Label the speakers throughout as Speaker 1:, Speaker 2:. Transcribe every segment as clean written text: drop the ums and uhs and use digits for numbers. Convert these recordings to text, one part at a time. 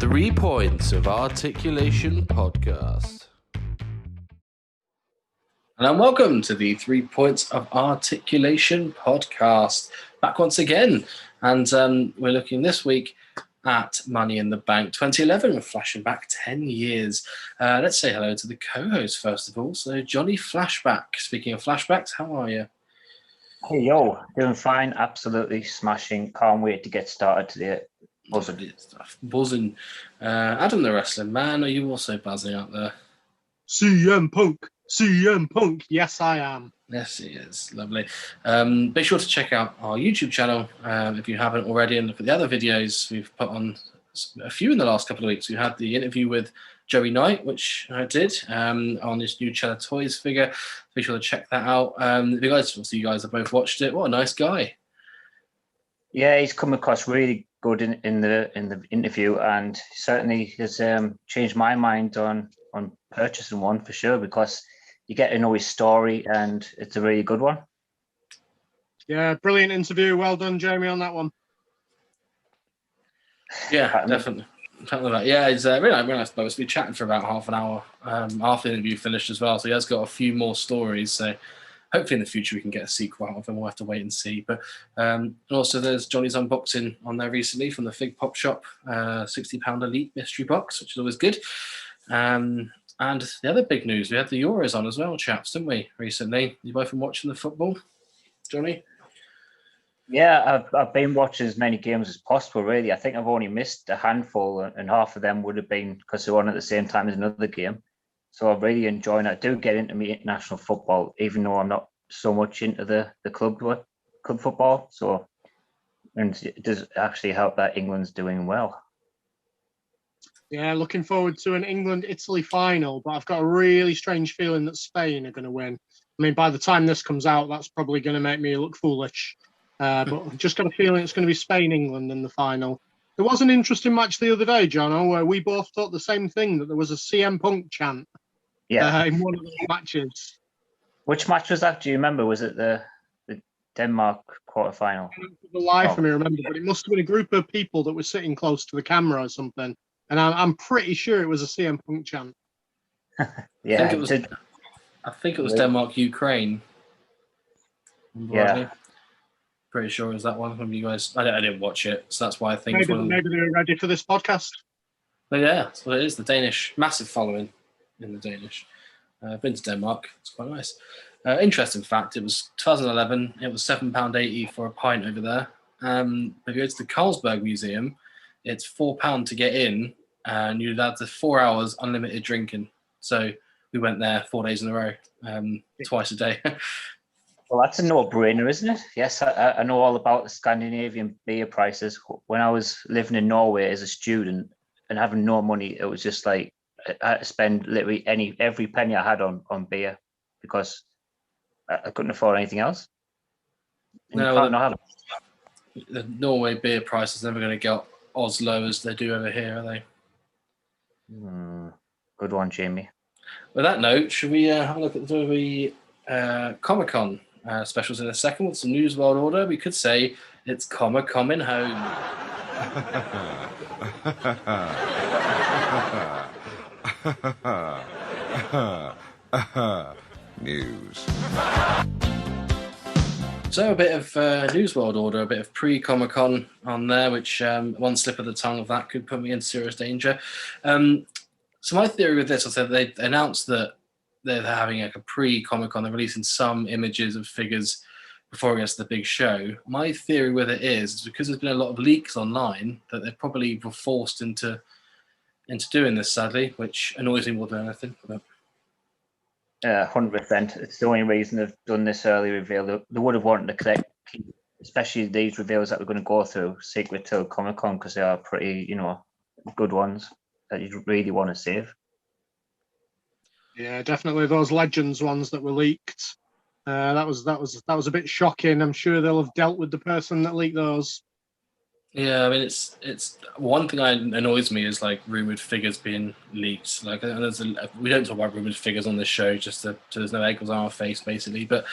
Speaker 1: 3 Points of Articulation podcast. And welcome to the 3 Points of Articulation podcast. Back once again. And we're looking this week at Money in the Bank 2011. We're flashing back 10 years. Let's say hello to the co-host first of all. So Johnny Flashback. Speaking of flashbacks, how are you?
Speaker 2: Hey, yo, doing fine. Absolutely smashing. Can't wait to get started today.
Speaker 1: Buzzing. Adam the Wrestling Man, are you also buzzing out there?
Speaker 3: CM Punk. Yes, I am.
Speaker 1: Yes, he is. Lovely. Be sure to check out our YouTube channel if you haven't already, and look at the other videos we've put on. A few in the last couple of weeks. We had the interview with Joey Knight, which I did on this new Cheddar Toys figure. Be sure to check that out. You guys have both watched it. What a nice guy.
Speaker 2: Yeah, he's come across really good in the interview, and certainly has changed my mind on purchasing one for sure, because you get to know his story and it's a really good one.
Speaker 3: Yeah, brilliant interview. Well done, Jamie, on that one.
Speaker 1: Yeah, definitely. Yeah, it's really nice. We chatted for about half an hour after the interview finished as well. So he has got a few more stories. So hopefully in the future we can get a sequel out of him. We'll have to wait and see. But and also there's Johnny's unboxing on there recently from the Fig Pop Shop, £60 Elite mystery box, which is always good. And the other big news, we had the Euros on as well, chaps, didn't we, recently? You both been watching the football, Johnny?
Speaker 2: Yeah, I've been watching as many games as possible, really. I think I've only missed a handful, and half of them would have been because they're on at the same time as another game. So I'm really enjoying it. I do get into international football, even though I'm not so much into the club football. So, and it does actually help that England's doing well.
Speaker 3: Yeah, looking forward to an England-Italy final, but I've got a really strange feeling that Spain are going to win. I mean, by the time this comes out, that's probably going to make me look foolish. But I've just got a feeling it's going to be Spain-England in the final. There was an interesting match the other day, Jono, where we both thought the same thing, that there was a CM Punk chant in one of those matches.
Speaker 2: Which match was that? Do you remember? Was it the Denmark quarterfinal?
Speaker 3: I don't for the life of me remember, but it must have been a group of people that were sitting close to the camera or something. And I'm pretty sure it was a CM Punk chant.
Speaker 2: Yeah,
Speaker 1: I think it was Denmark-Ukraine.
Speaker 2: Yeah.
Speaker 1: Pretty sure it was that one from you guys. I didn't watch it, so that's why I think
Speaker 3: maybe they were ready for this podcast.
Speaker 1: But yeah, that's what it is. The Danish, massive following in the Danish. I've been to Denmark. It's quite nice. Interesting fact, it was 2011. It was £7.80 for a pint over there. If you go to the Carlsberg Museum, it's £4 to get in, and you'd have the 4 hours unlimited drinking. So we went there 4 days in a row, twice a day.
Speaker 2: Well, that's a no-brainer, isn't it? Yes, I know all about the Scandinavian beer prices. When I was living in Norway as a student and having no money, it was just like I had to spend literally every penny I had on beer, because I couldn't afford anything else. And
Speaker 1: the Norway beer price is never going to get as low as they do over here, are they?
Speaker 2: Good one, Jamie.
Speaker 1: With that note, should we have a look at the Comic-Con specials in a second with some News World Order? We could say it's Comic coming home.
Speaker 4: News.
Speaker 1: So a bit of News World Order, a bit of pre-Comic-Con on there, which one slip of the tongue of that could put me in serious danger. So my theory with this, I said they announced that they're having like a pre-Comic-Con, they're releasing some images of figures before it gets to the big show. My theory with it is because there's been a lot of leaks online that they probably were forced into doing this, sadly, which annoys me more than anything. But
Speaker 2: 100%. It's the only reason they've done this early reveal. They would have wanted to keep, especially these reveals that we're going to go through, secret till Comic-Con, because they are pretty, good ones that you really want to save.
Speaker 3: Yeah, definitely those Legends ones that were leaked. That was a bit shocking. I'm sure they'll have dealt with the person that leaked those.
Speaker 1: Yeah, I mean, it's one thing that annoys me is like rumored figures being leaked. Like, we don't talk about rumored figures on this show just so there's no eggs on our face, basically. But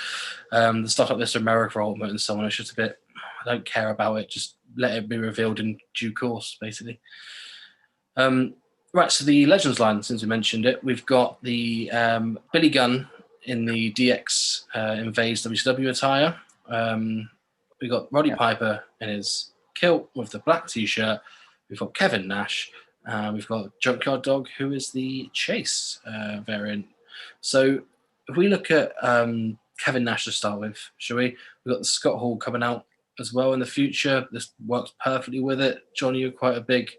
Speaker 1: the stuff like this, America Ultimate and so on, it's just a bit. I don't care about it. Just let it be revealed in due course, basically. Right, so the Legends line, since we mentioned it, we've got the Billy Gunn in the DX Invades WCW attire. We've got Roddy Piper in his kilt with the black t-shirt. We've got Kevin Nash. We've got Junkyard Dog, who is the Chase variant. So if we look at Kevin Nash to start with, shall we? We've got the Scott Hall coming out as well in the future. This works perfectly with it. Johnny, you're quite a big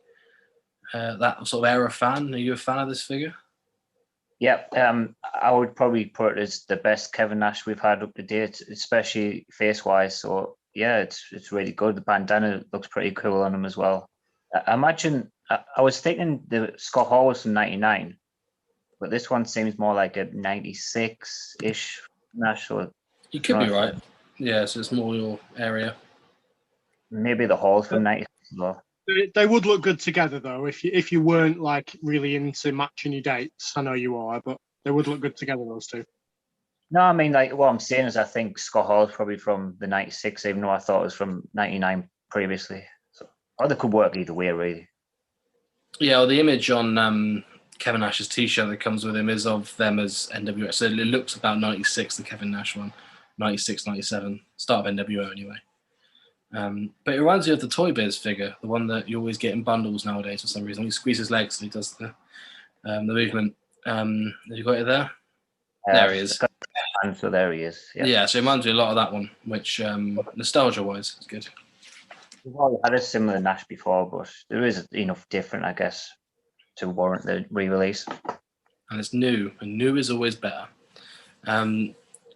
Speaker 1: that sort of era fan. Are you a fan of this figure?
Speaker 2: Yeah, I would probably put it as the best Kevin Nash we've had up to date, especially face-wise. So yeah, it's really good. The bandana looks pretty cool on him as well. I imagine I was thinking the Scott Hall was from '99, but this one seems more like a '96-ish Nash. Or
Speaker 1: you could be right. Yeah, so it's more your area.
Speaker 2: Maybe the Hall's from '96 as well.
Speaker 3: They would look good together, though, if you weren't like really into matching your dates. I know you are, but they would look good together, those two.
Speaker 2: No, I mean, like, what I'm saying is I think Scott Hall's probably from the '96, even though I thought it was from '99 previously. So, or they could work either way, really.
Speaker 1: Yeah, well, the image on Kevin Nash's t-shirt that comes with him is of them as NWO. So it looks about '96, the Kevin Nash one, '96, '97, start of NWO anyway. But it reminds me of the Toy Biz figure, the one that you always get in bundles nowadays for some reason. He squeezes his legs and he does the movement. Have you got it there? There he is.
Speaker 2: So there he is.
Speaker 1: Yeah, so it reminds me a lot of that one, which nostalgia-wise is good.
Speaker 2: We've already had a similar Nash before, but there is enough different, I guess, to warrant the re-release.
Speaker 1: And it's new, and new is always better.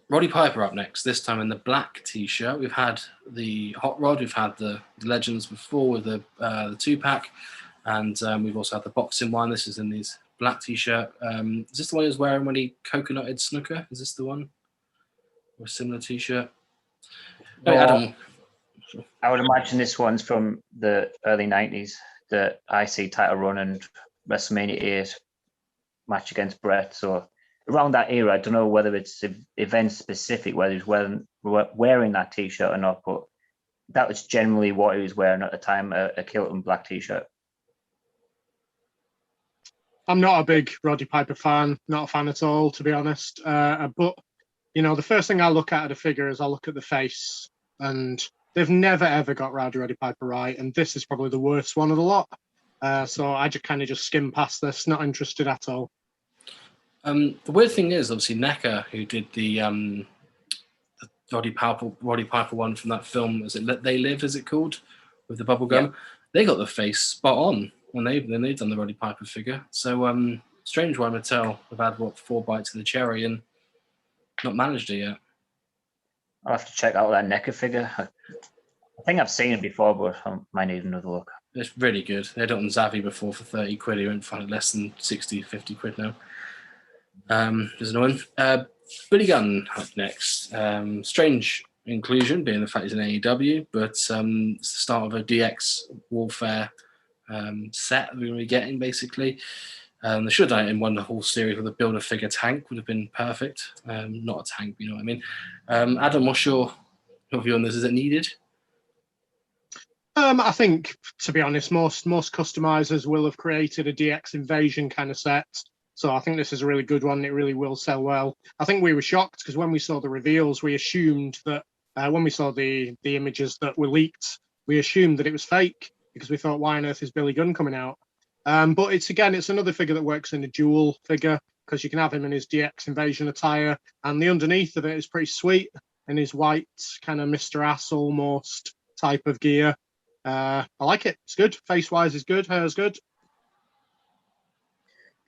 Speaker 1: Roddy Piper up next, this time in the black t-shirt. We've had the Hot Rod, we've had the Legends before with the 2-pack, and we've also had the boxing one. This is in his black t-shirt. Is this the one he was wearing when he coconutted Snooker? Is this the one? Or a similar t-shirt?
Speaker 2: No,
Speaker 1: Adam.
Speaker 2: I would imagine this one's from the early '90s, the IC title run and WrestleMania 8 match against Brett. So around that era, I don't know whether it's event specific, whether he's wearing that t-shirt or not, but that was generally what he was wearing at the time, a kilt and black t-shirt.
Speaker 3: I'm not a big Roddy Piper fan, not a fan at all, to be honest. But, you know, the first thing I look at a figure is I look at the face, and they've never, ever got Roddy Piper right, and this is probably the worst one of the lot. So I just kind of skim past this, not interested at all.
Speaker 1: The weird thing is, obviously, NECA, who did the Roddy Piper one from that film, is it Let They Live, is it called, with the bubble gum? Yeah. They got the face spot on when they've done the Roddy Piper figure. So strange one, Mattel have had, 4 bites of the cherry and not managed it yet.
Speaker 2: I'll have to check out that NECA figure. I think I've seen it before, but I might need another look.
Speaker 1: It's really good. They had it on Zavvi before for 30 quid. You won't find it less than 60, 50 quid now. There's another one. Billy Gunn up next. Strange inclusion, being the fact he's in AEW, but it's the start of a DX Warfare set that we're going to be getting, basically. They should have done it in one whole series with a Build-A-Figure tank, would have been perfect. Not a tank, you know what I mean. Adam, what's your view on this? Is it needed?
Speaker 3: I think, to be honest, most customizers will have created a DX Invasion kind of set. So I think this is a really good one. It really will sell well. I think we were shocked because when we saw the reveals, we assumed that when we saw the images that were leaked, we assumed that it was fake because we thought, why on earth is Billy Gunn coming out? But it's another figure that works in a dual figure because you can have him in his DX Invasion attire, and the underneath of it is pretty sweet in his white kind of Mr. Ass almost type of gear. I like it. It's good. Face-wise is good. Hair's good.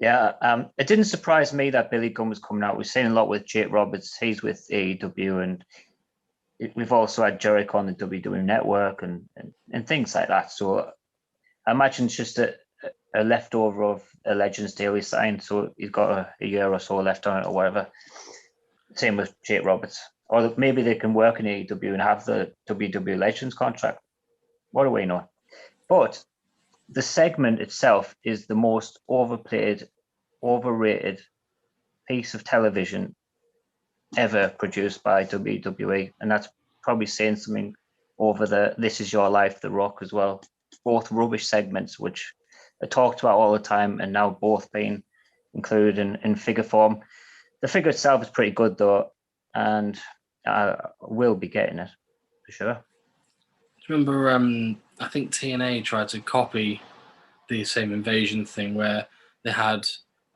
Speaker 2: Yeah, it didn't surprise me that Billy Gunn was coming out. We've seen a lot with Jake Roberts. He's with AEW, and we've also had Jericho on the WWE Network and things like that. So I imagine it's just a leftover of a Legends deal he signed. So he's got a year or so left on it or whatever. Same with Jake Roberts. Or maybe they can work in AEW and have the WWE Legends contract. What do we know? But the segment itself is the most overplayed, overrated piece of television ever produced by WWE. And that's probably saying something over the This Is Your Life, The Rock as well. Both rubbish segments, which talked about all the time, and now both being included in figure form. The figure itself is pretty good though, and I will be getting it for sure.
Speaker 1: Do you remember? I think TNA tried to copy the same Invasion thing where they had,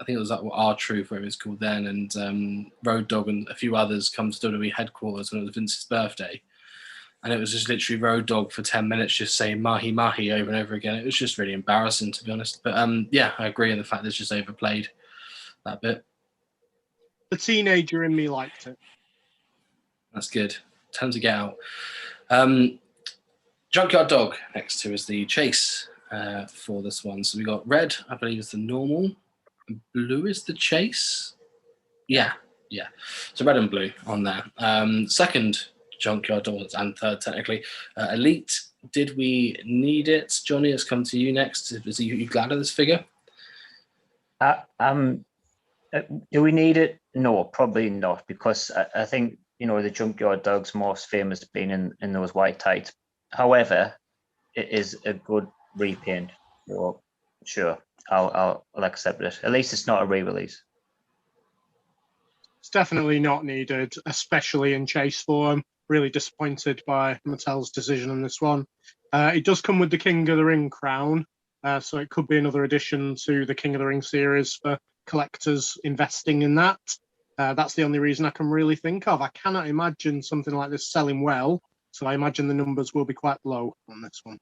Speaker 1: I think it was like R-Truth, whatever it's called then, and Road Dogg and a few others come to WWE headquarters when it was Vince's birthday. And it was just literally Road Dogg for 10 minutes just saying Mahi Mahi over and over again. It was just really embarrassing, to be honest. But yeah, I agree on the fact that it's just overplayed that bit.
Speaker 3: The teenager in me liked it.
Speaker 1: That's good. Time to get out. Junkyard Dog next to is the chase for this one. So we got red, I believe, is the normal. And blue is the chase. Yeah. So red and blue on there. Second Junkyard Dog, and third technically. Elite, did we need it? Johnny, it's come to you next. Is you glad of this figure?
Speaker 2: Do we need it? No, probably not, because I think, the Junkyard Dog's most famous being in those white tights. However, it is a good repaint, so sure, I'll accept it. At least it's not a re-release.
Speaker 3: It's definitely not needed, especially in chase form. Really disappointed by Mattel's decision on this one. It does come with the King of the Ring crown, so it could be another addition to the King of the Ring series for collectors investing in that. That's the only reason I can really think of. I cannot imagine something like this selling well, so I imagine the numbers will be quite low on this one.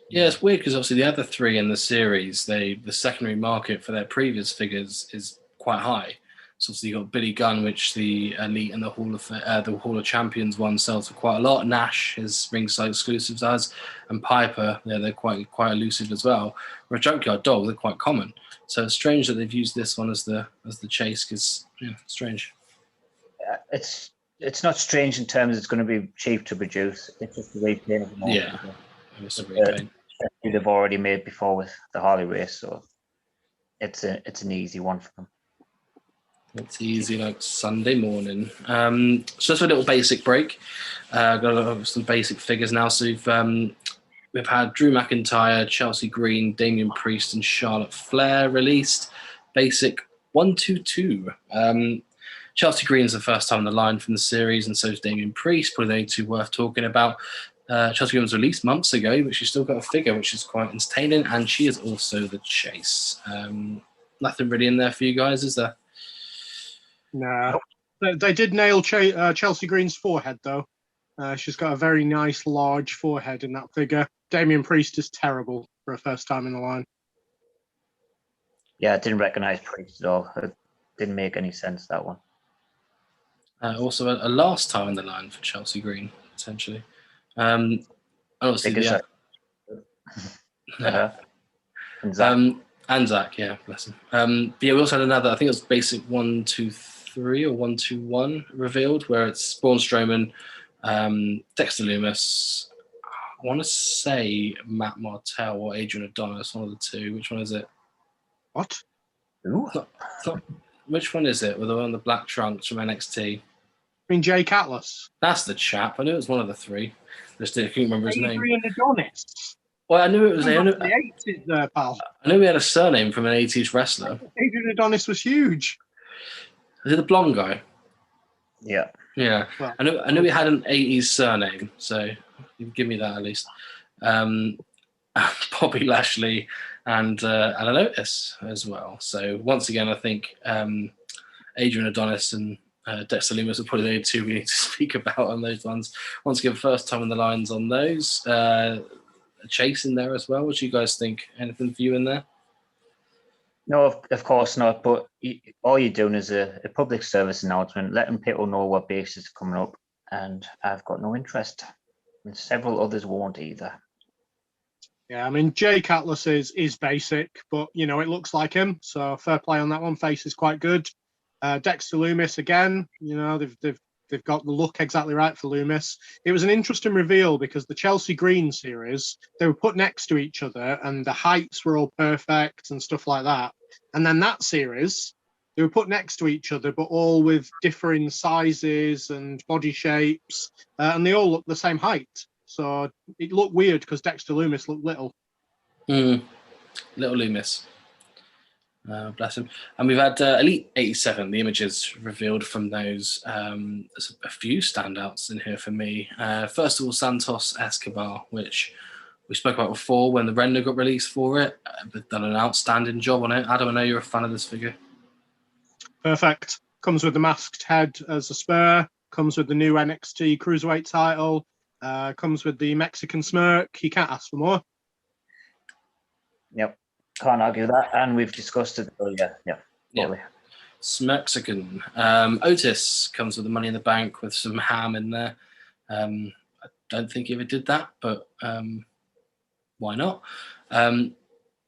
Speaker 1: Yeah, it's weird because obviously the other three in the series, the secondary market for their previous figures is quite high. So obviously you've got Billy Gunn, which the Elite and the Hall of Champions one sells for quite a lot. Nash, his ringside exclusives as, and Piper, they're quite elusive as well. Whereas Junkyard Dog, they're quite common. So it's strange that they've used this one as the chase, because strange.
Speaker 2: It's not strange in terms it's going to be cheap to produce. It's just a repaint of the model.
Speaker 1: Yeah, it's a repaint.
Speaker 2: They've already made before with the Harley race, so it's an easy one for them.
Speaker 1: It's easy like Sunday morning. So just a little basic break. Got some basic figures now. So we've had Drew McIntyre, Chelsea Green, Damian Priest, and Charlotte Flair released. Basic 1-2-2. Chelsea Green's the first time on the line from the series, and so is Damian Priest. Probably the only two worth talking about. Chelsea Green was released months ago, but she's still got a figure, which is quite entertaining, and she is also the chase. Nothing really in there for you guys, is there?
Speaker 3: No. They did nail Chelsea Green's forehead, though. She's got a very nice, large forehead in that figure. Damian Priest is terrible for a first time in the line.
Speaker 2: Yeah, I didn't recognise Priest at all. It didn't make any sense, that one.
Speaker 1: Also, a last time in the line for Chelsea Green, potentially. Obviously, yeah. And Zach, yeah, bless him. But yeah, we also had another, I think it was basic 1-2-3 or 1-2-1 revealed, where it's Braun Strowman, Dexter Lumis, I want to say Matt Martell or Adrian Adonis, one of the two. Which one is it?
Speaker 3: What?
Speaker 1: Which one is it? With the one in the black trunks from NXT?
Speaker 3: I mean, Jake Atlas.
Speaker 1: That's the chap. I knew it was one of the three. I couldn't remember his name.
Speaker 3: Adrian Adonis.
Speaker 1: Well, I knew it was.
Speaker 3: The 80s, pal.
Speaker 1: I knew he had a surname from an 80s wrestler.
Speaker 3: Adrian Adonis was huge.
Speaker 1: Is it the blonde guy?
Speaker 2: Yeah.
Speaker 1: Yeah. Well, I knew he had an 80s surname, so you can give me that at least. Bobby Lashley and Alan Otis as well. So once again, I think Adrian Adonis and Dexter Lumis are probably the two we need to speak about on those ones. Once again, first time in the lines on those. Chase in there as well. What do you guys think? Anything for you in there?
Speaker 2: No, of course not. But all you're doing is a public service announcement, letting people know what bases are coming up. And I've got no interest. And several others won't either.
Speaker 3: Yeah, I mean, Jake Atlas is basic, but, it looks like him. So fair play on that one. Face is quite good. Dexter Lumis, again, they've got the look exactly right for Lumis. It was an interesting reveal because the Chelsea Green series, they were put next to each other and the heights were all perfect and stuff like that. And then that series, they were put next to each other, but all with differing sizes and body shapes, and they all look the same height. So it looked weird because Dexter Lumis looked little.
Speaker 1: Little Loomis. Bless him. And we've had Elite 87, the images revealed from those. There's a few standouts in here for me. First of all, Santos Escobar, which we spoke about before when the render got released for it. They've done an outstanding job on it. Adam, I know you're a fan of this figure.
Speaker 3: Perfect. Comes with the masked head as a spur. Comes with the new NXT Cruiserweight title. Comes with the Mexican smirk. You can't ask for more.
Speaker 2: Yep. Can't argue that. And we've discussed it earlier. Yeah. Totally.
Speaker 1: Smirksican. Otis comes with the Money in the Bank with some ham in there. I don't think he ever did that, but why not?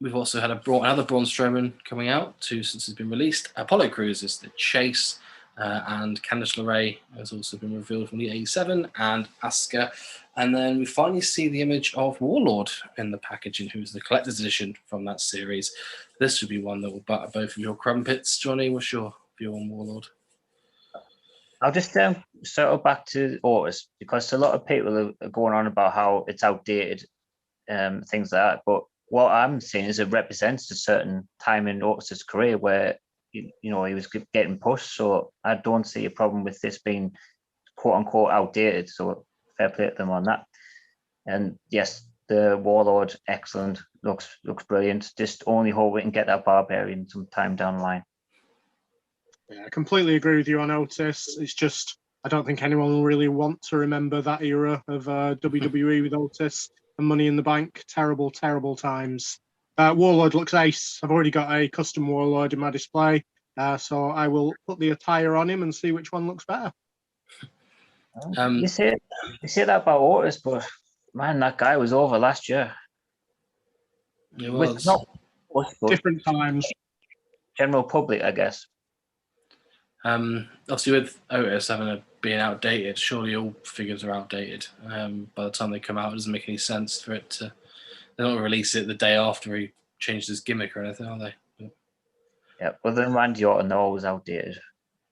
Speaker 1: We've also had another Braun Strowman coming out, since it's been released. Apollo Crews is the Chase, and Candice LeRae has also been revealed from the 87, and Asuka. And then we finally see the image of Warlord in the packaging, who's the collector's edition from that series. This would be one that will butter both of your crumpets. Johnny, what's your view on Warlord?
Speaker 2: I'll just circle back to Otis, because a lot of people are going on about how it's outdated, things like that. But what I'm seeing is it represents a certain time in Otis's career where he was getting pushed. So I don't see a problem with this being quote unquote outdated. So fair play to them on that. And yes, the Warlord, excellent, looks brilliant. Just only hope we can get that Barbarian some time down the line.
Speaker 3: Yeah, I completely agree with you on Otis. It's just I don't think anyone will really want to remember that era of WWE with Otis and Money in the Bank. Terrible, terrible times. Warlord looks ace. I've already got a custom Warlord in my display, so I will put the attire on him and see which one looks better.
Speaker 2: You say that about Otis, but man, that guy was over last year.
Speaker 1: It was.
Speaker 3: Different times.
Speaker 2: General public, I guess.
Speaker 1: Obviously, with Otis being outdated, surely all figures are outdated. By the time they come out, it doesn't make any sense for it to. They're not release it the day after he changed his gimmick or anything, are they? But,
Speaker 2: yeah, but then Randy Orton, they're always outdated.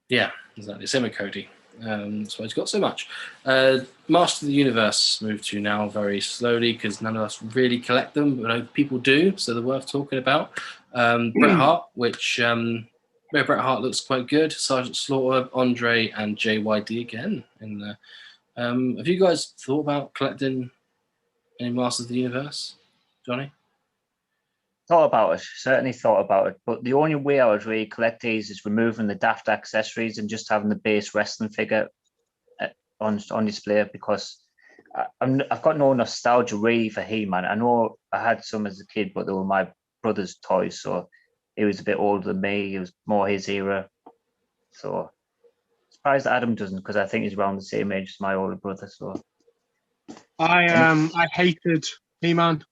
Speaker 1: Yeah, exactly. Same with Cody. That's why he's got so much. Master of the Universe moved to now very slowly because none of us really collect them, but people do, so they're worth talking about. Bret Hart, which Bret Hart looks quite good. Sergeant Slaughter, Andre, and JYD again in there. Have you guys thought about collecting any Masters of the Universe, Johnny?
Speaker 2: Thought about it, certainly thought about it. But the only way I would really collect these is removing the daft accessories and just having the base wrestling figure on display, because I've got no nostalgia really for He-Man. I know I had some as a kid, but they were my brother's toys, so he was a bit older than me. It was more his era. So surprised that Adam doesn't, because I think he's around the same age as my older brother. So
Speaker 3: I hated He-Man.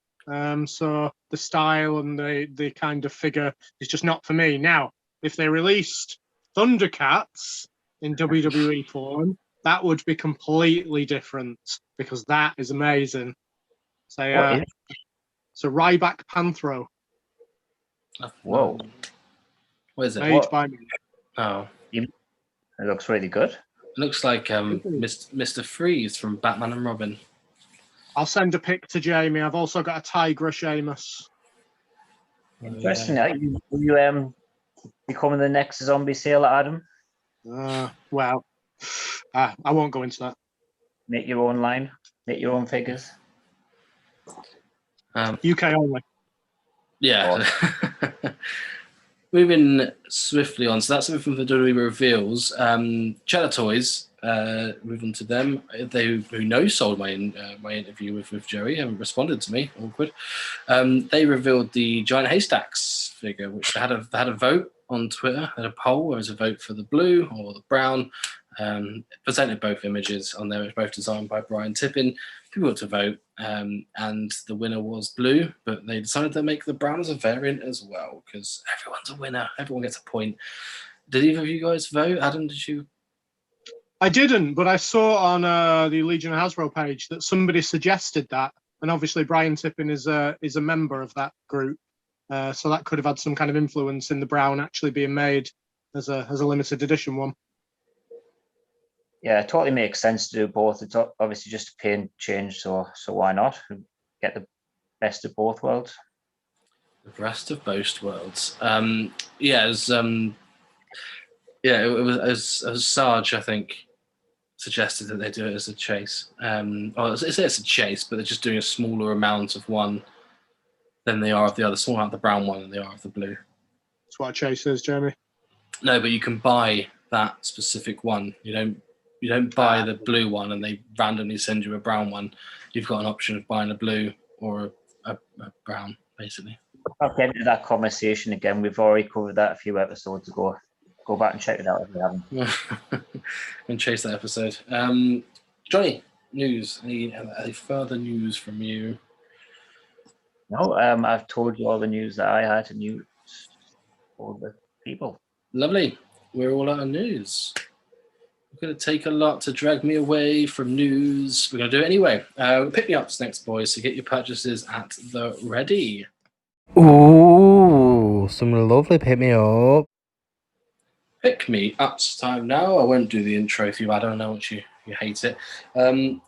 Speaker 3: So the style and the kind of figure is just not for me. Now, if they released Thundercats in WWE form, that would be completely different, because that is amazing. So Ryback Panthro.
Speaker 2: Whoa.
Speaker 1: What is it?
Speaker 3: Made by me.
Speaker 1: Oh.
Speaker 2: It looks really good.
Speaker 1: It looks like Mr. Freeze from Batman and Robin.
Speaker 3: I'll send a pic to Jamie. I've also got a Tigra Sheamus.
Speaker 2: Interesting. Yeah. Will you becoming the next zombie sailor, Adam?
Speaker 3: Well, I won't go into that.
Speaker 2: Make your own line. Make your own figures.
Speaker 3: UK only.
Speaker 1: Yeah. Moving swiftly on. So that's something from the WWE reveals. Cheddar Toys. Moving to them. They who know sold my interview with Joey, haven't responded to me. Awkward. They revealed the Giant Haystacks figure, which they had a vote on Twitter. They had a poll. There was a vote for the blue or the brown. Presented both images on there, both designed by Brian Tippin. People got to vote, and the winner was blue, but they decided to make the brown as a variant as well, because everyone's a winner. Everyone gets a point. Did either of you guys vote? Adam, did you?
Speaker 3: I didn't, but I saw on the Legion of Hasbro page that somebody suggested that, and obviously Brian Tippin is a member of that group, so that could have had some kind of influence in the brown actually being made as a limited edition one.
Speaker 2: Yeah, it totally makes sense to do both. It's obviously just a paint change, so why not? Get the best of both worlds.
Speaker 1: The rest of both worlds. Yeah, it was Sarge, I think, suggested that they do it as a chase. It's a chase, but they're just doing a smaller amount of one than they are of the other, smaller amount of the brown one than they are of the blue.
Speaker 3: That's what a chase is, Jeremy.
Speaker 1: No, but you can buy that specific one. You don't buy the blue one and they randomly send you a brown one. You've got an option of buying a blue or a brown, basically.
Speaker 2: I'll get into that conversation again. We've already covered that a few episodes ago. Go back and check it out if you haven't.
Speaker 1: And chase that episode. Johnny, news. Any further news from you?
Speaker 2: No, I've told you all the news that I had to news for the people.
Speaker 1: Lovely. We're all out of news. We're going to take a lot to drag me away from news. We're going to do it anyway. Pick me ups next, boys. So get your purchases at the ready.
Speaker 4: Ooh, some lovely pick me up.
Speaker 1: Pick me ups time now. I won't do the intro if you. I don't know what you hate it. So we're going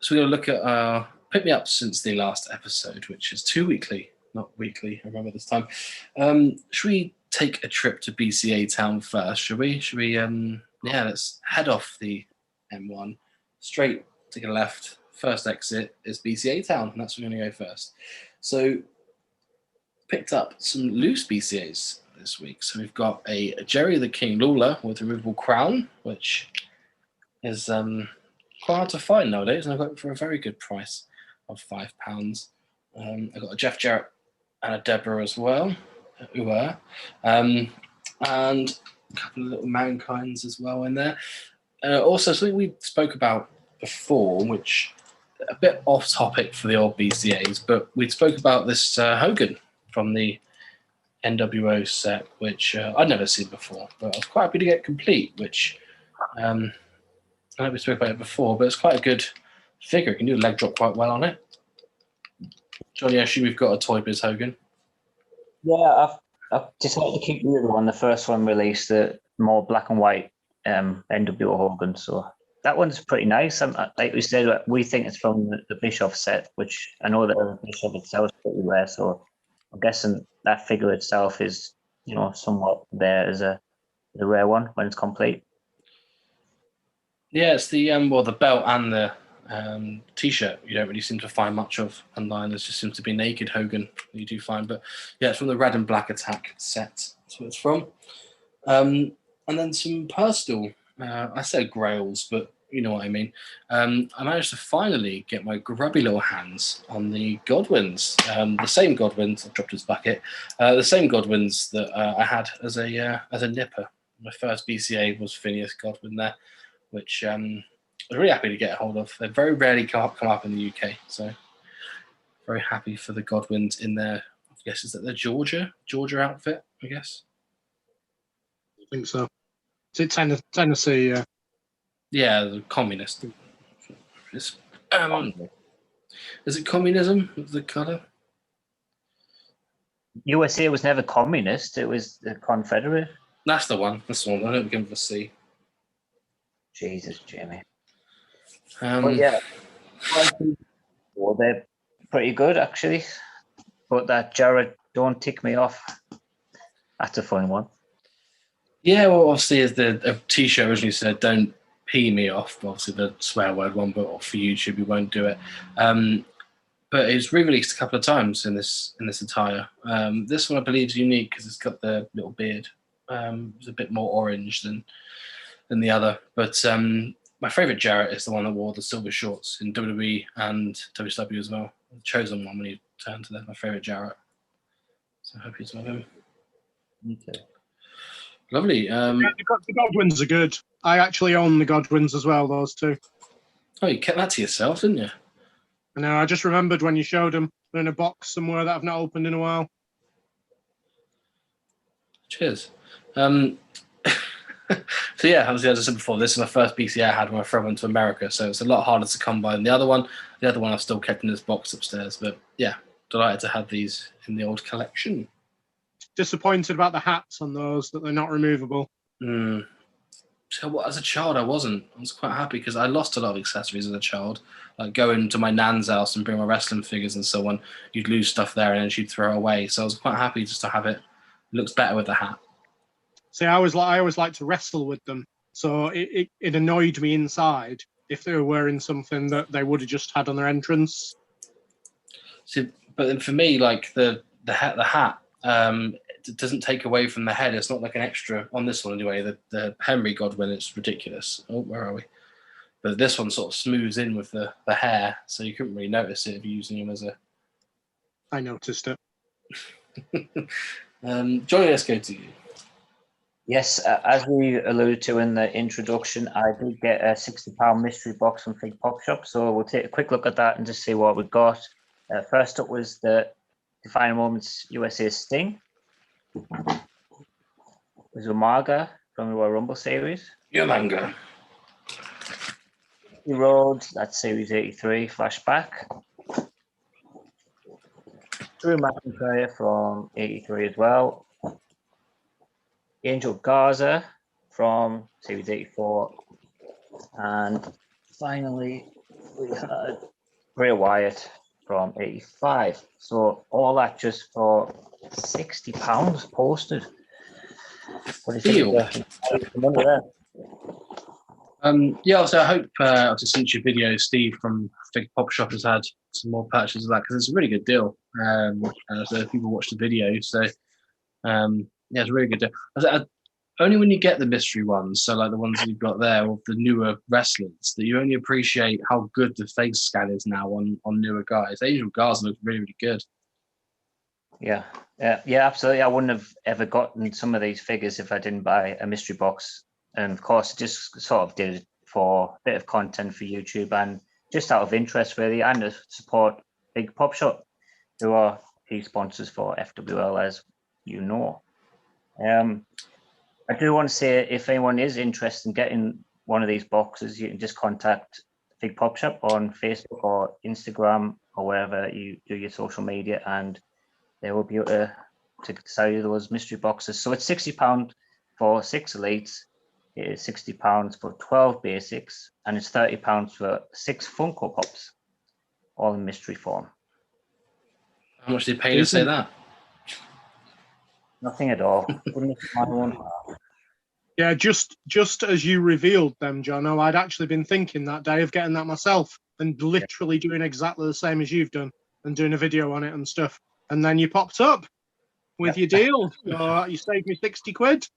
Speaker 1: to look at our pick me ups since the last episode, which is 2 weekly, not weekly. I remember this time. Should we take a trip to BCA Town first? Should we? Let's head off the M1 straight, take a left. First exit is BCA Town, and that's where we're going to go first. So, picked up some loose BCAs this week. So we've got a Jerry the King Lawler with removable crown, which is quite hard to find nowadays, and I got it for a very good price of £5. I got a Jeff Jarrett and a Deborah as well, and a couple of little Mankind's as well in there. Also, something we spoke about before, which a bit off topic for the old BCAs, but we spoke about this Hogan from the NWO set, which I'd never seen before, but I was quite happy to get complete, which I know we spoke about it before, but it's quite a good figure. You can do a leg drop quite well on it. Johnny, I assume we've got a Toy Biz Hogan.
Speaker 2: Yeah, I've decided to keep the other one. The first one released the more black and white NWO Hogan, so that one's pretty nice. Like we said, we think it's from the Bischoff set, which I know that the Bischoff itself is pretty rare, so I'm guessing that figure itself is, somewhat there as a rare one when it's complete.
Speaker 1: Yeah, it's the the belt and the T-shirt you don't really seem to find much of online. There just seems to be naked Hogan that you do find, but yeah, it's from the Red and Black Attack set. That's what it's from. And then some personal, I said grails, but you know what I mean. I managed to finally get my grubby little hands on the Godwins, the same Godwins. I dropped his bucket. The same Godwins that I had as a nipper. My first BCA was Phineas Godwin there, which I was really happy to get a hold of. They very rarely come up in the UK, so very happy for the Godwins in their, I guess, is that their Georgia outfit, I guess?
Speaker 3: I think so. Is it Tennessee?
Speaker 1: Yeah, the communist. Is it communism, the colour?
Speaker 2: USA was never communist. It was the Confederate.
Speaker 1: That's the one. That's the one. I don't begin with a C.
Speaker 2: Jesus, Jamie.
Speaker 1: But
Speaker 2: yeah, well, they're pretty good actually. But that Jared don't tick me off. That's a fun one.
Speaker 1: Yeah, well, obviously, as the T-shirt originally said, don't pee me off. Obviously, the swear word one, but for YouTube, we won't do it. But it's re-released a couple of times in this attire. This one, I believe, is unique because it's got the little beard. It's a bit more orange than the other. But my favourite Jarrett is the one that wore the silver shorts in WWE and WCW as well. The chosen one when he turned to them. My favourite Jarrett. So happy to have him.
Speaker 2: Okay.
Speaker 1: Lovely.
Speaker 3: The Godwins are good. I actually own the Godwins as well, those two.
Speaker 1: Oh, you kept that to yourself, didn't you?
Speaker 3: I know, I just remembered when you showed them. They're in a box somewhere that I've not opened in a while.
Speaker 1: Cheers. So yeah, as I said before, this is my first BCA I had when I first went to America, so it's a lot harder to come by than the other one. The other one I've still kept in this box upstairs, but yeah, delighted to have these in the old collection.
Speaker 3: Disappointed about the hats on those, that they're not removable.
Speaker 1: So what, as a child, I wasn't. I was quite happy because I lost a lot of accessories as a child. Like going to my nan's house and bring my wrestling figures and so on. You'd lose stuff there and then she'd throw it away. So I was quite happy just to have it. It looks better with the hat.
Speaker 3: See, I always like to wrestle with them. So it annoyed me inside if they were wearing something that they would have just had on their entrance.
Speaker 1: See, but then for me, like the hat, it doesn't take away from the head. It's not like an extra on this one anyway. The Henry Godwin, it's ridiculous. Oh, where are we? But this one sort of smooths in with the hair, so you couldn't really notice it if you're using him as a.
Speaker 3: I noticed it.
Speaker 1: Johnny, let's go to you.
Speaker 2: Yes, as we alluded to in the introduction, I did get a £60 mystery box from Fig Pop Shop. So we'll take a quick look at that and just see what we got. First up was the Defining Moments USA Sting. There's Umaga from the Royal Rumble series.
Speaker 1: Yamanga.
Speaker 2: Rhodes, that's series 83, flashback. Drew McIntyre from 83 as well. Angel Garza from series 84. And finally, we had Bray Wyatt from 85. So all that just for £60 posted. What do you think? Money there?
Speaker 1: Yeah, so I hope to since your video, Steve from Fig Pop Shop has had some more purchases of that because it's a really good deal. And so people watch the video, so yeah, it's a really good deal. Only when you get the mystery ones, so like the ones you've got there, or the newer wrestlers, that you only appreciate how good the face scan is now on newer guys. Angel Garza looks really, really good.
Speaker 2: Yeah, absolutely. I wouldn't have ever gotten some of these figures if I didn't buy a mystery box. And of course, I just sort of did it for a bit of content for YouTube and just out of interest, really, and to support Big Pop Shop, who are key sponsors for FWL, as you know. I do want to say, if anyone is interested in getting one of these boxes, you can just contact Big Pop Shop on Facebook or Instagram or wherever you do your social media, and they will be able to sell you those mystery boxes. So it's £60 for 6 elites. It is £60 for 12 basics, and it's £30 for 6 Funko Pops, all in mystery form.
Speaker 1: How much did you pay to say that?
Speaker 2: Nothing at all. My own.
Speaker 3: Yeah, just as you revealed them, Jono, I'd actually been thinking that day of getting that myself and literally doing exactly the same as you've done and doing a video on it and stuff. And then you popped up with your deal. So you saved me 60 quid.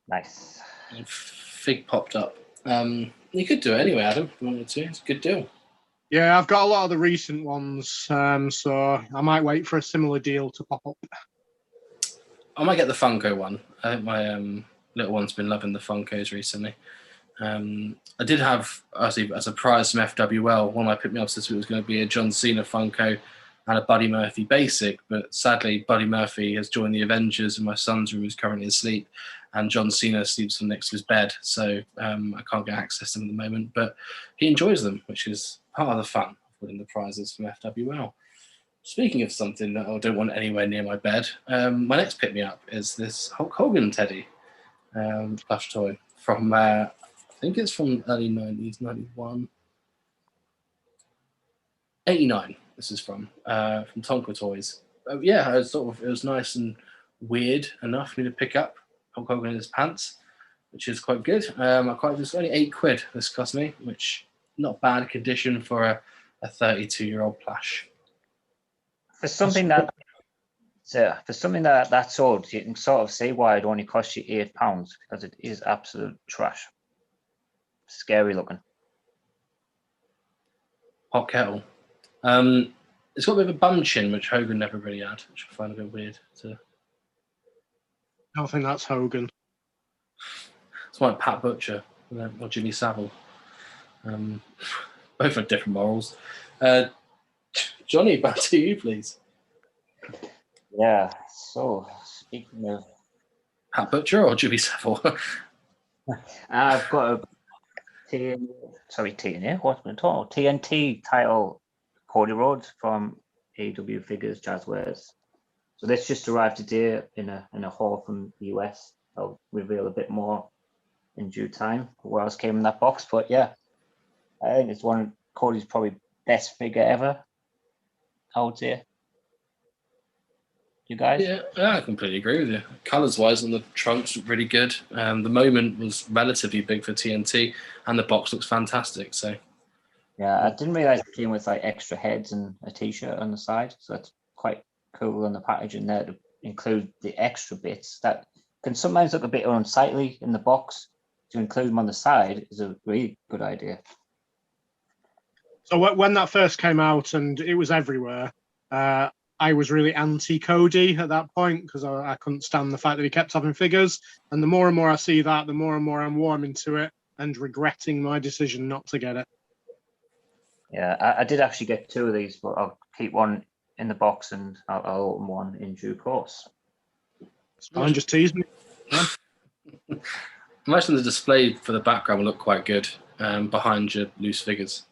Speaker 2: Nice.
Speaker 1: Fig popped up. You could do it anyway, Adam, if you wanted to. It's a good deal.
Speaker 3: Yeah, I've got a lot of the recent ones, so I might wait for a similar deal to pop up.
Speaker 1: I might get the Funko one. I think my little one's been loving the Funkos recently. I did have, actually, as a prize from FWL, one I picked me up since it was going to be a John Cena Funko and a Buddy Murphy basic, but sadly Buddy Murphy has joined the Avengers and my son's room is currently asleep, and John Cena sleeps next to his bed, so I can't get access to them at the moment, but he enjoys them, which is part of the fun of winning the prizes from FWL. Speaking of something that I don't want anywhere near my bed, my next pick-me-up is this Hulk Hogan teddy plush toy from, I think it's from early 90s, 91. 89, this is from Tonka Toys. Yeah, it was nice and weird enough for me to pick up Hulk Hogan in his pants, which is quite good. It's only £8 this cost me, which not bad condition for a 32-year-old plush.
Speaker 2: For something that's old, you can sort of see why it only cost you £8, because it is absolute trash. Scary looking.
Speaker 1: Hot kettle. It's got a bit of a bum chin, which Hogan never really had, which I find a bit weird. I
Speaker 3: don't think that's Hogan.
Speaker 1: It's like Pat Butcher or Jimmy Savile. Both have different morals. Johnny, back to you, please.
Speaker 2: Yeah, so speaking of
Speaker 1: Pat Butcher or Jimmy Savile?
Speaker 2: I've got a TNT title, Cody Rhodes from AEW Figures Jazzwares. So this just arrived today in a haul from the US. I'll reveal a bit more in due time what else came in that box. But yeah, I think it's one of Cody's probably best figure ever, I would say. You guys?
Speaker 1: Yeah, I completely agree with you. Colours wise, on the trunks look really good. The moment was relatively big for TNT, and the box looks fantastic. So
Speaker 2: Yeah, I didn't realize it came with like extra heads and a t-shirt on the side, so that's quite cool on the packaging there to include the extra bits that can sometimes look a bit unsightly in the box. To include them on the side is a really good idea.
Speaker 3: So when that first came out and it was everywhere, I was really anti-Cody at that point because I couldn't stand the fact that he kept having figures. And the more and more I see that, the more and more I'm warming to it and regretting my decision not to get it.
Speaker 2: Yeah, I did actually get 2 of these, but I'll keep one in the box and I'll open one in due course.
Speaker 3: Someone just teased me.
Speaker 1: imagine the display for the background will look quite good behind your loose figures.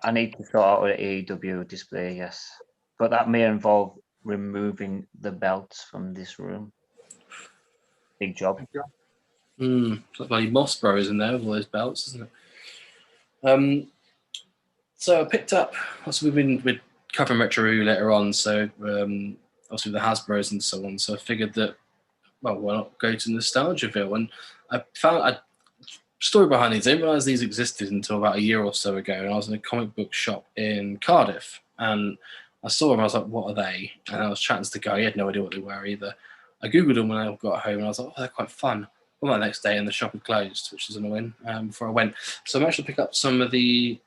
Speaker 2: I need to sort out an AEW display, yes. But that may involve removing the belts from this room. Big job.
Speaker 1: It's like Moss Bros in there with all those belts, isn't it? So I picked up. Also, we're covering Retro Review later on, so obviously the Hasbros and so on. So I figured that, well, why not go to Nostalgiaville? And I found a story behind these. I didn't realize these existed until about a year or so ago. And I was in a comic book shop in Cardiff, and I saw them. I was like, "What are they?" And I was chatting to the guy. He had no idea what they were either. I googled them when I got home, and I was like, "Oh, they're quite fun." Well, the next day, and the shop had closed, which was annoying. Before I went, so I managed to pick up some of the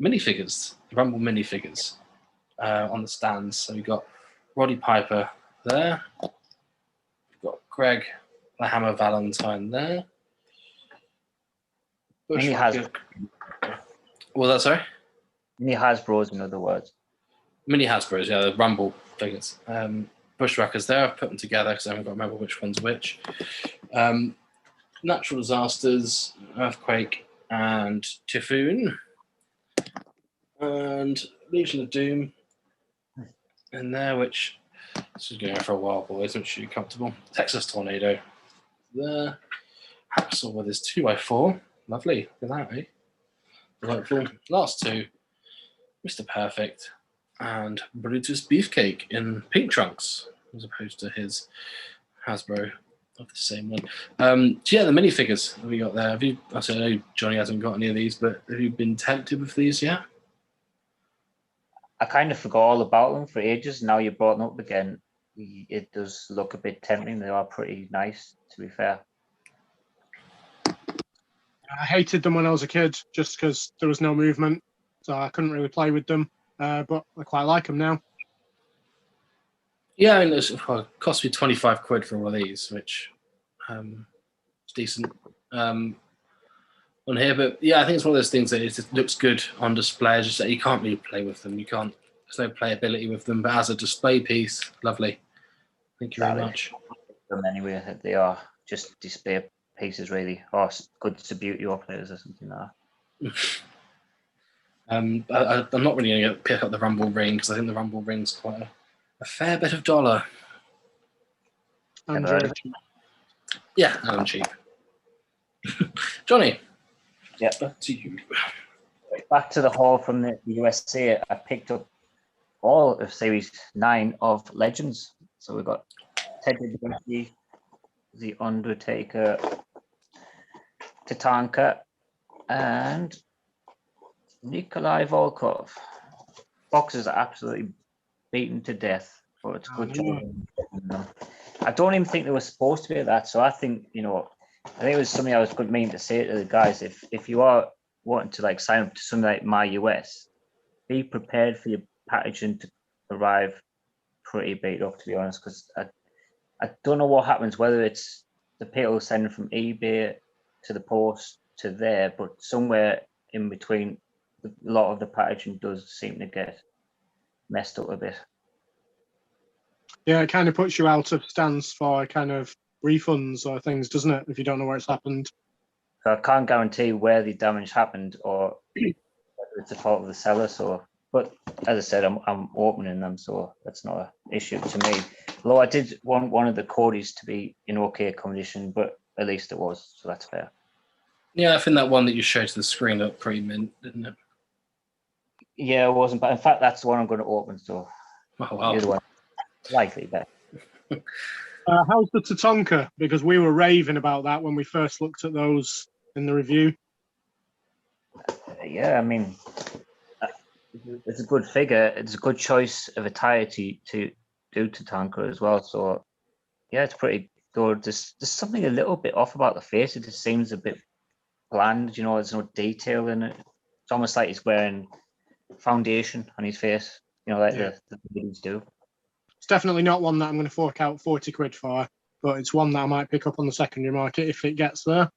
Speaker 1: minifigures, the Rumble minifigures, on the stands. So we've got Roddy Piper there. We've got Greg the Hammer Valentine there. Bushwhacker. Well, that's sorry.
Speaker 2: Mini Hasbros, in other words.
Speaker 1: Mini Hasbros, yeah, the Rumble figures. Bushwhackers there. I've put them together because I haven't got to remember which one's which. Natural disasters, earthquake, and typhoon, and Legion of Doom in there, which this is going for a while, boys. Which should be comfortable. Texas Tornado there. Hacksaw with his 2x4. Lovely. Look at that, eh? Delightful. Last 2. Mr. Perfect and Brutus Beefcake in pink trunks, as opposed to his Hasbro of the same one. So yeah, the minifigures that we got there. I know Johnny hasn't got any of these, but have you been tempted with these yet?
Speaker 2: I kind of forgot all about them for ages. Now you brought them up again. It does look a bit tempting. They are pretty nice, to be fair.
Speaker 3: I hated them when I was a kid just because there was no movement, so I couldn't really play with them. But I quite like them now.
Speaker 1: Yeah, I mean, it cost me 25 quid for all of these, which is decent on here. But yeah, I think it's one of those things that it just looks good on display. Just that you can't really play with them. You can't. There's no playability with them. But as a display piece, lovely. Thank you very much.
Speaker 2: Them anyway, they are just display pieces, really, or good to beauty your players or something like that.
Speaker 1: I'm not really going to pick up the Rumble ring because I think the Rumble ring's quite a fair bit of dollar.
Speaker 3: And
Speaker 1: yeah, I'm cheap. Johnny.
Speaker 2: Yeah.
Speaker 1: Back to you.
Speaker 2: Back to the haul from the USA. I picked up all of Series 9 of Legends. So we've got Ted DiBiase, The Undertaker, Tatanka, and Nikolai Volkov. Boxes are absolutely beaten to death, but it's good job. I don't even think they were supposed to be like that. So I think, I think it was something I was good meaning to say to the guys. If you are wanting to like sign up to something like My US, be prepared for your packaging to arrive pretty beat up, to be honest, because I don't know what happens, whether it's the people sending from eBay to the post to there, but somewhere in between, a lot of the packaging does seem to get messed up a bit.
Speaker 3: Yeah, it kind of puts you out of stance for kind of refunds or things, doesn't it, if you don't know where it's happened?
Speaker 2: So I can't guarantee where the damage happened or whether it's the fault of the seller. But as I said, I'm opening them, so that's not an issue to me. Although I did want one of the Codys to be in okay condition, but at least it was, so that's fair.
Speaker 1: Yeah, I think that one that you showed to the screen looked pretty mint, didn't it?
Speaker 2: Yeah, it wasn't, but in fact, that's the one I'm going to open. So
Speaker 1: Oh, wow.
Speaker 2: the other one likely better.
Speaker 3: How's the Tatanka? Because we were raving about that when we first looked at those in the review.
Speaker 2: Yeah, I mean, it's a good figure. It's a good choice of attire to do Tatanka as well. So yeah, it's pretty good. There's something a little bit off about the face. It just seems a bit bland. You know, there's no detail in it. It's almost like he's wearing foundation on his face. You know, like the ladies do.
Speaker 3: It's definitely not one that I'm going to fork out 40 quid for, but it's one that I might pick up on the secondary market if it gets there.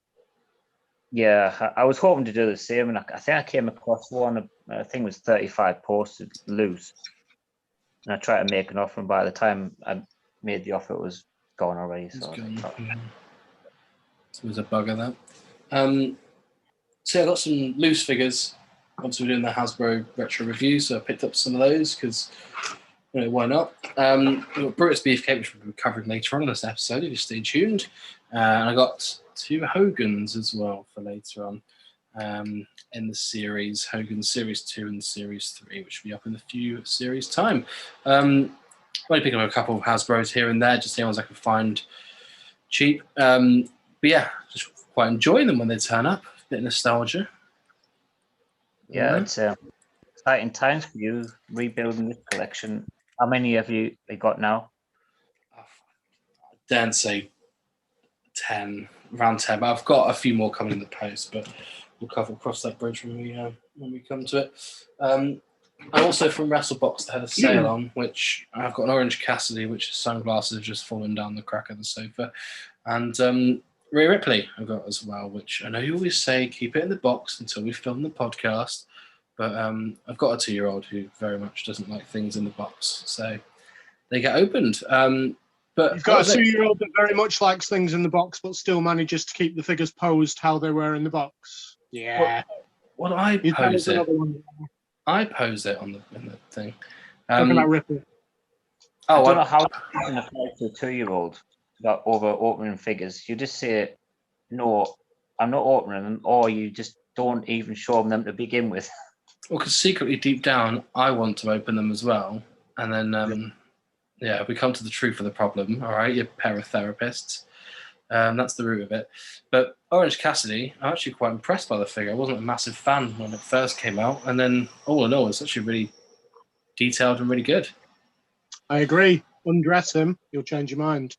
Speaker 2: Yeah, I was hoping to do the same, and I think I came across one. I think it was 35 posted loose, and I tried to make an offer, and by the time I made the offer, it was gone already. So
Speaker 1: It was a bugger that. So I got some loose figures. Obviously, we're doing the Hasbro retro review, so I picked up some of those because why not? We've got Brutus Beefcake, which we'll be covering later on in this episode if you stay tuned. And I got 2 Hogans as well for later on in the series, Hogan Series 2 and Series 3, which will be up in a few series time. I'm only picking up a couple of Hasbros here and there, just the ones I can find cheap. But yeah, just quite enjoying them when they turn up. A bit of nostalgia.
Speaker 2: yeah, it's exciting times for you rebuilding this collection. How many have you got now?
Speaker 1: I daren't say 10, around 10, but I've got a few more coming in the post, but we'll cross that bridge when we come to it. And also from WrestleBox, they had a sale on, which I've got an Orange Cassidy, which sunglasses have just fallen down the crack of the sofa, and Rhea Ripley I've got as well, which I know you always say keep it in the box until we film the podcast, but I've got a 2-year-old who very much doesn't like things in the box, so they get opened. But
Speaker 3: you've got a 2-year-old that very much likes things in the box, but still manages to keep the figures posed how they were in the box. Yeah.
Speaker 1: What I pose it? I pose it in the thing.
Speaker 3: Talking about Ripley.
Speaker 2: I don't know how to apply to a 2-year-old about over opening figures. You just say, no, I'm not opening them, or you just don't even show them to begin with.
Speaker 1: Well, because secretly deep down, I want to open them as well. And then, we come to the truth of the problem, all right, you pair of therapists. That's the root of it. But Orange Cassidy, I'm actually quite impressed by the figure. I wasn't a massive fan when it first came out. And then, all in all, it's actually really detailed and really good.
Speaker 3: I agree. Undress him, you'll change your mind.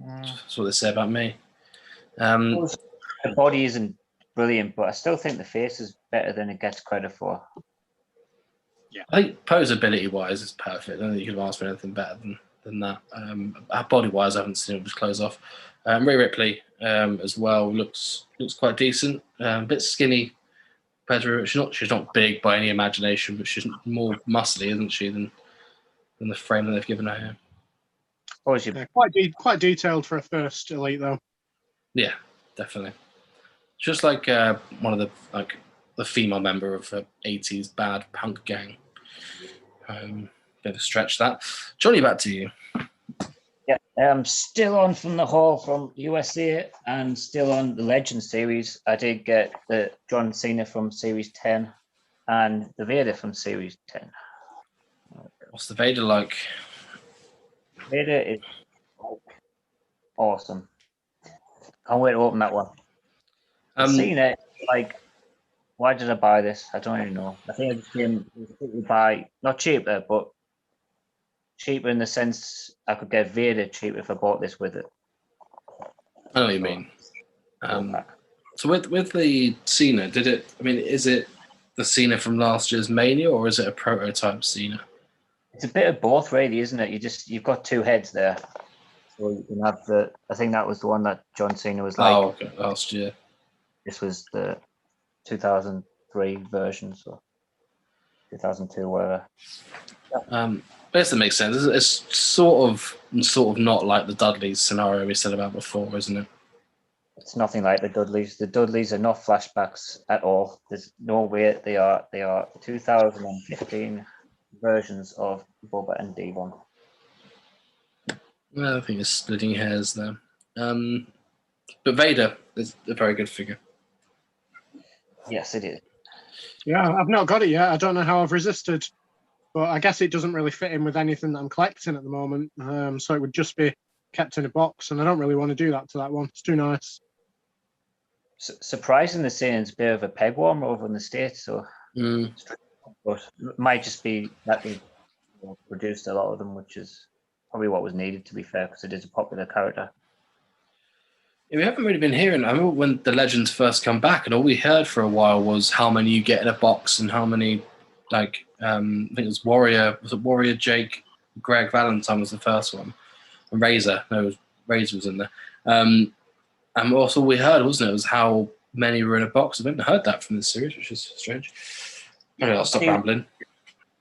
Speaker 1: That's what they say about me.
Speaker 2: The body isn't brilliant, but I still think the face is better than it gets credit for.
Speaker 3: Yeah,
Speaker 1: I think posability-wise, it's perfect. I don't think you could have asked for anything better than that. Body-wise, I haven't seen him just close off. Rhea Ripley as well looks quite decent. A bit skinny. She's not big by any imagination, but she's more muscly, isn't she, than the frame that they've given her here.
Speaker 3: Quite detailed for a first elite, though.
Speaker 1: Yeah, definitely. Just like one of the female member of the 80s bad punk gang. Bit of a stretch that. Johnny, back to you.
Speaker 2: Yeah, I'm still on from the haul from USA and still on the Legend series. I did get the John Cena from Series 10 and the Vader from Series 10.
Speaker 1: What's the Vader like?
Speaker 2: Vader is awesome. Can't wait to open that one. Cena, why did I buy this? I don't even know. I think I just came to buy, not cheaper, but cheaper in the sense I could get Vader cheap if I bought this with it.
Speaker 1: I know what you mean. So with the Cena, is it the Cena from last year's Mania, or is it a prototype Cena?
Speaker 2: It's a bit of both, really, isn't it? You've got 2 heads there. So you can have I think that was the one that John Cena was like.
Speaker 1: Oh, okay, last year.
Speaker 2: This was the 2003 version, so 2002, whatever.
Speaker 1: I guess that makes sense. It's sort of not like the Dudleys scenario we said about before, isn't it?
Speaker 2: It's nothing like the Dudleys. The Dudleys are not flashbacks at all. There's no way they are 2015 versions of Boba and Devon.
Speaker 1: I think it's splitting hairs there. But Vader is a very good figure.
Speaker 2: Yes, it is.
Speaker 3: Yeah, I've not got it yet. I don't know how I've resisted, but I guess it doesn't really fit in with anything that I'm collecting at the moment. So it would just be kept in a box, and I don't really want to do that to that one. It's too nice.
Speaker 2: Surprising, the saying it's a bit of a peg warmer over in the States, so but it might just be that they've produced a lot of them, which is probably what was needed, to be fair, because it is a popular character.
Speaker 1: Yeah, we haven't really been hearing. I remember when the Legends first come back, and all we heard for a while was how many you get in a box and how many, like, I think it was Warrior. Was it Warrior Jake? Greg Valentine was the first one. And Razor. No, Razor was in there. And also we heard, wasn't it, was how many were in a box. I haven't heard that from this series, which is strange. Maybe I'll stop rambling.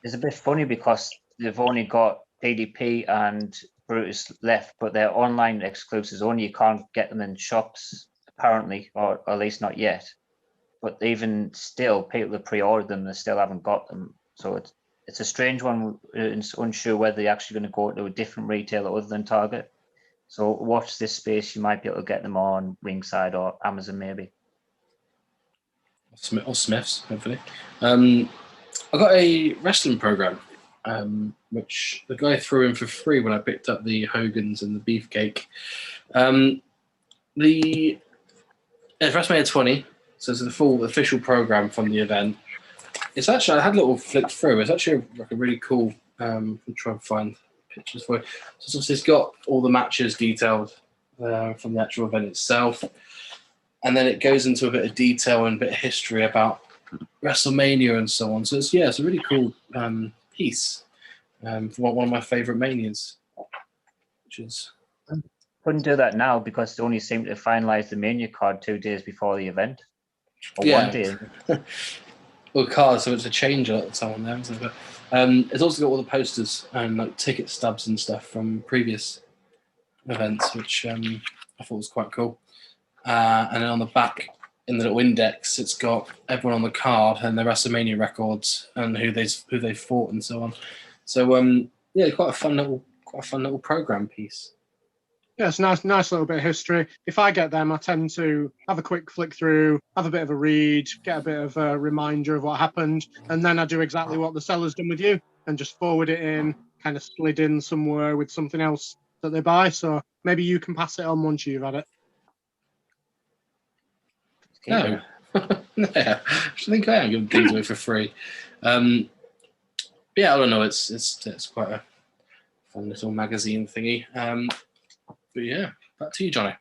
Speaker 2: It's a bit funny because they've only got DDP and Brutus left, but they're online exclusives only. You can't get them in shops, apparently, or at least not yet. But even still, people that pre-ordered them, they still haven't got them. So it's a strange one. It's unsure whether they're actually going to go to a different retailer other than Target. So watch this space. You might be able to get them on Ringside or Amazon, maybe.
Speaker 1: Or Smiths, hopefully. I got a wrestling program, which the guy threw in for free when I picked up the Hogan's and the Beefcake. It's WrestleMania 20, so it's the full official program from the event. It's actually, I had a little flick through. It's actually like a really cool. I'll try and find pictures for it. So it's got all the matches detailed from the actual event itself, and then it goes into a bit of detail and a bit of history about WrestleMania and so on. So it's a really cool piece for one of my favorite manias, which is.
Speaker 2: Couldn't do that now because they only seem to finalize the Mania card 2 days before the event. Or 1 day.
Speaker 1: Well, cards, so it's a change a lot of time on there, isn't it? But it's also got all the posters and like ticket stubs and stuff from previous events, which I thought was quite cool. And then on the back, in the little index, it's got everyone on the card and their WrestleMania records and who they fought and so on. So quite a fun little program piece.
Speaker 3: Yeah, it's a nice little bit of history. If I get them, I tend to have a quick flick through, have a bit of a read, get a bit of a reminder of what happened, and then I do exactly what the seller's done with you and just forward it in, kind of slid in somewhere with something else that they buy. So maybe you can pass it on once you've had it.
Speaker 1: No. Yeah, I think I am giving things away for free. I don't know. It's quite a fun little magazine thingy. But yeah, back to you, Johnny.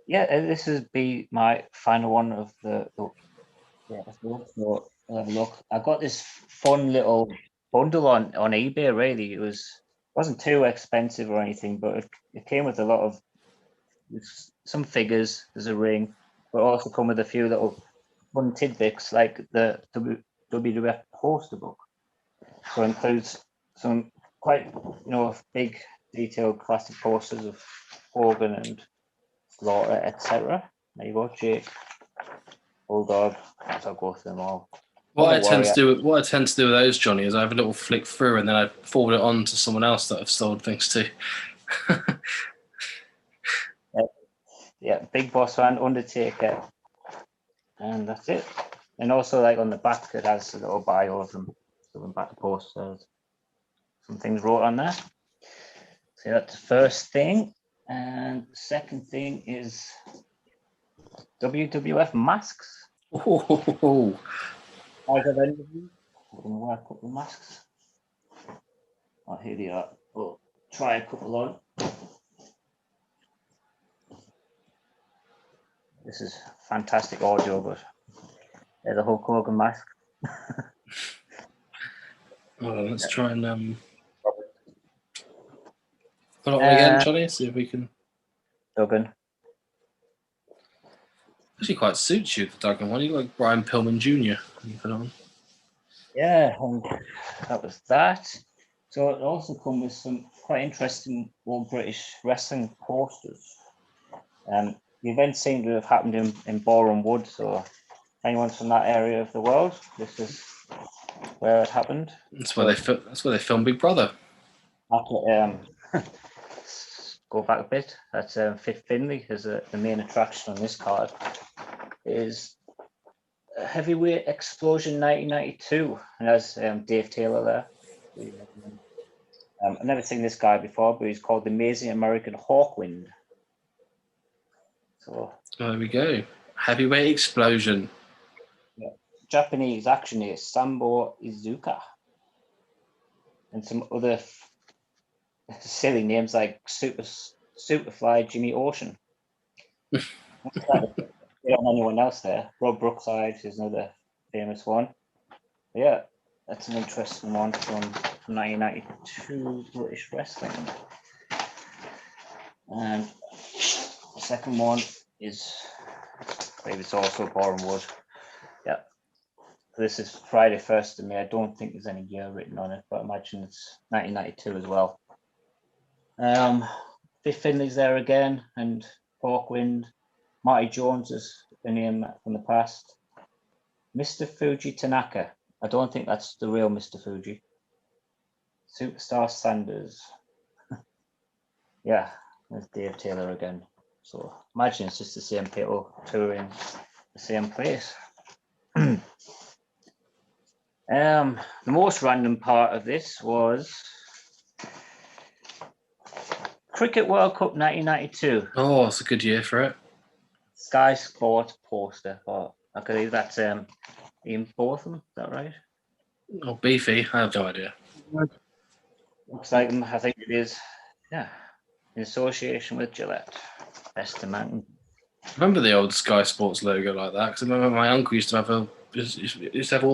Speaker 2: Yeah, this would be my final one of the look. I got this fun little bundle on eBay. Really, it wasn't too expensive or anything, but it came with a lot of some figures. There's a ring, but also come with a few little fun tidbits like the WWF poster book. So it includes some quite big detailed classic posters of Hogan and Slaughter, etc. There you go, Jake, Bulldog. I'll go through them all.
Speaker 1: What I tend to do with those, Johnny, is I have a little flick through and then I forward it on to someone else that I've sold things to.
Speaker 2: Yeah, Big Boss Man, Undertaker, and that's it. And also, like on the back, it has a little bio of them. So the back posters, some things wrote on there. So that's the first thing. And the second thing is WWF masks.
Speaker 1: Oh.
Speaker 2: I got any of you? I'm going to wear a couple of masks. Oh, here they are. We'll try a couple on. This is fantastic audio, but there's a Hulk Hogan mask.
Speaker 1: Let's try and put it on again, Johnny. See if we can.
Speaker 2: Duggan.
Speaker 1: Actually, quite suits you, the Duggan one. You look like Brian Pillman Jr. when you put it on.
Speaker 2: Yeah, and that was that. So it also comes with some quite interesting old British wrestling posters. The event seemed to have happened in Boreham Wood, so anyone's from that area of the world, this is where it happened.
Speaker 1: That's where they filmed Big Brother.
Speaker 2: After, go back a bit. That's Fifth Finley as the main attraction on this card. Is Heavyweight Explosion 1992, and that's Dave Taylor there. I've never seen this guy before, but he's called the Amazing American Hawkwind. So
Speaker 1: there we go. Heavyweight Explosion.
Speaker 2: Yeah. Japanese action is Sambo Izuka. And some other silly names like Superfly Jimmy Ocean. Not on anyone else there. Rob Brookside is another famous one. But yeah, that's an interesting one from 1992 British wrestling. And the second one is, I believe it's also Boreham Wood. Yeah. This is Friday 1st of May. I don't think there's any year written on it, but I imagine it's 1992 as well. Biff Finley's there again, and Hawkwind. Marty Jones is a name from the past. Mr. Fuji Tanaka. I don't think that's the real Mr. Fuji. Superstar Sanders. Yeah, there's Dave Taylor again. So imagine it's just the same people touring the same place. The most random part of this was Cricket World Cup 1992.
Speaker 1: Oh, it's a good year for it.
Speaker 2: Sky Sports poster. Oh, I believe that's Ian Botham. Is that right?
Speaker 1: Oh, Beefy. I have no idea.
Speaker 2: Looks like him. I think it is. Yeah, in association with Gillette. Best to man.
Speaker 1: Remember the old Sky Sports logo like that? Because I remember my uncle used to have all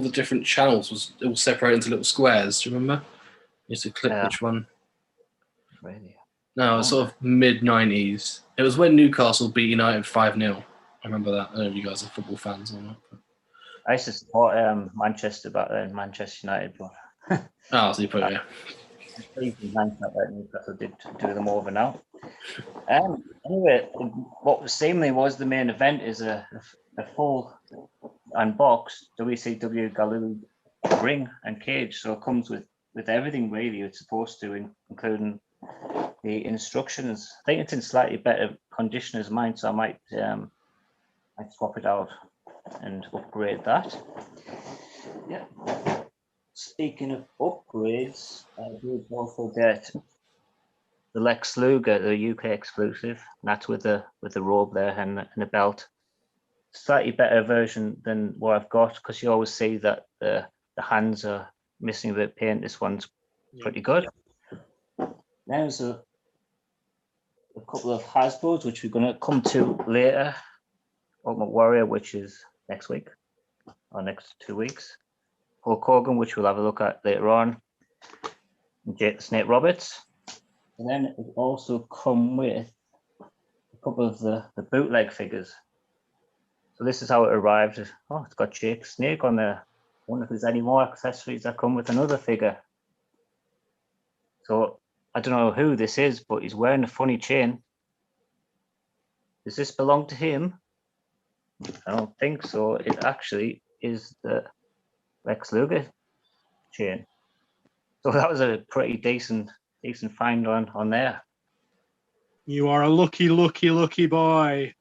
Speaker 1: the different channels was all separated into little squares. Do you remember? Used to click which one.
Speaker 2: Really?
Speaker 1: No, it was sort of mid-90s. It was when Newcastle beat United 5-0. I remember that. I don't know if you guys are football fans or not. But...
Speaker 2: I used to support Manchester back then, Manchester United. But
Speaker 1: oh, so you put it, yeah.
Speaker 2: Newcastle did do them over now. Anyway, what seemingly was the main event is a full unboxed WCW Galoo ring and cage. So it comes with everything really it's supposed to, including the instructions. I think it's in slightly better condition as mine, so I might swap it out and upgrade that. Yeah. Speaking of upgrades, I did also get the Lex Luger, the UK exclusive. And that's with the robe there and a belt. Slightly better version than what I've got, because you always see that the hands are missing a bit of paint. This one's pretty good. There's a couple of Hasbros, which we're going to come to later. Ultimate Warrior, which is next week, or next 2 weeks. Hulk Hogan, which we'll have a look at later on. Jake the Snake Roberts. And then it will also come with a couple of the bootleg figures. So this is how it arrived. Oh, it's got Jake the Snake on there. I wonder if there's any more accessories that come with another figure. So I don't know who this is, but he's wearing a funny chain. Does this belong to him? I don't think so. It actually is the Lex Luger chain. So that was a pretty decent find on there.
Speaker 3: You are a lucky boy.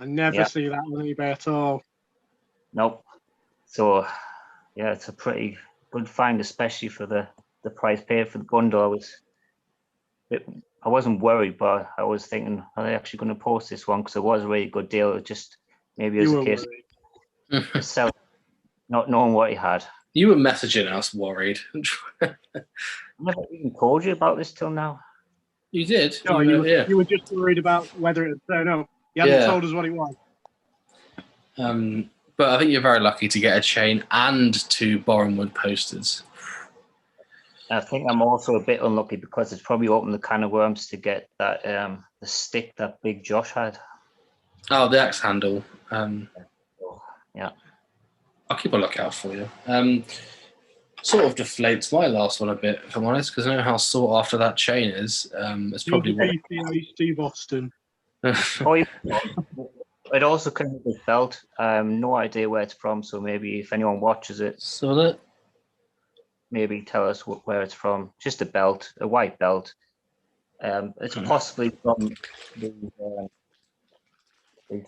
Speaker 3: I never see that on eBay at all.
Speaker 2: Nope. So yeah, it's a pretty good find, especially for the price paid for the bundle. I wasn't worried, but I was thinking, are they actually going to post this one? Because it was a really good deal. It just maybe it was a case of selling, not knowing what he had.
Speaker 1: You were messaging us worried.
Speaker 2: I never even told you about this till now.
Speaker 1: You did?
Speaker 3: No, you were just worried about whether it would turn up. You hadn't told us what it was.
Speaker 1: But I think you're very lucky to get a chain and 2 Boreham Wood posters.
Speaker 2: I think I'm also a bit unlucky because it's probably opened the can of worms to get that the stick that Big Josh had.
Speaker 1: Oh, the axe handle.
Speaker 2: Yeah.
Speaker 1: I'll keep a lookout for you. Sort of deflates my last one a bit, if I'm honest, because I know how sought after that chain is. It's probably
Speaker 3: Steve Austin.
Speaker 2: It also comes with this belt. No idea where it's from, so maybe if anyone watches it, maybe tell us where it's from. Just a belt, a white belt. It's possibly from these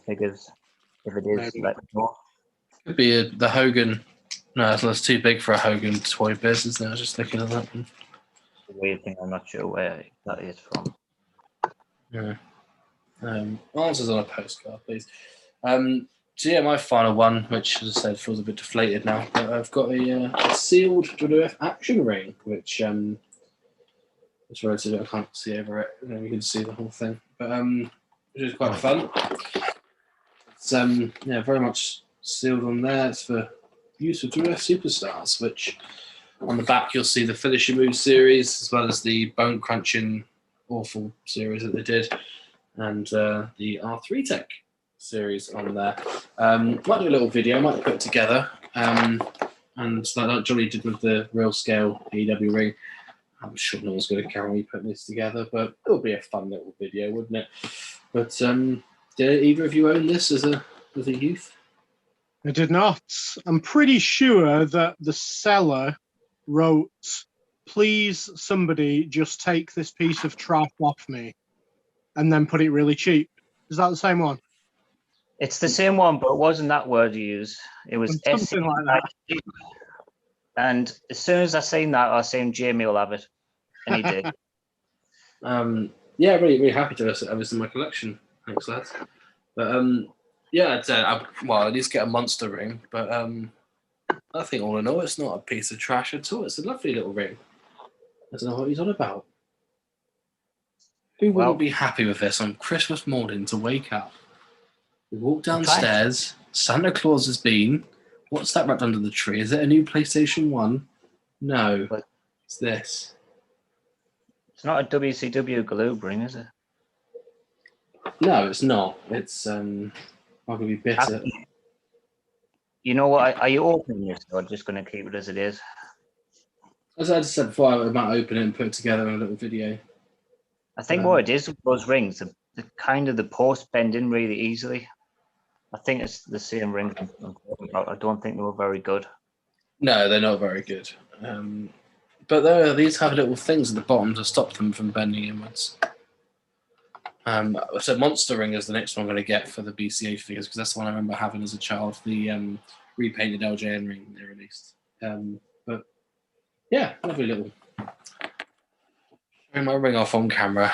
Speaker 2: figures. If it is,
Speaker 3: Maybe.
Speaker 2: let me know.
Speaker 1: Could be the Hogan. No, that's too big for a Hogan toy biz, isn't it? I was just looking at that one.
Speaker 2: The weird thing, I'm not sure where that is from.
Speaker 1: Yeah. Answers on a postcard, please. So yeah, my final one, which as I said feels a bit deflated now, but I've got a sealed WWF action ring, which it's relatively, I can't see over it. You can see the whole thing, but which is quite fun. It's yeah, very much sealed on there. It's for use of WWF superstars, which on the back you'll see the Finisher Move series as well as the Bone Crunching Awful series that they did, and the R3 Tech series on there. Might do a little video, might put it together, and like Johnny did with the real scale AEW ring. I'm sure no one's going to carry me putting this together, but it would be a fun little video, wouldn't it? But did either of you own this as a youth?
Speaker 3: I did not. I'm pretty sure that the seller wrote, "Please, somebody just take this piece of trash off me," and then put it really cheap. Is that the same one?
Speaker 2: It's the same one, but it wasn't that word you used. It was
Speaker 3: Something like that.
Speaker 2: And as soon as I seen that, I seen Jamie will have it, and he did.
Speaker 1: Yeah, really happy to have this in my collection. Thanks, lads. But yeah, I'd say well, I need to get a monster ring, but I think all in all, it's not a piece of trash at all. It's a lovely little ring. I don't know what he's on about. Who wouldn't be happy with this on Christmas morning to wake up? We walk downstairs. Santa Claus has been. What's that wrapped under the tree? Is it a new PlayStation 1? No. It's this.
Speaker 2: It's not a WCW glue ring, is it?
Speaker 1: No, it's not. It's I'm gonna be bitter.
Speaker 2: You know what? Are you opening this, or just going to keep it as it is?
Speaker 1: As I said before, I might open it and put it together in a little video.
Speaker 2: I think what it is with those rings, the kind of the posts bend in really easily. I think it's the same ring I'm talking about. I don't think they were very good.
Speaker 1: No, they're not very good. But these have little things at the bottom to stop them from bending inwards. So Monster Ring is the next one I'm going to get for the BCA figures, because that's the one I remember having as a child, the repainted LJN ring they released. But yeah, lovely little. Showing my ring off on camera.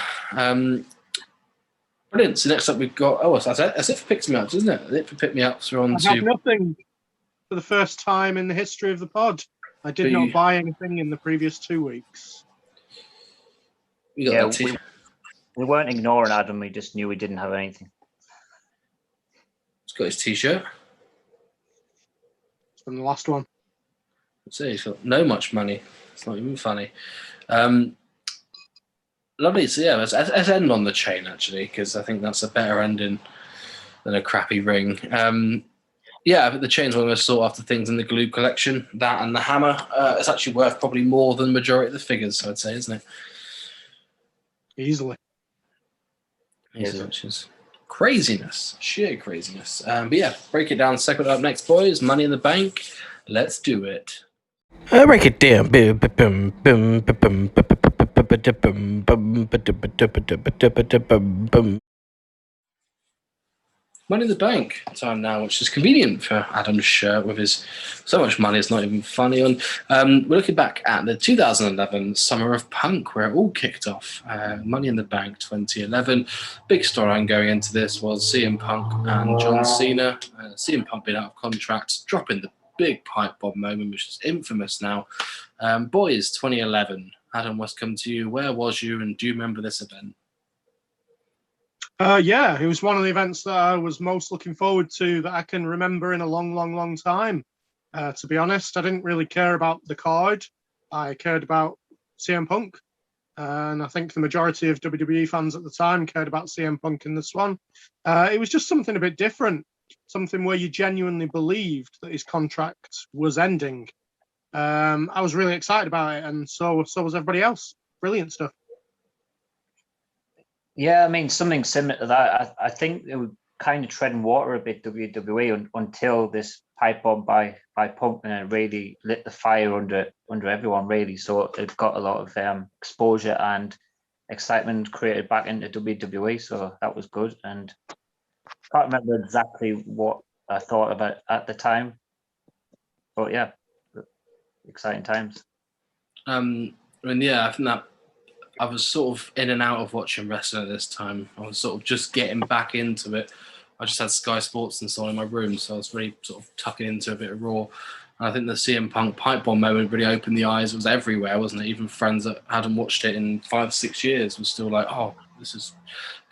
Speaker 1: Brilliant. So next up we've got, that's it for Pick Me Ups, isn't it? That's it for Pick Me Ups. We're on
Speaker 3: I have nothing for the first time in the history of the pod. I did not buy anything in the previous 2 weeks.
Speaker 2: We weren't ignoring Adam. We just knew we didn't have anything.
Speaker 1: He's got his T-shirt.
Speaker 3: It's from the last one.
Speaker 1: So he's got no much money. It's not even funny. Lovely. So yeah, let's end on the chain actually, because I think that's a better ending than a crappy ring. Yeah, but the chain's one of the sought after things in the glue collection. That and the hammer. It's actually worth probably more than the majority of the figures, I'd say, isn't it?
Speaker 3: Easily.
Speaker 1: Which is craziness, sheer craziness. But yeah, break it down. Second up next, boys. Money in the Bank. Let's do it.
Speaker 4: Break it down.
Speaker 1: Money in the Bank time now, which is convenient for Adam's shirt with his so much money it's not even funny on. We're looking back at the 2011 Summer of Punk, where it all kicked off. Money in the Bank 2011. Big storyline going into this was CM Punk and John Cena. CM Punk being out of contract, dropping the big pipe bomb moment, which is infamous now. Boys, 2011. Adam, what's come to you? Where was you, and do you remember this event?
Speaker 3: Yeah, it was one of the events that I was most looking forward to that I can remember in a long, long, long time. To be honest, I didn't really care about the card. I cared about CM Punk. And I think the majority of WWE fans at the time cared about CM Punk in this one. It was just something a bit different, something where you genuinely believed that his contract was ending. I was really excited about it, and so was everybody else. Brilliant stuff.
Speaker 2: Yeah, I mean, something similar to that. I think it was kind of treading water a bit, WWE, until this pipe bomb by Punk, and it really lit the fire under everyone, really. So it got a lot of exposure, and excitement created back into WWE, so that was good. And can't remember exactly what I thought about at the time, but yeah, exciting times.
Speaker 1: I mean, yeah, I think that I was sort of in and out of watching wrestling at this time. I was sort of just getting back into it. I just had Sky Sports and so on in my room, so I was really sort of tucking into a bit of Raw. And I think the CM Punk pipe bomb moment really opened the eyes. It was everywhere, wasn't it? Even friends that hadn't watched it in 5-6 years were still like, "Oh, this is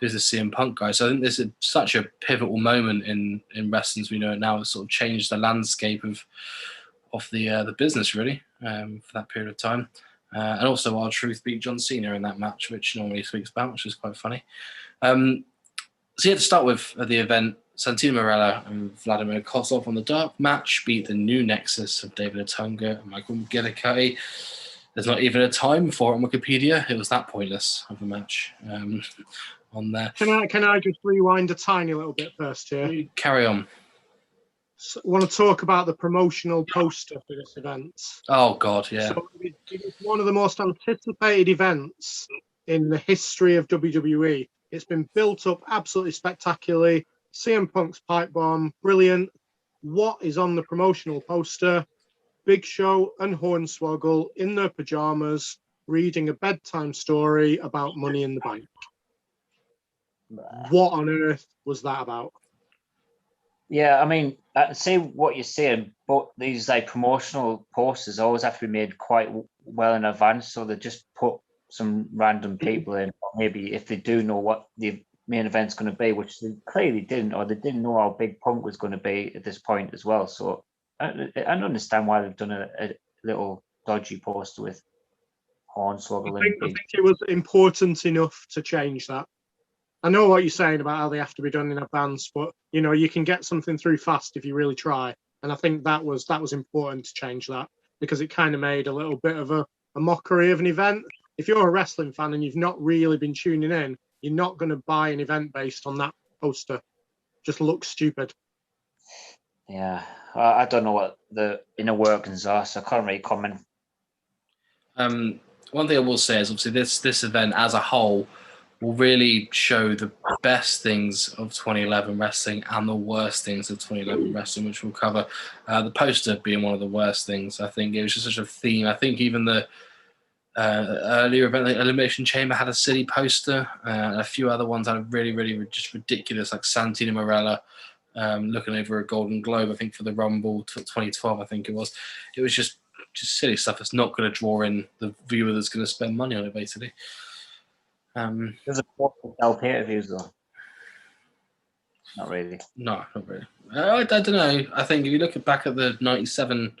Speaker 1: CM Punk guy." So I think this is such a pivotal moment in wrestling as we know it now. It's sort of changed the landscape of the business really for that period of time. And also, R-Truth beat John Cena in that match, which nobody speaks about, which is quite funny. So yeah, to start with the event, Santino Marella and Vladimir Kozlov on the dark match beat the new Nexus of David Otunga and Michael McGillicuddy. There's not even a time for it on Wikipedia. It was that pointless of a match on there.
Speaker 3: Can I just rewind a tiny little bit first here?
Speaker 1: You carry on.
Speaker 3: So I want to talk about the promotional poster for this event.
Speaker 1: Oh, God, yeah.
Speaker 3: So it was one of the most anticipated events in the history of WWE. It's been built up absolutely spectacularly. CM Punk's pipe bomb, brilliant. What is on the promotional poster? Big Show and Hornswoggle in their pajamas reading a bedtime story about Money in the Bank. What on earth was that about?
Speaker 2: Yeah, I mean, I see what you're saying, but these like promotional posters always have to be made quite well in advance, so they just put some random people in, or maybe if they do know what the main event's going to be, which they clearly didn't, or they didn't know how big Punk was going to be at this point as well. So I don't understand why they've done a little dodgy poster with Hornswoggle.
Speaker 3: I think it was important enough to change that. I know what you're saying about how they have to be done in advance, but you know you can get something through fast if you really try. And I think that was important to change that, because it kind of made a little bit of a mockery of an event. If you're a wrestling fan and you've not really been tuning in, you're not going to buy an event based on that poster. Just looks stupid.
Speaker 2: Yeah, I don't know what the inner workings are, so I can't really comment.
Speaker 1: One thing I will say is obviously this event as a whole will really show the best things of 2011 wrestling and the worst things of 2011 wrestling, which we'll cover. The poster being one of the worst things. I think it was just such a theme. I think even the earlier event, like Elimination Chamber, had a silly poster, and a few other ones had a really just ridiculous, like Santino Marella looking over a Golden Globe, I think for the Rumble 2012, I think it was. It was just silly stuff that's not going to draw in the viewer that's going to spend money on it, basically.
Speaker 2: There's a poster sell pay-per-views though. Not really.
Speaker 1: No, not really. I don't know. I think if you look back at the 97,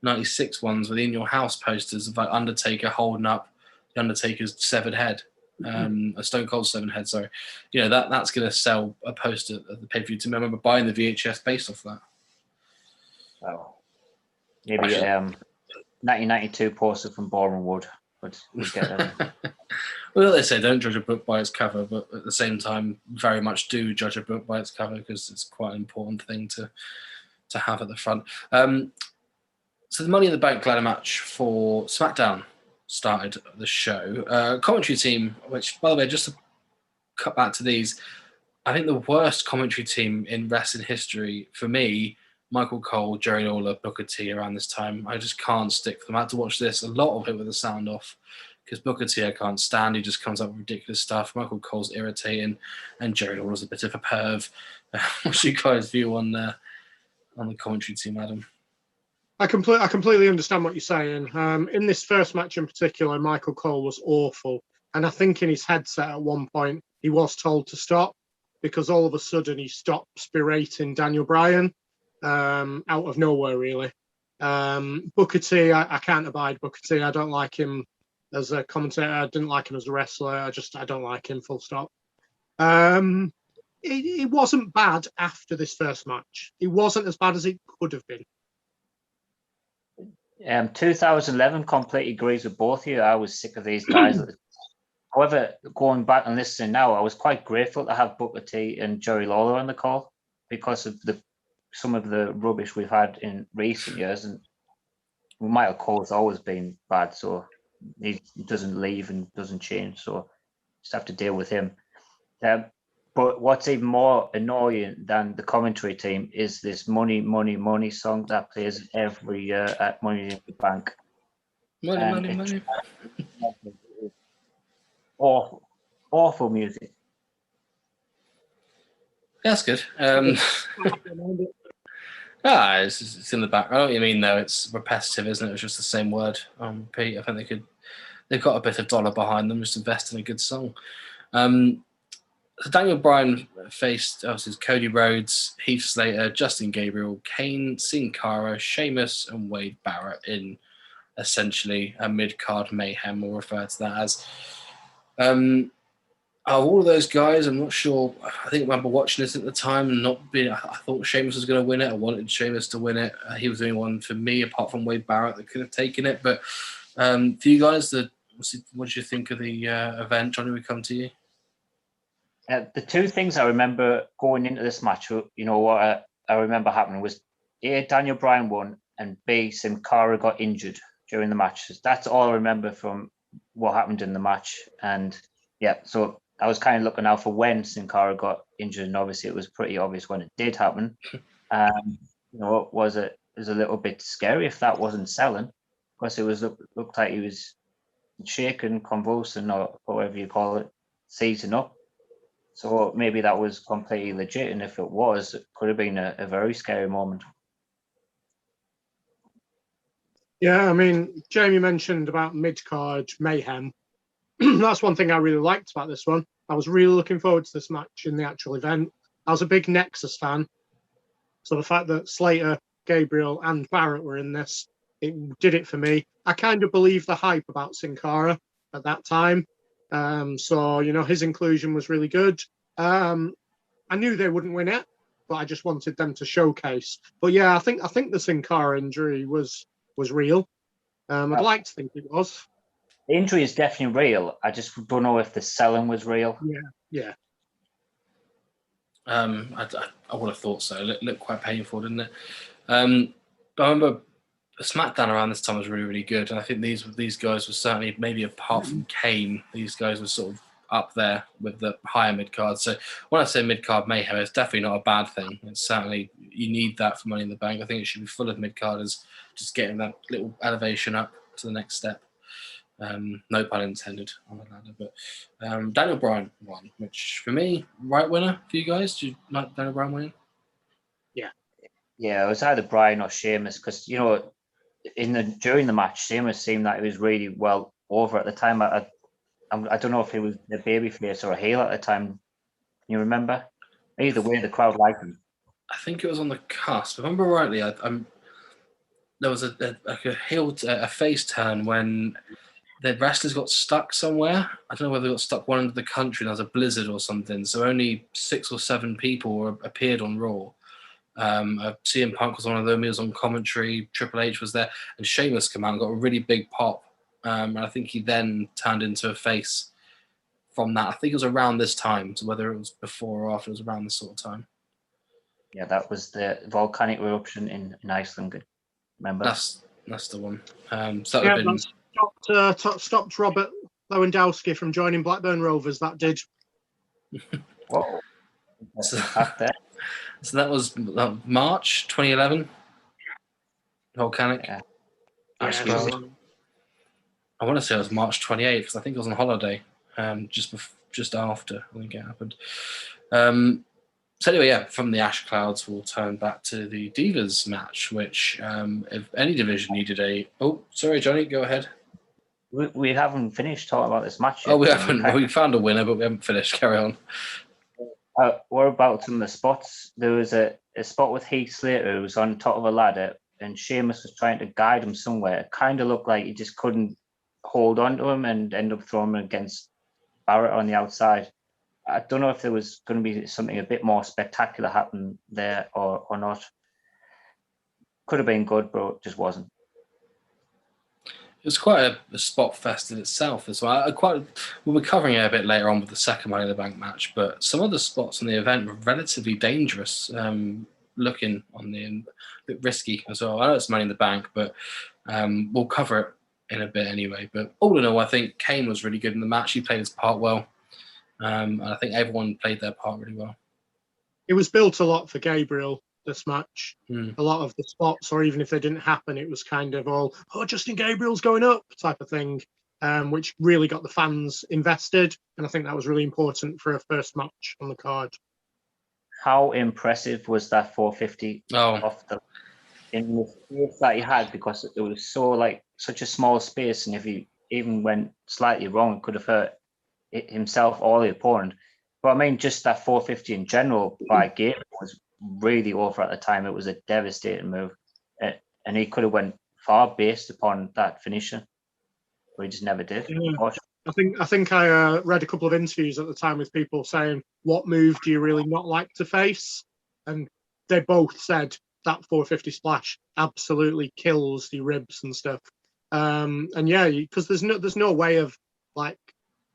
Speaker 1: 96 ones with In Your House posters of like Undertaker holding up the Undertaker's severed head, a Stone Cold severed head, sorry. You know, that's going to sell a poster at the pay-per-view. I remember buying the VHS based off that.
Speaker 2: Oh, maybe 1992 poster from Boreham Wood would get them.
Speaker 1: Well, they say don't judge a book by its cover, but at the same time, very much do judge a book by its cover, because it's quite an important thing to have at the front. So the Money in the Bank ladder match for SmackDown started the show. Commentary team, which, by the way, just to cut back to these, I think the worst commentary team in wrestling history, for me, Michael Cole, Jerry Lawler, Booker T around this time. I just can't stick for them. I had to watch this, a lot of it with the sound off, because Booker T I can't stand. He just comes up with ridiculous stuff. Michael Cole's irritating, and Jerry Lawler's a bit of a perv. What's your guys' view on the commentary team, Adam?
Speaker 3: I completely understand what you're saying. In this first match in particular, Michael Cole was awful. And I think in his headset at one point, he was told to stop, because all of a sudden he stops berating Daniel Bryan out of nowhere, really. Booker T, I can't abide Booker T. I don't like him as a commentator. I didn't like him as a wrestler. I don't like him, full stop. It wasn't bad after this first match. It wasn't as bad as it could have been.
Speaker 2: 2011 completely agrees with both of you. I was sick of these guys. However, going back and listening now, I was quite grateful to have Booker T and Jerry Lawler on the call, because of some of the rubbish we've had in recent years. And Michael Cole's always been bad, so he doesn't leave and doesn't change. So just have to deal with him. But what's even more annoying than the commentary team is this "Money, Money, Money" song that plays every year at Money in the Bank.
Speaker 1: Money, money, money.
Speaker 2: Awful, awful music.
Speaker 1: Yeah, that's good. It's in the back. I know what you mean, though. It's repetitive, isn't it? It's just the same word on repeat. I think they've got a bit of dollar behind them. Just invest in a good song. So Daniel Bryan faced obviously Cody Rhodes, Heath Slater, Justin Gabriel, Kane, Sin Cara, Sheamus, and Wade Barrett in essentially a mid-card mayhem. We'll refer to that as. All of those guys, I'm not sure. I think I remember watching this at the time. I thought Sheamus was going to win it. I wanted Sheamus to win it. He was the only one for me, apart from Wade Barrett, that could have taken it. But for you guys, what did you think of the event? Johnny, we come to you.
Speaker 2: The two things I remember going into this match, what I remember happening was A, Daniel Bryan won, and B, Sin Cara got injured during the match. That's all I remember from what happened in the match. And yeah, so I was kind of looking out for when Sin Cara got injured, and obviously it was pretty obvious when it did happen. It was a little bit scary if that wasn't selling, because it looked like he was shaking, convulsing, or whatever you call it, seizing up. So maybe that was completely legit, and if it was, it could have been a very scary moment.
Speaker 3: Yeah, I mean, Jamie mentioned about mid-card mayhem. That's one thing I really liked about this one. I was really looking forward to this match in the actual event. I was a big Nexus fan. So the fact that Slater, Gabriel, and Barrett were in this, it did it for me. I kind of believed the hype about Sin Cara at that time. So, his inclusion was really good. I knew they wouldn't win it, but I just wanted them to showcase. But yeah, I think the Sin Cara injury was real. I'd like to think it was.
Speaker 2: The injury is definitely real. I just don't know if the selling was real.
Speaker 3: Yeah.
Speaker 1: I would have thought so. It looked quite painful, didn't it? But I remember the SmackDown around this time was really, really good. And I think these guys were certainly, maybe apart from Kane, these guys were sort of up there with the higher mid-card. So when I say mid-card mayhem, it's definitely not a bad thing. It's certainly, you need that for Money in the Bank. I think it should be full of mid-carders, just getting that little elevation up to the next step. No pun intended on the ladder, but Daniel Bryan won, which for me, right winner for you guys. Do you like Daniel Bryan winning?
Speaker 2: Yeah, it was either Bryan or Sheamus, because during the match, Sheamus seemed that he was really well over at the time. I don't know if he was a babyface or a heel at the time. Can you remember? Either way, the crowd liked him.
Speaker 1: I think it was on the cusp. If I remember rightly, there was a face turn when the wrestlers got stuck somewhere. I don't know whether they got stuck one end of the country and there was a blizzard or something. So only 6 or 7 people appeared on Raw. CM Punk was one of them. He was on commentary. Triple H was there. And Sheamus came out and got a really big pop. And I think he then turned into a face from that. I think it was around this time. So whether it was before or after, it was around this sort of time.
Speaker 2: Yeah, that was the volcanic eruption in Iceland. Remember?
Speaker 1: That's the one. So that would have been...
Speaker 3: stopped Robert Lewandowski from joining Blackburn Rovers. That did.
Speaker 2: Whoa.
Speaker 1: So that was March 2011. Volcanic.
Speaker 2: Yeah.
Speaker 1: I want to say it was March 28th because I think I was on holiday just after I think it happened. So anyway, yeah, from the ash clouds, we'll turn back to the Divas match, which if any division needed a... Oh, sorry, Johnny, go ahead.
Speaker 2: We haven't finished talking about this match yet.
Speaker 1: Oh, we haven't. We found a winner, but we haven't finished. Carry on.
Speaker 2: What about some of the spots? There was a spot with Heath Slater who was on top of a ladder, and Sheamus was trying to guide him somewhere. It kind of looked like he just couldn't hold on to him and end up throwing him against Barrett on the outside. I don't know if there was going to be something a bit more spectacular happen there or not. Could have been good, but it just wasn't.
Speaker 1: It was quite a spot fest in itself as well. We'll be covering it a bit later on with the second Money in the Bank match, but some of the spots in the event were relatively dangerous looking on the end, a bit risky as well. I know it's Money in the Bank, but we'll cover it in a bit anyway. But all in all, I think Kane was really good in the match. He played his part well. And I think everyone played their part really well.
Speaker 3: It was built a lot for Gabriel, this match.
Speaker 1: Hmm.
Speaker 3: A lot of the spots, or even if they didn't happen, it was kind of all, oh, Justin Gabriel's going up type of thing, which really got the fans invested. And I think that was really important for a first match on the card.
Speaker 2: How impressive was that 450 off the in the space that he had, because it was so like such a small space, and if he even went slightly wrong, it could have hurt himself or the opponent. But I mean, just that 450 in general by game was really over at the time. It was a devastating move, and he could have went far based upon that finisher, but he just never did.
Speaker 3: Yeah. I think I read a couple of interviews at the time with people saying, what move do you really not like to face? And they both said that 450 splash absolutely kills the ribs and stuff. And yeah, because there's no way of like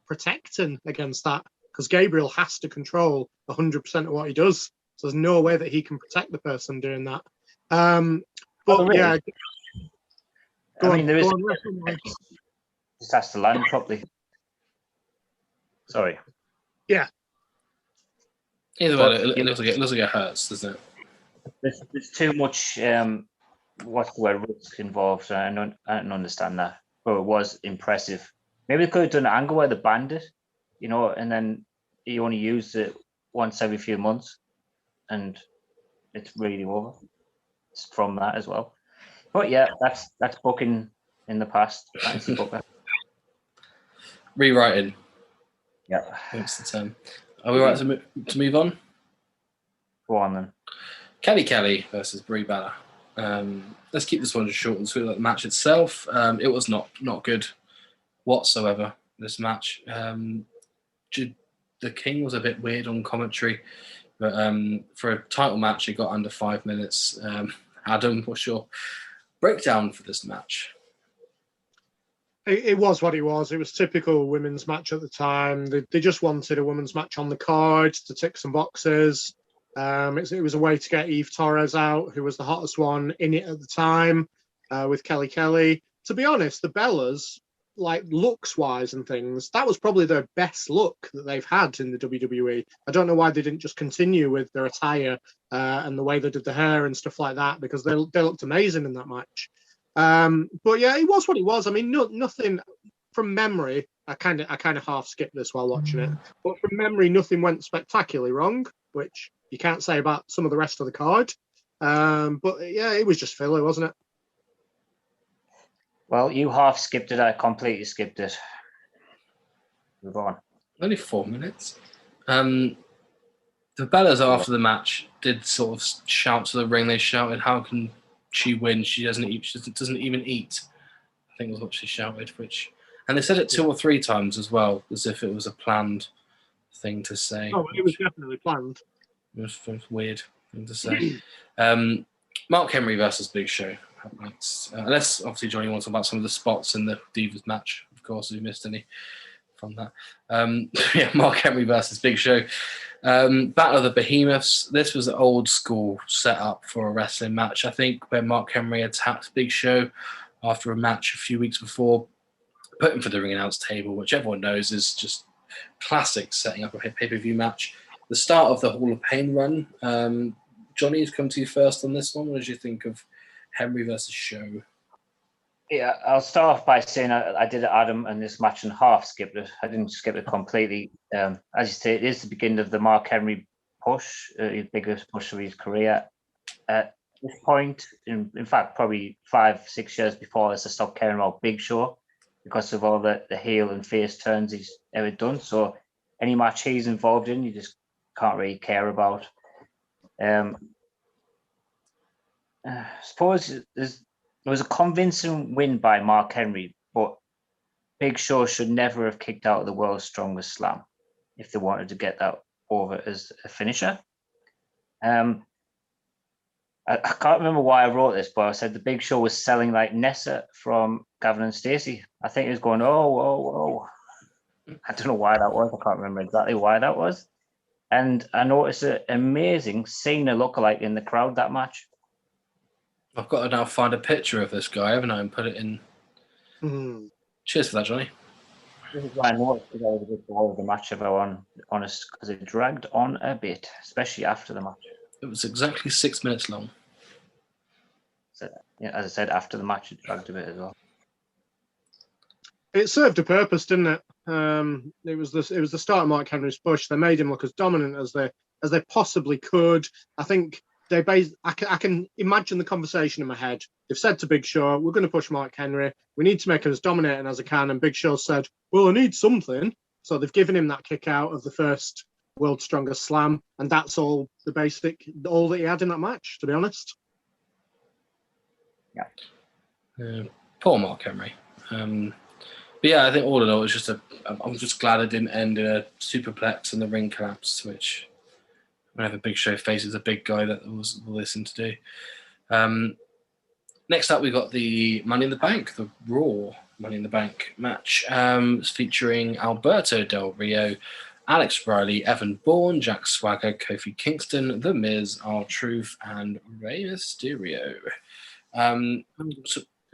Speaker 3: protecting against that, because Gabriel has to control 100% of what he does. So there's no way that he can protect the person doing that. But yeah,
Speaker 2: there is just has to land properly. Sorry.
Speaker 3: Yeah.
Speaker 1: Either way, it looks like it hurts, doesn't it?
Speaker 2: There's too much what's the word, risk involved. I don't understand that. But it was impressive. Maybe they could have done an angle where they banned it, and then you only use it once every few months, and it's really over. It's from that as well. But yeah, that's booking in the past. Fancy booker.
Speaker 1: Rewriting.
Speaker 2: Yeah.
Speaker 1: That's the term. Are we right to move on?
Speaker 2: Go on then.
Speaker 1: Kelly versus Brie Bella. Let's keep this one short and sweet. Like the match itself, it was not good whatsoever. This match, the King was a bit weird on commentary, but for a title match, it got under 5 minutes. Adam, what's your breakdown for this match?
Speaker 3: It was what it was. It was typical women's match at the time. They just wanted a women's match on the card to tick some boxes. It was a way to get Eve Torres out, who was the hottest one in it at the time, with Kelly. To be honest, the Bellas, like looks-wise and things, that was probably their best look that they've had in the WWE. I don't know why they didn't just continue with their attire and the way they did the hair and stuff like that, because they looked amazing in that match. But yeah, it was what it was. I mean, nothing from memory. I kind of half skipped this while watching it, but from memory, nothing went spectacularly wrong, which you can't say about some of the rest of the card. But yeah, it was just filler, wasn't it?
Speaker 2: Well, you half skipped it. I completely skipped it. Move on.
Speaker 1: Only 4 minutes. The Bellas after the match did sort of shout to the ring. They shouted, "How can she win? She doesn't eat. She doesn't even eat." I think was what she shouted. And they said it 2 or 3 times as well, as if it was a planned thing to say.
Speaker 3: Oh, it was definitely planned.
Speaker 1: It was weird thing to say. Mark Henry versus Big Show. Unless obviously Johnny wants to talk about some of the spots in the Divas match. Of course, if you missed any from that. Yeah, Mark Henry versus Big Show. Battle of the Behemoths. This was an old school setup for a wrestling match. I think when Mark Henry attacked Big Show after a match a few weeks before, put him for the ring announce table, which everyone knows is just classic setting up a pay-per-view match. The start of the Hall of Pain run. Johnny, has come to you first on this one. What did you think of Henry versus Show?
Speaker 2: Yeah, I'll start off by saying I did Adam and this match and half skipped it. I didn't skip it completely. As you say, it is the beginning of the Mark Henry push, his biggest push of his career. At this point, in fact, probably 5-6 years before this, I stopped caring about Big Show because of all the heel and face turns he's ever done. So any match he's involved in, you just can't really care about. I suppose it was a convincing win by Mark Henry, but Big Show should never have kicked out of the World's Strongest Slam if they wanted to get that over as a finisher. I can't remember why I wrote this, but I said the Big Show was selling like Nessa from Gavin and Stacey. I think he was going, oh. I don't know why that was. I can't remember exactly why that was. And I noticed an amazing Cena lookalike in the crowd that match.
Speaker 1: I've got to now find a picture of this guy, haven't I, and put it in.
Speaker 3: Mm-hmm.
Speaker 1: Cheers for that, Johnny.
Speaker 2: This is why I know it's a good ball of the match, if I'm honest, because it dragged on a bit, especially after the match.
Speaker 1: It was exactly 6 minutes long.
Speaker 2: So, yeah, as I said, after the match, it dragged a bit as well.
Speaker 3: It served a purpose, didn't it? It was the start of Mark Henry's push. They made him look as dominant as they possibly could. I think I can imagine the conversation in my head. They've said to Big Show, "We're going to push Mark Henry. We need to make him as dominating as I can." And Big Show said, "Well, I need something." So they've given him that kick out of the first World's Strongest Slam, and that's all that he had in that match, to be honest.
Speaker 2: Yeah.
Speaker 1: Poor Mark Henry. But yeah, I think all in all, it's just I'm just glad it didn't end in a superplex and the ring collapse, which whenever Big Show faces a big guy, that was listen to do. Next up, we got the Money in the Bank, the Raw Money in the Bank match, featuring Alberto Del Rio, Alex Riley, Evan Bourne, Jack Swagger, Kofi Kingston, The Miz, R-Truth, and Rey Mysterio.
Speaker 3: Can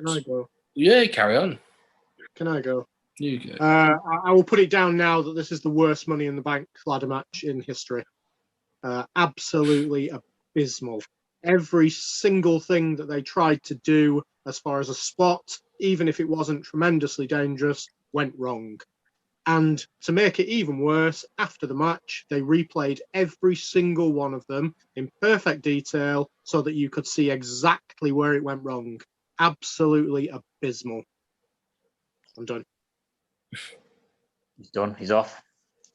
Speaker 3: I go?
Speaker 1: Yeah, carry on.
Speaker 3: Can I go?
Speaker 1: You go.
Speaker 3: I will put it down now that this is the worst Money in the Bank ladder match in history. Absolutely abysmal. Every single thing that they tried to do as far as a spot, even if it wasn't tremendously dangerous, went wrong. And to make it even worse, after the match, they replayed every single one of them in perfect detail so that you could see exactly where it went wrong. Absolutely abysmal. I'm done.
Speaker 2: He's done. He's off.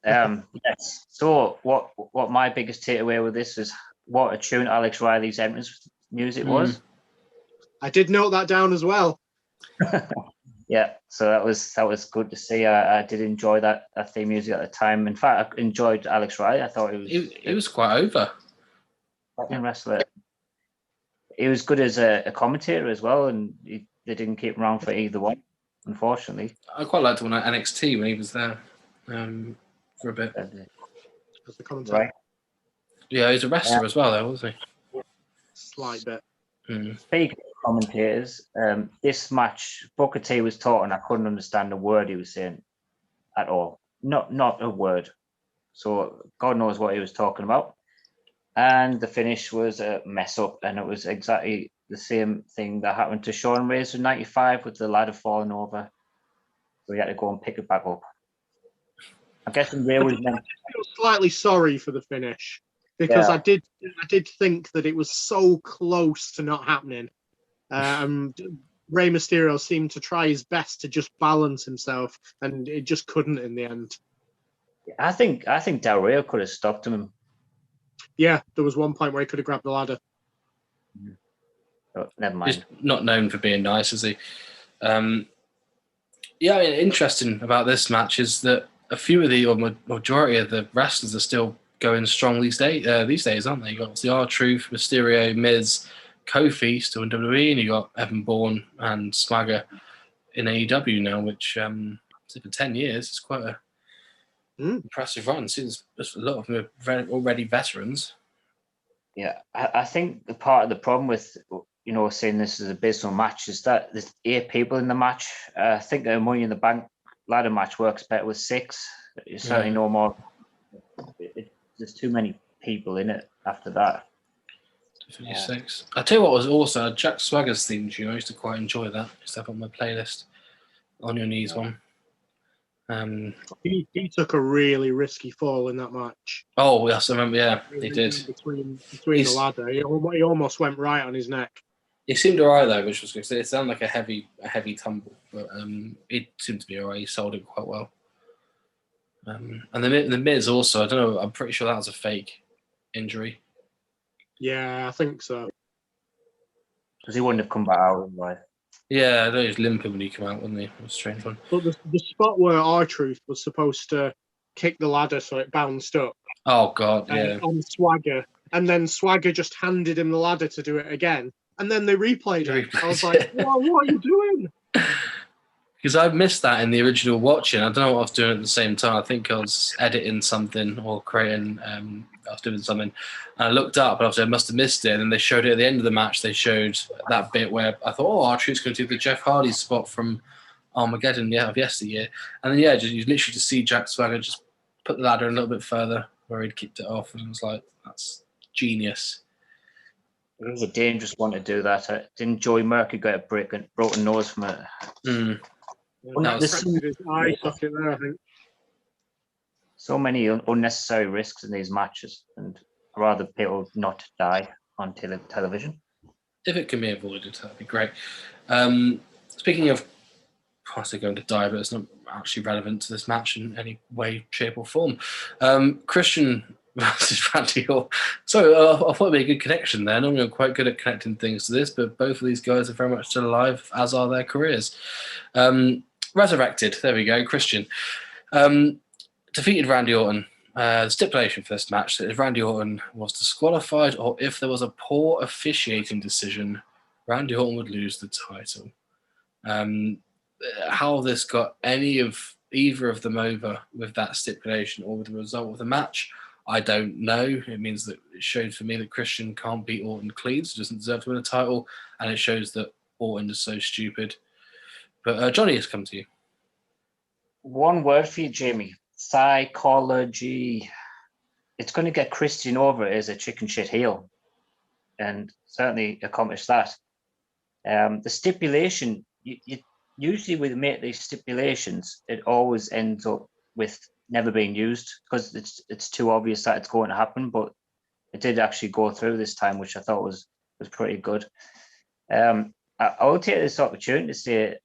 Speaker 2: Yes. So what my biggest takeaway with this is what a tune Alex Riley's entrance music was.
Speaker 3: I did note that down as well.
Speaker 2: Yeah, so that was good to see. I did enjoy that theme music at the time. In fact, I enjoyed Alex Riley. I thought
Speaker 1: it was quite over.
Speaker 2: Wrestler. He was good as a commentator as well, and they didn't keep him around for either one, unfortunately.
Speaker 1: I quite liked him on NXT when he was there for a bit.
Speaker 3: As the commentator.
Speaker 2: Right.
Speaker 1: Yeah, he's a wrestler as well, though, wasn't he?
Speaker 3: Slight bit.
Speaker 2: Speaking of commentators, this match, Booker T was talking. I couldn't understand a word he was saying at all. Not a word. So God knows what he was talking about. And the finish was a mess up, and it was exactly the same thing that happened to Sean Razor in '95 with the ladder falling over. So he had to go and pick it back up. I'm guessing Ray was meant.
Speaker 3: I feel slightly sorry for the finish because I did think that it was so close to not happening. Rey Mysterio seemed to try his best to just balance himself, and it just couldn't in the end.
Speaker 2: I think Del Rio could have stopped him.
Speaker 3: Yeah, there was one point where he could have grabbed the ladder.
Speaker 2: Oh, never mind.
Speaker 1: He's not known for being nice, is he? Yeah, interesting about this match is that a few of the majority of the wrestlers are still going strong these days, aren't they? You got the R-Truth, Mysterio, Miz, Kofi still in WWE, and you got Evan Bourne and Swagger in AEW now, which for 10 years is quite a impressive run. Seems a lot of them are already veterans.
Speaker 2: Yeah, I think the part of the problem with saying this is a abysmal match is that there's 8 people in the match. I think the Money in the Bank ladder match works better with 6. It's certainly no more. There's too many people in it after that.
Speaker 1: 56. I tell you what was also Jack Swagger's theme tune. I used to quite enjoy that. Just have on my playlist. On Your Knees one.
Speaker 3: He took a really risky fall in that match.
Speaker 1: Oh yes, I remember. Yeah, he did.
Speaker 3: Between the ladder, he almost went right on his neck.
Speaker 1: He seemed alright though, which was good. It sounded like a heavy tumble, but it seemed to be alright. He sold it quite well. And the Miz also, I don't know. I'm pretty sure that was a fake injury.
Speaker 3: Yeah, I think so.
Speaker 2: Because he wouldn't have come back out right.
Speaker 1: Yeah, I know he was limping when he came out, wasn't he? It was a strange one.
Speaker 3: But the spot where R-Truth was supposed to kick the ladder so it bounced up.
Speaker 1: Oh God, yeah.
Speaker 3: On Swagger, and then Swagger just handed him the ladder to do it again, and then they replayed it. I was like, "What are you doing?"
Speaker 1: Because I missed that in the original watching. I don't know what I was doing at the same time. I think I was editing something or creating. I was doing something. And I looked up, and I must have missed it. And then they showed it at the end of the match. They showed that bit where I thought, "Oh, R-Truth's going to do the Jeff Hardy spot from Armageddon, of yesteryear. And then, you literally just see Jack Swagger just put the ladder a little bit further where he'd kicked it off. And it was like, that's genius.
Speaker 2: It was a dangerous one to do that. Didn't Joey Murphy get a broken nose from it?
Speaker 3: His eye socket there, I think.
Speaker 2: So many unnecessary risks in these matches, and I'd rather people not die on television.
Speaker 1: If it can be avoided, that'd be great. Speaking of possibly going to die, but it's not actually relevant to this match in any way, shape, or form. Christian versus Randy Orton. So I thought it'd be a good connection there. Normally I'm quite good at connecting things to this, but both of these guys are very much still alive, as are their careers. Resurrected, there we go, Christian. Defeated Randy Orton. The stipulation for this match that if Randy Orton was disqualified or if there was a poor officiating decision, Randy Orton would lose the title. How this got either of them over with that stipulation or with the result of the match, I don't know. It means that it showed for me that Christian can't beat Orton clean, so doesn't deserve to win a title, and it shows that Orton is so stupid. But Johnny has come to you.
Speaker 2: One word for you, Jamie. Psychology. It's going to get Christian over as a chicken shit heel, and certainly accomplish that. The stipulation, you usually with make these stipulations, it always ends up with never being used because it's too obvious that it's going to happen. But it did actually go through this time, which I thought was pretty good. I will take this opportunity to say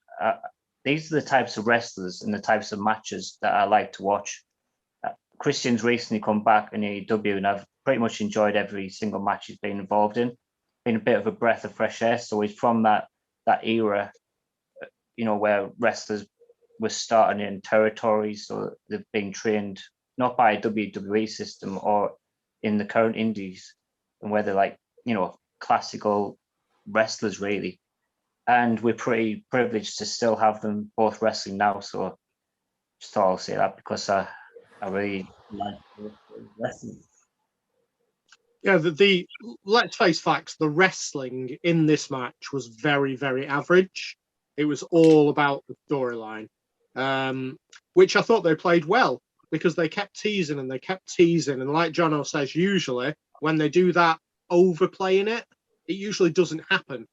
Speaker 2: these are the types of wrestlers and the types of matches that I like to watch. Christian's recently come back in AEW, and I've pretty much enjoyed every single match he's been involved in. Been a bit of a breath of fresh air. So he's from that era, where wrestlers were starting in territories, so they've been trained not by a WWE system or in the current indies, and where they're like, classical wrestlers really. And we're pretty privileged to still have them both wrestling now. So just thought I'll say that because I really like wrestling.
Speaker 3: Yeah, let's face facts. The wrestling in this match was very, very average. It was all about the storyline, which I thought they played well because they kept teasing and they kept teasing. And like Jono says, usually when they do that, overplaying it usually doesn't happen.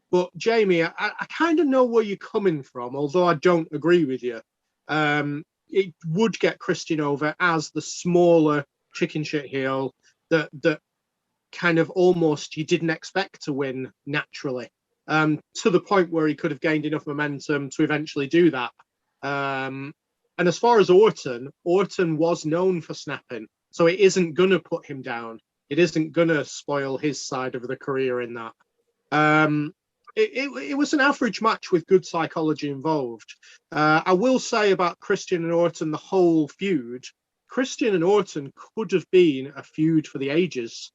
Speaker 3: But Jamie, I kind of know where you're coming from, although I don't agree with you. It would get Christian over as the smaller chicken shit heel that kind of almost you didn't expect to win naturally, to the point where he could have gained enough momentum to eventually do that. And as far as Orton was known for snapping, so it isn't going to put him down. It isn't going to spoil his side of the career in that. It was an average match with good psychology involved. I will say about Christian and Orton, the whole feud, Christian and Orton could have been a feud for the ages.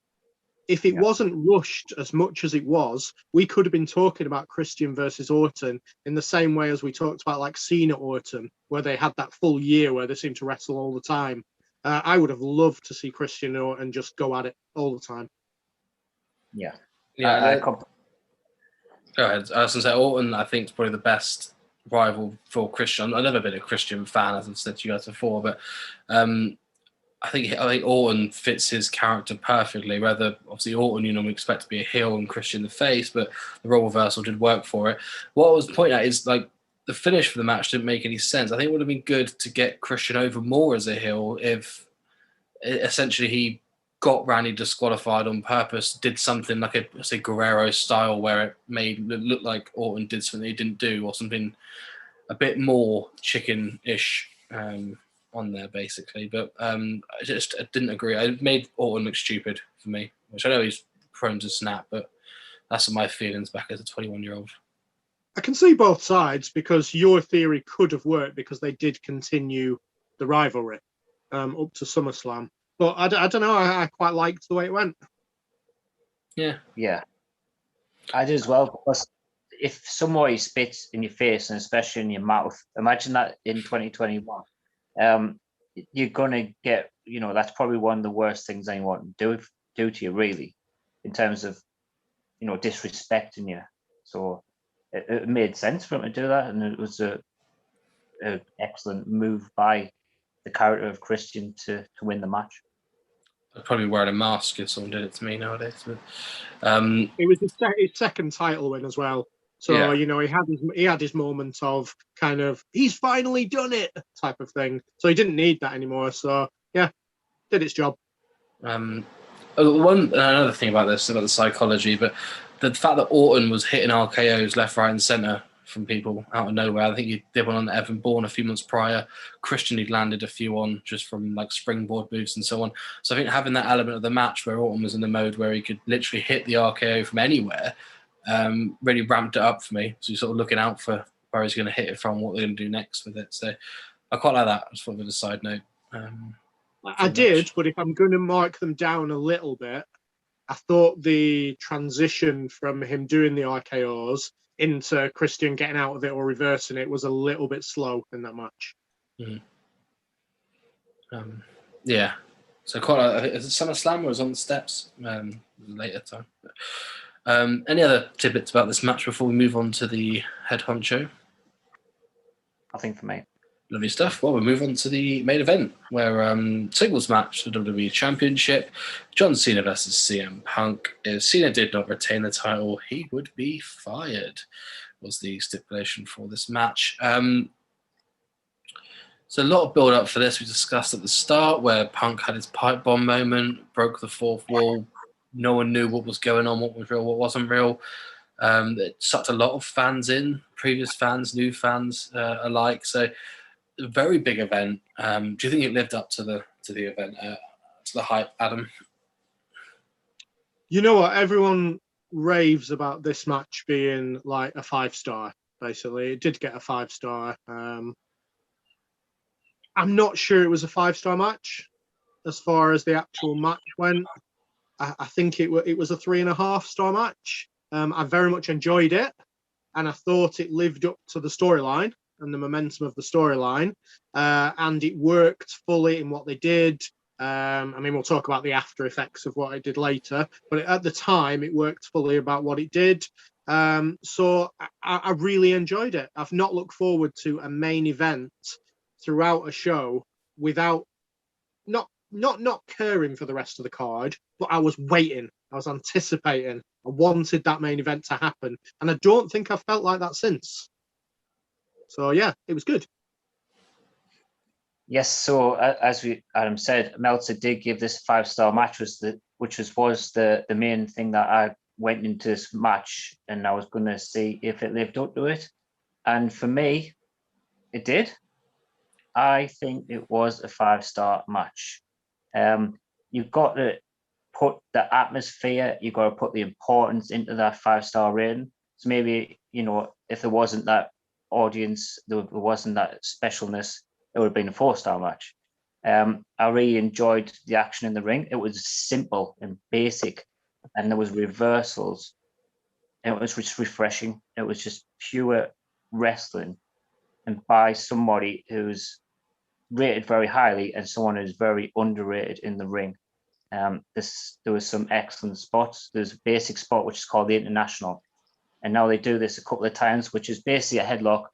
Speaker 3: If it wasn't rushed as much as it was, we could have been talking about Christian versus Orton in the same way as we talked about like Cena Orton, where they had that full year where they seemed to wrestle all the time. I would have loved to see Christian and Orton just go at it all the time.
Speaker 2: Yeah.
Speaker 1: Go ahead. I was going to say, Orton, I think, is probably the best rival for Christian. I've never been a Christian fan, as I've said to you guys before, but I think Orton fits his character perfectly. Whether, obviously, Orton, you normally expect to be a heel and Christian the face, but the role reversal did work for it. What I was pointing at is, like, the finish for the match didn't make any sense. I think it would have been good to get Christian over more as a heel if, essentially, he got Randy disqualified on purpose, did something like a, say, Guerrero style where it made it look like Orton did something he didn't do, or something a bit more chicken-ish on there, basically. But I didn't agree. It made Orton look stupid for me, which I know he's prone to snap, but that's my feelings back as a 21-year-old.
Speaker 3: I can see both sides because your theory could have worked because they did continue the rivalry up to SummerSlam. But I don't know. I quite liked the way it went.
Speaker 2: Yeah. I did as well, because if somebody spits in your face and especially in your mouth, imagine that in 2021. You're gonna get, that's probably one of the worst things anyone can do to you, really, in terms of, disrespecting you. So it made sense for him to do that, and it was a an excellent move by the character of Christian to win the match.
Speaker 1: I'd probably wear a mask if someone did it to me nowadays. But,
Speaker 3: it was his second title win as well. So, he had his moment of kind of, he's finally done it type of thing. So he didn't need that anymore. So, yeah, did its job.
Speaker 1: Another thing about this, about the psychology, but the fact that Orton was hitting RKOs left, right, and centre from people out of nowhere. I think he did one on Evan Bourne a few months prior. Christian had landed a few on just from like springboard moves and so on. So I think having that element of the match where Orton was in the mode where he could literally hit the RKO from anywhere really ramped it up for me. So you're sort of looking out for where he's going to hit it from, what they're going to do next with it. So I quite like that. Just sort of a side note.
Speaker 3: I did, but if I'm going to mark them down a little bit, I thought the transition from him doing the RKOs into Christian getting out of it or reversing it was a little bit slow in that match.
Speaker 1: Yeah. So quite is it SummerSlam or was on the steps later time. Any other tidbits about this match before we move on to the head honcho?
Speaker 2: Nothing for me.
Speaker 1: Lovely stuff. Well, we'll move on to the main event, where singles match for the WWE Championship, John Cena versus CM Punk. If Cena did not retain the title, he would be fired, was the stipulation for this match. So a lot of build-up for this. We discussed at the start where Punk had his pipe bomb moment, broke the fourth wall. No one knew what was going on, what was real, what wasn't real. It sucked a lot of fans in, previous fans, new fans alike. So a very big event. Do you think it lived up to the event, to the hype, Adam?
Speaker 3: You know what? Everyone raves about this match being like a 5-star. Basically, it did get a 5-star. I'm not sure it was a 5-star match as far as the actual match went. I think it was a 3.5-star match. I very much enjoyed it, and I thought it lived up to the storyline and the momentum of the storyline, and it worked fully in what they did. I mean, we'll talk about the after effects of what it did later, but at the time, it worked fully about what it did. So I really enjoyed it. I've not looked forward to a main event throughout a show without not caring for the rest of the card, but I was waiting. I was anticipating. I wanted that main event to happen, and I don't think I've felt like that since. So yeah, it was good.
Speaker 2: Yes, so as Adam said, Meltzer did give this 5-star match, was the main thing that I went into this match, and I was going to see if it lived up to it. And for me, it did. I think it was a 5-star match. You've got to put the atmosphere, you've got to put the importance into that 5-star rating. So maybe, if there wasn't that audience, there wasn't that specialness, it would have been a 4-star match. I really enjoyed the action in the ring. It was simple and basic, and there was reversals. It was just refreshing. It was just pure wrestling, and by somebody who's rated very highly and someone who's very underrated in the ring. There was some excellent spots. There's a basic spot which is called the International, and now they do this a couple of times, which is basically a headlock,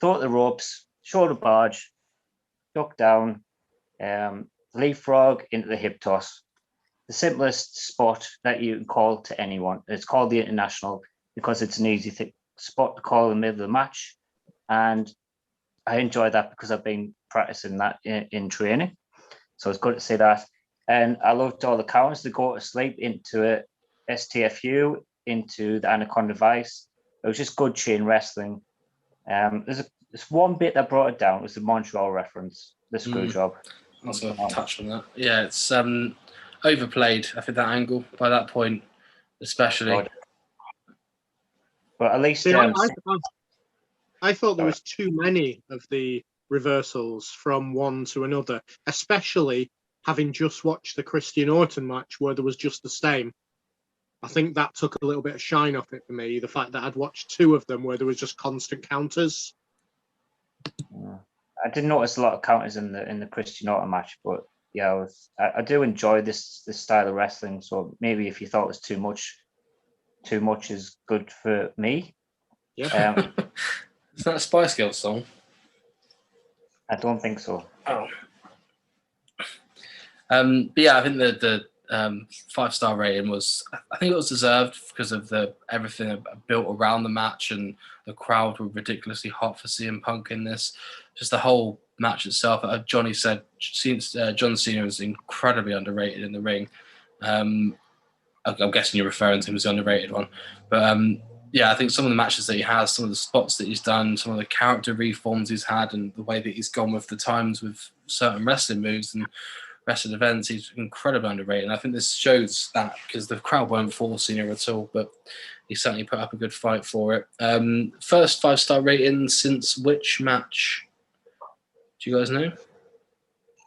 Speaker 2: throw at the ropes, shoulder barge, duck down, leapfrog into the hip toss. The simplest spot that you can call to anyone. It's called the International because it's an easy spot to call in the middle of the match, and I enjoy that because I've been practicing that in training. So it's good to see that. And I loved all the counters to go to sleep into a STFU, into the Anaconda Vice. It was just good chain wrestling. There's one bit that brought it down. It was the Montreal reference, the screw job.
Speaker 1: Also touched on that. Yeah, it's overplayed, I think, that angle by that point, especially.
Speaker 2: But at least...
Speaker 3: See, I thought there was too many of the reversals from one to another, especially having just watched the Christian Orton match where there was just the same. I think that took a little bit of shine off it for me, the fact that I'd watched 2 of them where there was just constant counters.
Speaker 2: I didn't notice a lot of counters in the Christian Orton match, but yeah, I do enjoy this style of wrestling. So maybe if you thought it was too much is good for me.
Speaker 3: Yeah.
Speaker 1: Is that a Spice Girls song?
Speaker 2: I don't think so.
Speaker 1: Oh. But yeah, I think the 5-star rating was, I think it was deserved because of everything built around the match, and the crowd were ridiculously hot for CM Punk in this. Just the whole match itself. Johnny said John Cena was incredibly underrated in the ring. I'm guessing you're referring to him as the underrated one, but yeah, I think some of the matches that he has, some of the spots that he's done, some of the character reforms he's had, and the way that he's gone with the times with certain wrestling moves and wrestling events, he's incredibly underrated. And I think this shows that because the crowd weren't for Cena at all, but he certainly put up a good fight for it. First 5-star rating since which match? Do you guys know?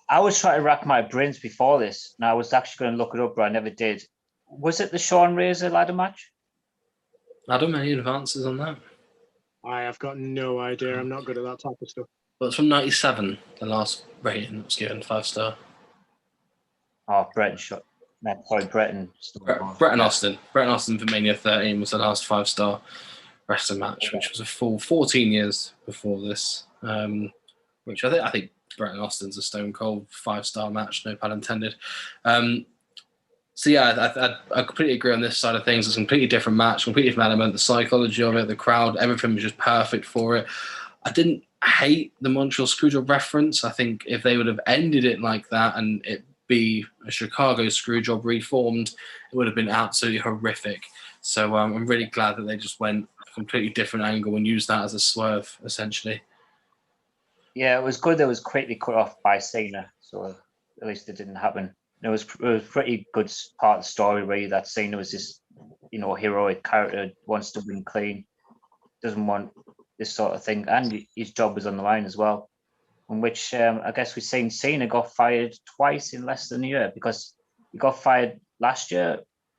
Speaker 2: I was trying to rack my brains before this, and I was actually going to look it up, but I never did. Was it the Shawn Razor ladder match?
Speaker 1: Adam, any advances on that?
Speaker 3: I have got no idea. I'm not good at that type of stuff.
Speaker 1: Well, it's from 97, the last rating that was given 5-star.
Speaker 2: Oh, Brett and
Speaker 1: Brett and Austin. Brett and Austin for Mania 13 was the last 5-star wrestling match, which was a full 14 years before this. Which I think Brett and Austin's a stone cold 5-star match, no pun intended. So yeah, I completely agree on this side of things. It's a completely different match, completely different element. The psychology of it, the crowd, everything was just perfect for it. I didn't hate the Montreal Screwjob reference. I think if they would have ended it like that and it be a Chicago Screwjob reformed, it would have been absolutely horrific. So I'm really glad that they just went a completely different angle and used that as a swerve, essentially.
Speaker 2: Yeah, it was good that it was quickly cut off by Cena, so at least it didn't happen. It was pretty good part of the story, really, that Cena was this, heroic character, wants to win clean, doesn't want this sort of thing, and his job was on the line as well. In which I guess we've seen Cena got fired twice in less than a year, because he got fired last year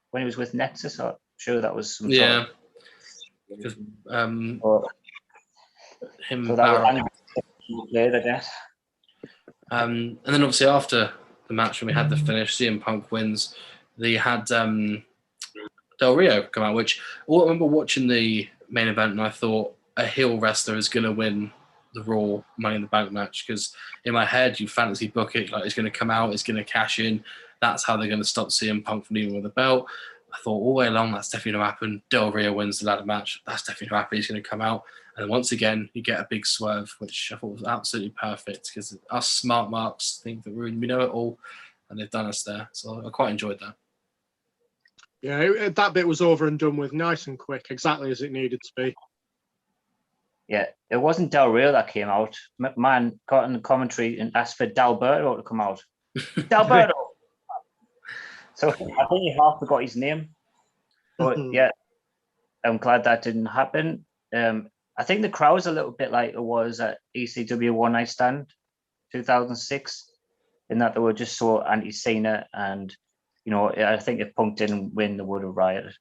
Speaker 2: when he was with Nexus. I'm sure that was some sort of...
Speaker 1: Because
Speaker 2: him. So that was played, I guess.
Speaker 1: And then obviously after the match, when we had the finish, CM Punk wins. They had Del Rio come out, which I remember watching the main event, and I thought a heel wrestler is going to win the Raw Money in the Bank match, because in my head you fantasy book it like he's going to come out, he's going to cash in. That's how they're going to stop CM Punk from leaving with the belt. I thought all the way along that's definitely going to happen. Del Rio wins the ladder match. That's definitely going to happen. He's going to come out. And once again, you get a big swerve, which I thought was absolutely perfect, because us smart marks think that we know it all, and they've done us there. So I quite enjoyed that.
Speaker 3: Yeah, that bit was over and done with, nice and quick, exactly as it needed to be.
Speaker 2: Yeah, it wasn't Del Rio that came out. McMahon got in the commentary and asked for Dalberto to come out. Dalberto! So I think he half forgot his name. But yeah, I'm glad that didn't happen. I think the crowd's a little bit like it was at ECW One Night Stand 2006, in that they were just so anti-Cena, and I think if Punk didn't win, they would have rioted.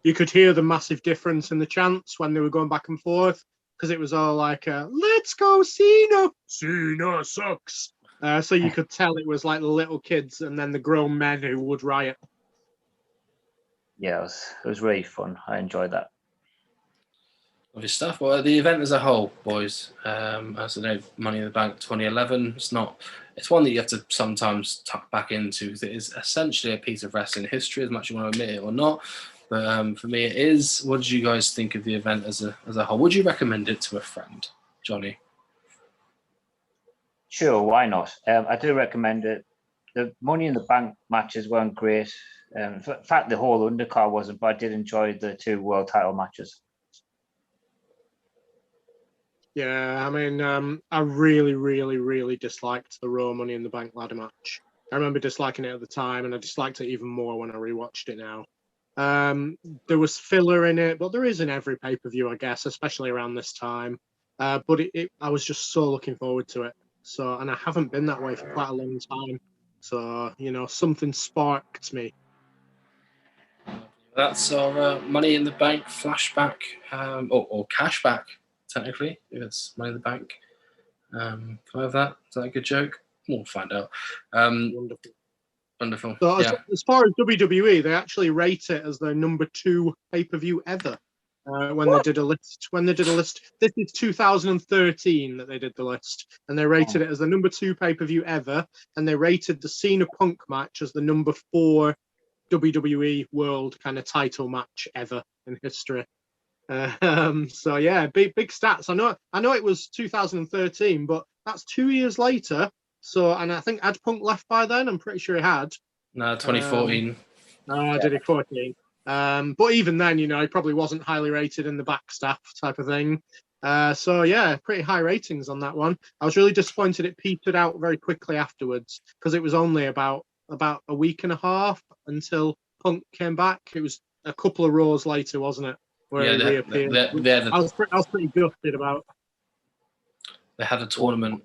Speaker 3: You could hear the massive difference in the chants when they were going back and forth, because it was all like, let's go Cena! Cena sucks! So you could tell it was like the little kids and then the grown men who would riot.
Speaker 2: Yeah, it was really fun. I enjoyed that.
Speaker 1: Lovely stuff. Well, the event as a whole, boys, as I know, Money in the Bank 2011, it's one that you have to sometimes tuck back into, because it is essentially a piece of wrestling history, as much as you want to admit it or not. But for me, it is. What did you guys think of the event as a whole? Would you recommend it to a friend, Johnny?
Speaker 2: Sure, why not? I do recommend it. The Money in the Bank matches weren't great. In fact, the whole undercard wasn't, but I did enjoy the 2 world title matches.
Speaker 3: Yeah, I mean, I really, really, really disliked the Raw Money in the Bank ladder match. I remember disliking it at the time, and I disliked it even more when I rewatched it now. There was filler in it, but there is in every pay-per-view, I guess, especially around this time. But I was just so looking forward to it. And I haven't been that way for quite a long time. So, something sparked me.
Speaker 1: That's our Money in the Bank flashback, or cashback, technically, if it's Money in the Bank. Can I have that? Is that a good joke? We'll find out. Wonderful.
Speaker 3: So as far as WWE, they actually rate it as their number 2 pay-per-view ever. when they did a list. This is 2013 that they did the list, and they rated it as the number 2 pay-per-view ever, and they rated the Cena Punk match as the number 4 WWE World kind of title match ever in history. So yeah, big stats. I know it was 2013, but that's 2 years later. So, and I think had Punk left by then? I'm pretty sure he had.
Speaker 1: No, 2014.
Speaker 3: Did he 14? But even then, he probably wasn't highly rated in the back staff type of thing. So yeah, pretty high ratings on that one. I was really disappointed it petered out very quickly afterwards, because it was only about a week and a half until Punk came back. It was a couple of Raws later, wasn't it? Where he reappeared. I was pretty gutted about.
Speaker 1: They had a tournament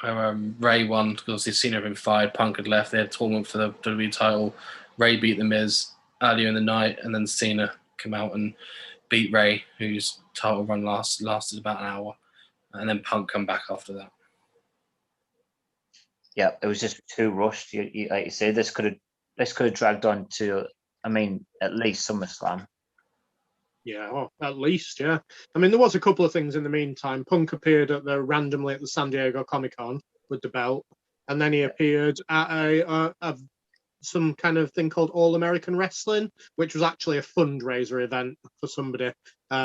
Speaker 1: where Ray won because Cena had been fired, Punk had left. They had a tournament for the WWE title. Ray beat The Miz earlier in the night, and then Cena came out and beat Ray, whose title run lasted about an hour, and then Punk come back after that.
Speaker 2: Yeah, it was just too rushed. Like you say, this could have dragged on to, at least SummerSlam.
Speaker 3: Yeah, well, at least, yeah. There was a couple of things in the meantime. Punk appeared randomly at the San Diego Comic-Con with the belt, and then he appeared at some kind of thing called All American Wrestling, which was actually a fundraiser event for somebody.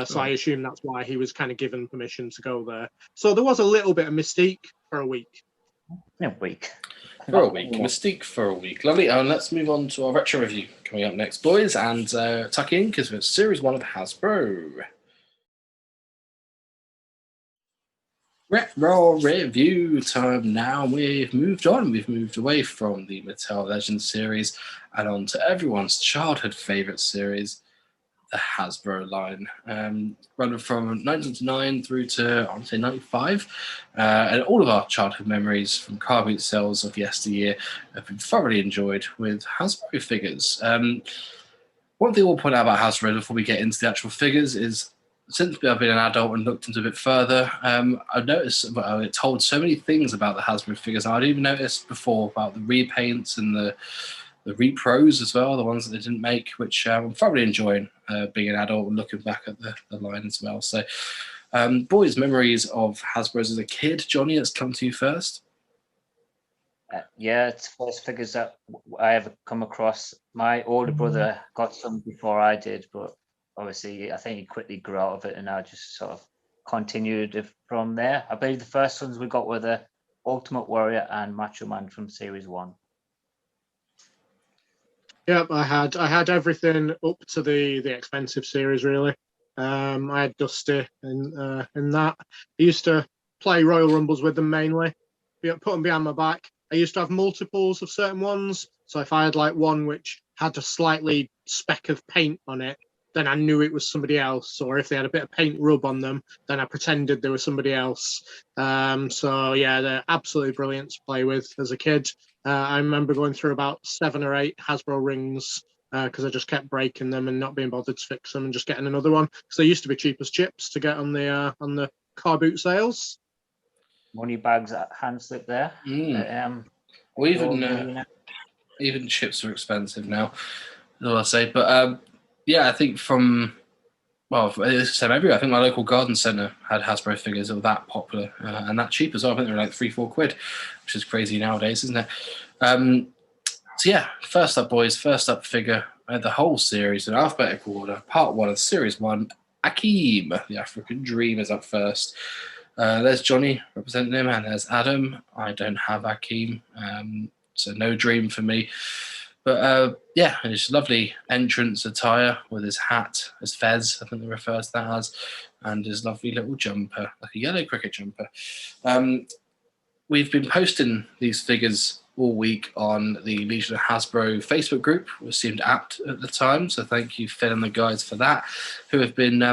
Speaker 3: So I assume that's why he was kind of given permission to go there. So there was a little bit of mystique for a week.
Speaker 1: Mystique for a week. Lovely. Let's move on to our retro review coming up next, boys, and tuck in because it's Series 1 of Hasbro. Retro review time now. We've moved on. We've moved away from the Mattel Legends series and on to everyone's childhood favourite series, the Hasbro line. Running from 1999 through to, I would say, 95. And all of our childhood memories from car boot sales of yesteryear have been thoroughly enjoyed with Hasbro figures. One thing we'll point out about Hasbro before we get into the actual figures is, since I've been an adult and looked into a bit further, I've noticed, it told so many things about the Hasbro figures. I'd even noticed before about the repaints and the repros as well, the ones that they didn't make, which I'm thoroughly enjoying being an adult and looking back at the line as well. So, boys, memories of Hasbro's as a kid. Johnny, let's come to you first.
Speaker 2: Yeah, it's first figures that I ever come across. My older brother got some before I did, but obviously I think he quickly grew out of it, and I just sort of continued it from there. I believe the first ones we got were the Ultimate Warrior and Macho Man from Series 1.
Speaker 3: Yep, I had everything up to the expensive series, really. I had Dusty in that. I used to play Royal Rumbles with them mainly, put them behind my back. I used to have multiples of certain ones, so if I had like one which had a slightly speck of paint on it, then I knew it was somebody else. Or if they had a bit of paint rub on them, then I pretended they were somebody else. So yeah, they're absolutely brilliant to play with as a kid. I remember going through about 7 or 8 Hasbro rings because I just kept breaking them and not being bothered to fix them and just getting another one. Because they used to be cheap as chips to get on the car boot sales.
Speaker 2: Money bags at hand slip there.
Speaker 1: Or even chips are expensive now, that's all I'll say. But yeah, I think it's the same everywhere. I think my local garden centre had Hasbro figures that were that popular and that cheap as well. I think they were like £3-4, which is crazy nowadays, isn't it? So yeah, first up, boys, figure, the whole series in alphabetical order. Part 1 of Series 1, Akeem, the African Dream, is up first. There's Johnny representing him, and there's Adam. I don't have Akeem, so no Dream for me. But yeah, his lovely entrance attire with his hat, his fez, I think they refer to that as, and his lovely little jumper, like a yellow cricket jumper. We've been posting these figures all week on the Legion of Hasbro Facebook group, which seemed apt at the time. So thank you, Phil and the guys, for that, who have been,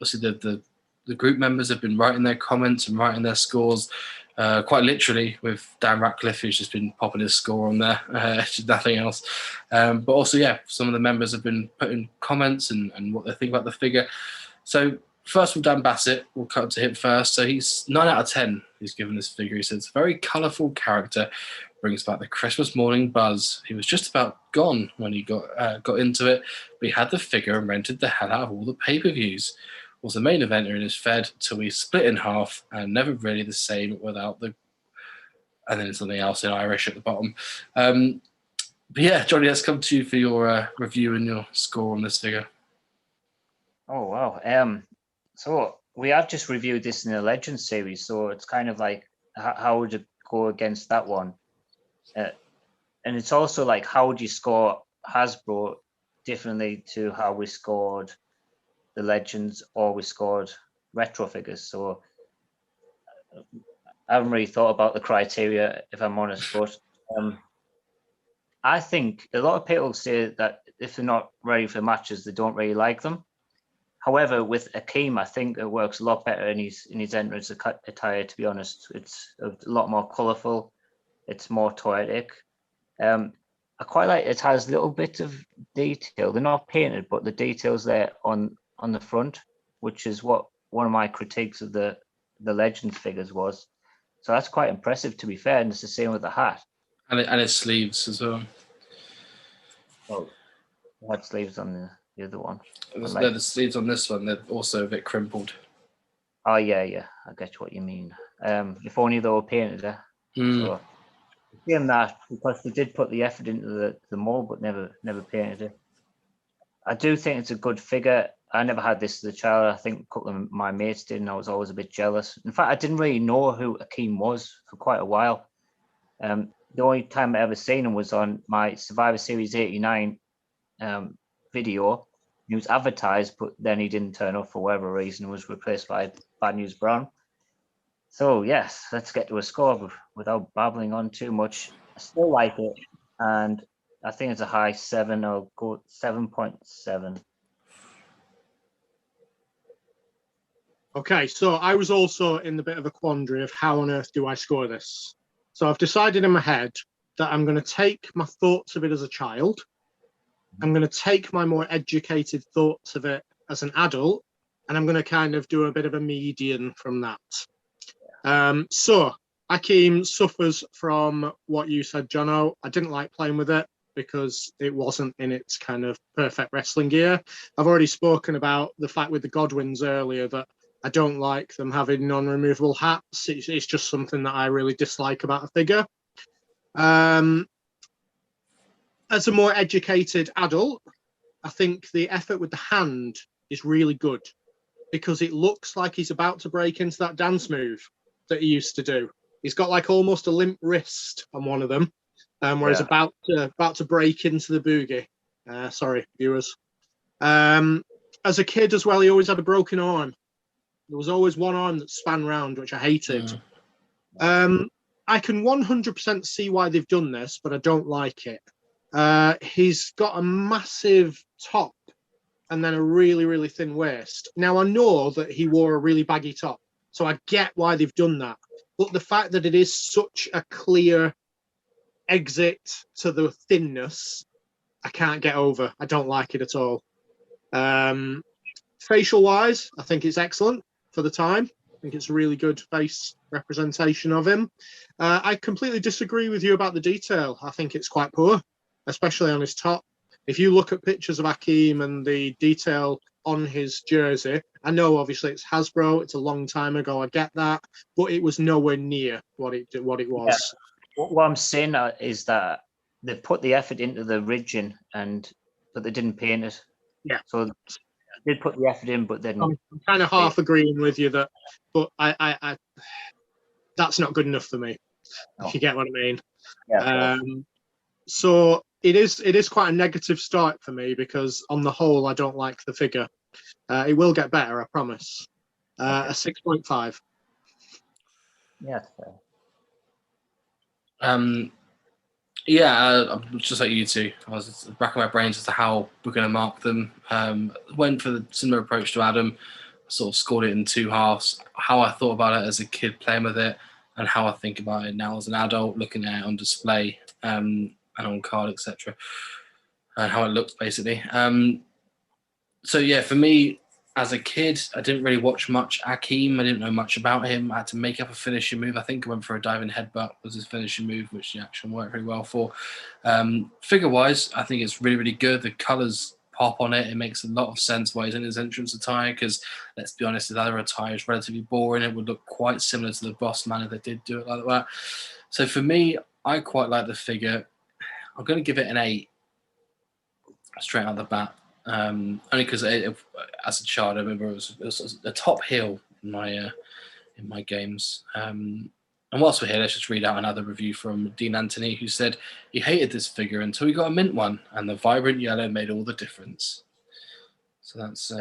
Speaker 1: obviously the group members have been writing their comments and writing their scores. Quite literally, with Dan Ratcliffe, who's just been popping his score on there, nothing else. But also, yeah, some of the members have been putting comments and what they think about the figure. So first of all, Dan Bassett, we'll cut to him first. So he's 9 out of 10. He's given this figure. He says, very colourful character, brings back the Christmas morning buzz. He was just about gone when he got into it, but he had the figure and rented the hell out of all the pay-per-views. Was the main eventer and is fed till we split in half and never really the same without the... And then something else in Irish at the bottom. But yeah, Johnny, let's come to you for your review and your score on this figure.
Speaker 2: Oh, wow. So we have just reviewed this in the Legends series, so it's kind of like, how would it go against that one? And it's also like, how would you score Hasbro differently to how we scored the Legends or we scored retro figures? So I haven't really thought about the criteria, if I'm honest, but I think a lot of people say that if they're not ready for matches, they don't really like them. However, with Akeem, I think it works a lot better in his entrance attire, to be honest. It's a lot more colourful. It's more toyetic. I quite like it has little bits of detail. They're not painted, but the details there on the front, which is what one of my critiques of the Legends figures was. So that's quite impressive, to be fair, and it's the same with the hat.
Speaker 1: And its sleeves as well.
Speaker 2: Oh, it had sleeves on the other one.
Speaker 1: The sleeves on this one, they're also a bit crimpled.
Speaker 2: Oh, yeah, I get what you mean. If only they were painted, So, seeing that, because they did put the effort into the mold, but never painted it. I do think it's a good figure. I never had this as a child. I think a couple of my mates did, and I was always a bit jealous. In fact, I didn't really know who Akeem was for quite a while. The only time I ever seen him was on my Survivor Series 89 video. He was advertised, but then he didn't turn up for whatever reason and was replaced by Bad News Brown. So, yes, let's get to a score without babbling on too much. I still like it, and I think it's a high 7. I'll go 7.7.
Speaker 3: Okay, so I was also in the bit of a quandary of how on earth do I score this? So I've decided in my head that I'm going to take my thoughts of it as a child. I'm going to take my more educated thoughts of it as an adult, and I'm going to kind of do a bit of a median from that. So Akeem suffers from what you said, Jono. I didn't like playing with it because it wasn't in its kind of perfect wrestling gear. I've already spoken about the fact with the Godwins earlier that I don't like them having non-removable hats. It's just something that I really dislike about a figure. As a more educated adult, I think the effort with the hand is really good because it looks like he's about to break into that dance move that he used to do. He's got like almost a limp wrist on one of them, where he's about to break into the boogie. Sorry, viewers. As a kid as well, he always had a broken arm. There was always one arm that span round, which I hated. I can 100% see why they've done this, but I don't like it. He's got a massive top and then a really, really thin waist. Now, I know that he wore a really baggy top, so I get why they've done that. But the fact that it is such a clear exit to the thinness, I can't get over. I don't like it at all. Facial-wise, I think it's excellent for the time. I think it's a really good face representation of him. I completely disagree with you about the detail. I think it's quite poor, especially on his top. If you look at pictures of Akeem and the detail on his jersey, I know obviously it's Hasbro, it's a long time ago, I get that, but it was nowhere near what it was.
Speaker 2: Yeah. What I'm saying is that they've put the effort into the ridging, but they didn't paint it.
Speaker 3: Yeah.
Speaker 2: So they did put the effort in, but then
Speaker 3: I'm kind of half agreeing with you that, but I that's not good enough for me.
Speaker 2: No.
Speaker 3: If you get what I mean.
Speaker 2: Yeah.
Speaker 3: So it is quite a negative start for me because on the whole I don't like the figure. It will get better, I promise. A 6.5.
Speaker 2: Yeah. Fair.
Speaker 1: I'm just like you two. I was racking my brains as to how we're going to mark them. Went for the similar approach to Adam. Sort of scored it in two halves. How I thought about it as a kid playing with it, and how I think about it now as an adult, looking at it on display and on card, etc. And how it looks basically. So yeah, for me, as a kid, I didn't really watch much Akeem. I didn't know much about him. I had to make up a finishing move. I think I went for a diving headbutt was his finishing move, which the action worked very well for. Figure-wise, I think it's really, really good. The colours pop on it. It makes a lot of sense why he's in his entrance attire because, let's be honest, his other attire is relatively boring. It would look quite similar to the Boss Man if they did do it like that. So for me, I quite like the figure. I'm going to give it an 8 straight out the bat. Only because as a child, I remember it was a top heel in my games. And whilst we're here, let's just read out another review from Dean Anthony, who said he hated this figure until he got a mint one, and the vibrant yellow made all the difference. So that's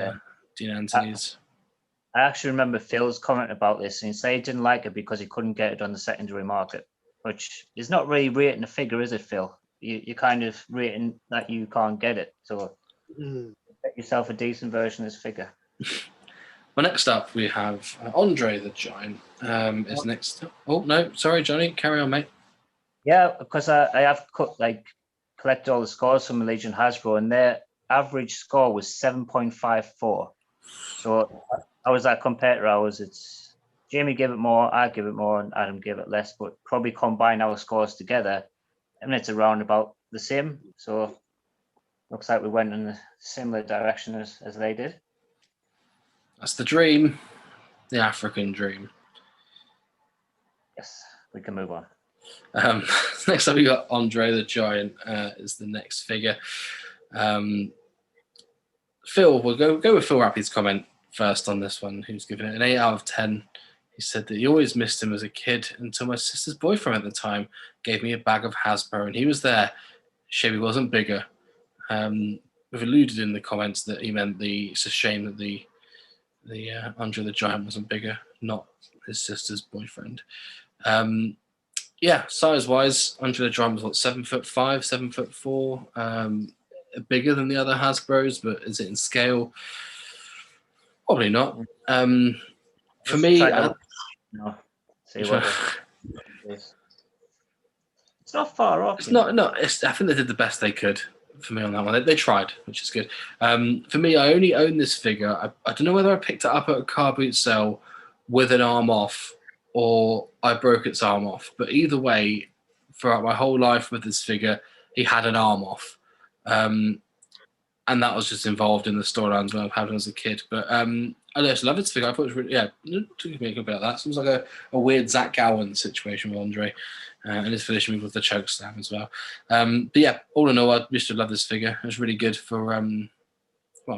Speaker 1: Dean Anthony's.
Speaker 2: I actually remember Phil's comment about this, and he said he didn't like it because he couldn't get it on the secondary market, which is not really rating a figure, is it, Phil? You're kind of rating that you can't get it. So get yourself a decent version of this figure.
Speaker 1: Well, next up we have Andre the Giant. Is next. Oh no, sorry, Johnny, carry on, mate.
Speaker 2: Yeah, because I have collected all the scores from Legion Hasbro, and their average score was 7.54. So I was that compared to ours. It's Jamie gave it more, I give it more, and Adam gave it less. But probably combine our scores together, and it's around about the same. So looks like we went in a similar direction as they did.
Speaker 1: That's the dream, the African dream.
Speaker 2: Yes, we can move on.
Speaker 1: Next up, we got Andre the Giant is the next figure. Phil, we'll go with Phil Rappy's comment first on this one, who's given it an 8 out of 10. He said that he always missed him as a kid until my sister's boyfriend at the time gave me a bag of Hasbro, and he was there. Shame he wasn't bigger. We've alluded in the comments that he meant it's a shame that the Andre the Giant wasn't bigger, not his sister's boyfriend. Size-wise, Andre the Giant was 7'5", 7'4", bigger than the other Hasbros, but is it in scale? Probably not. For me,
Speaker 2: no. See what it is. It's not far off.
Speaker 1: It's not. No, I think they did the best they could for me on that one. They tried, which is good. For me, I only own this figure. I don't know whether I picked it up at a car boot sale with an arm off or I broke its arm off. But either way, throughout my whole life with this figure, he had an arm off. And that was just involved in the storylines when I had him as a kid. But I just love this figure. I thought it was really, took me a bit of that. Seems like a weird Zach Gowen situation with Andre. And his finishing move with the choke slam as well. But yeah, all in all, I used to love this figure. It was really good for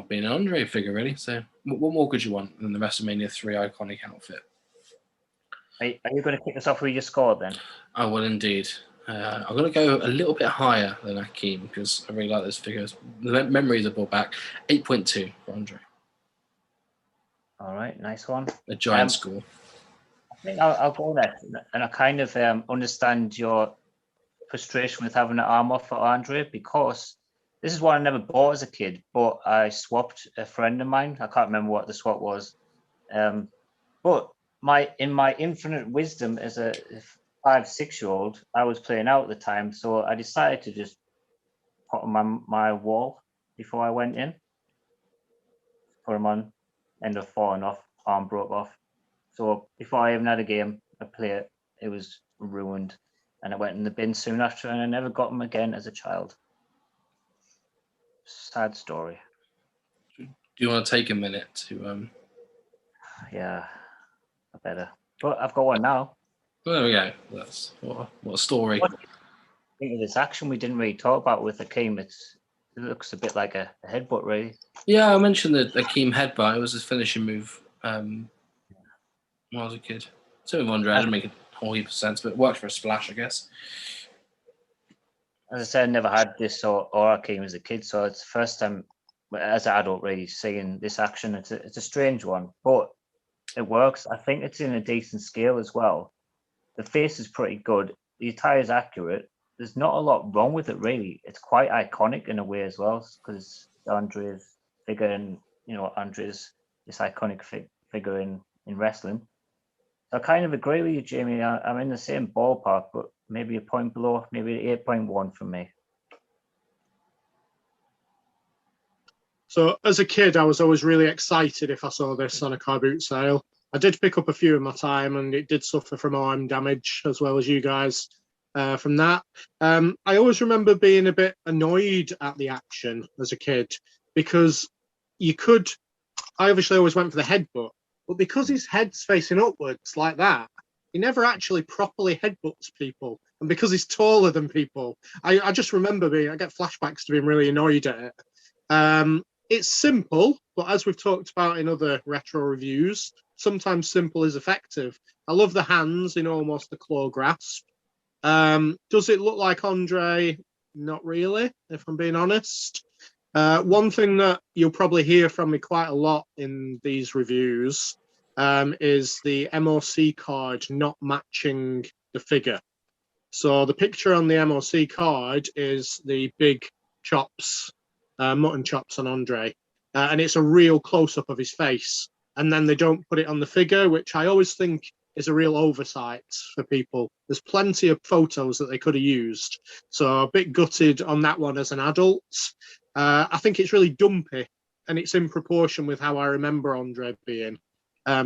Speaker 1: being an Andre figure, really. So what more could you want than the WrestleMania 3 iconic outfit?
Speaker 2: Are you going to kick us off with your score then?
Speaker 1: I will indeed. I'm going to go a little bit higher than Akeem because I really like this figure. The memories are brought back. 8.2 for Andre.
Speaker 2: All right, nice one.
Speaker 1: A giant score.
Speaker 2: I think I'll go there. And I kind of understand your frustration with having an arm off for Andre because this is one I never bought as a kid, but I swapped a friend of mine. I can't remember what the swap was. But in my infinite wisdom as a 5-6-year-old, I was playing out at the time, so I decided to just put him on my wall before I went in. Put him on, end up falling off, arm broke off. So before I even had a game, I play it, it was ruined, and I went in the bin soon after, and I never got him again as a child. Sad story.
Speaker 1: Do you want to take a minute to?
Speaker 2: Yeah, I better. But I've got one now.
Speaker 1: Well, there we go. That's what a story.
Speaker 2: What do you think of this action we didn't really talk about with Akeem? It looks a bit like a headbutt, really.
Speaker 1: Yeah, I mentioned the Akeem headbutt. It was his finishing move when I was a kid. So with Andre, I didn't make a whole heap of sense, but it worked for a splash, I guess.
Speaker 2: As I said, I never had this or Akeem as a kid, so it's the first time as an adult really seeing this action. It's a strange one, but it works. I think it's in a decent scale as well. The face is pretty good. The attire is accurate. There's not a lot wrong with it, really. It's quite iconic in a way as well, because Andre's figure and, Andre's this iconic figure in wrestling. So I kind of agree with you, Jamie. I'm in the same ballpark, but maybe a point below, maybe 8.1 from me.
Speaker 3: So as a kid, I was always really excited if I saw this on a car boot sale. I did pick up a few in my time, and it did suffer from arm damage as well as you guys from that. I always remember being a bit annoyed at the action as a kid because you could. I obviously always went for the headbutt, but because his head's facing upwards like that, he never actually properly headbutts people. And because he's taller than people, I just remember I get flashbacks to being really annoyed at it. It's simple, but as we've talked about in other retro reviews, sometimes simple is effective. I love the hands in almost the claw grasp. Does it look like Andre? Not really, if I'm being honest. One thing that you'll probably hear from me quite a lot in these reviews is the MOC card not matching the figure. So the picture on the MOC card is the big chops, mutton chops on Andre, and it's a real close-up of his face. And then they don't put it on the figure, which I always think is a real oversight for people. There's plenty of photos that they could have used. So a bit gutted on that one as an adult. I think it's really dumpy, and it's in proportion with how I remember Andre being.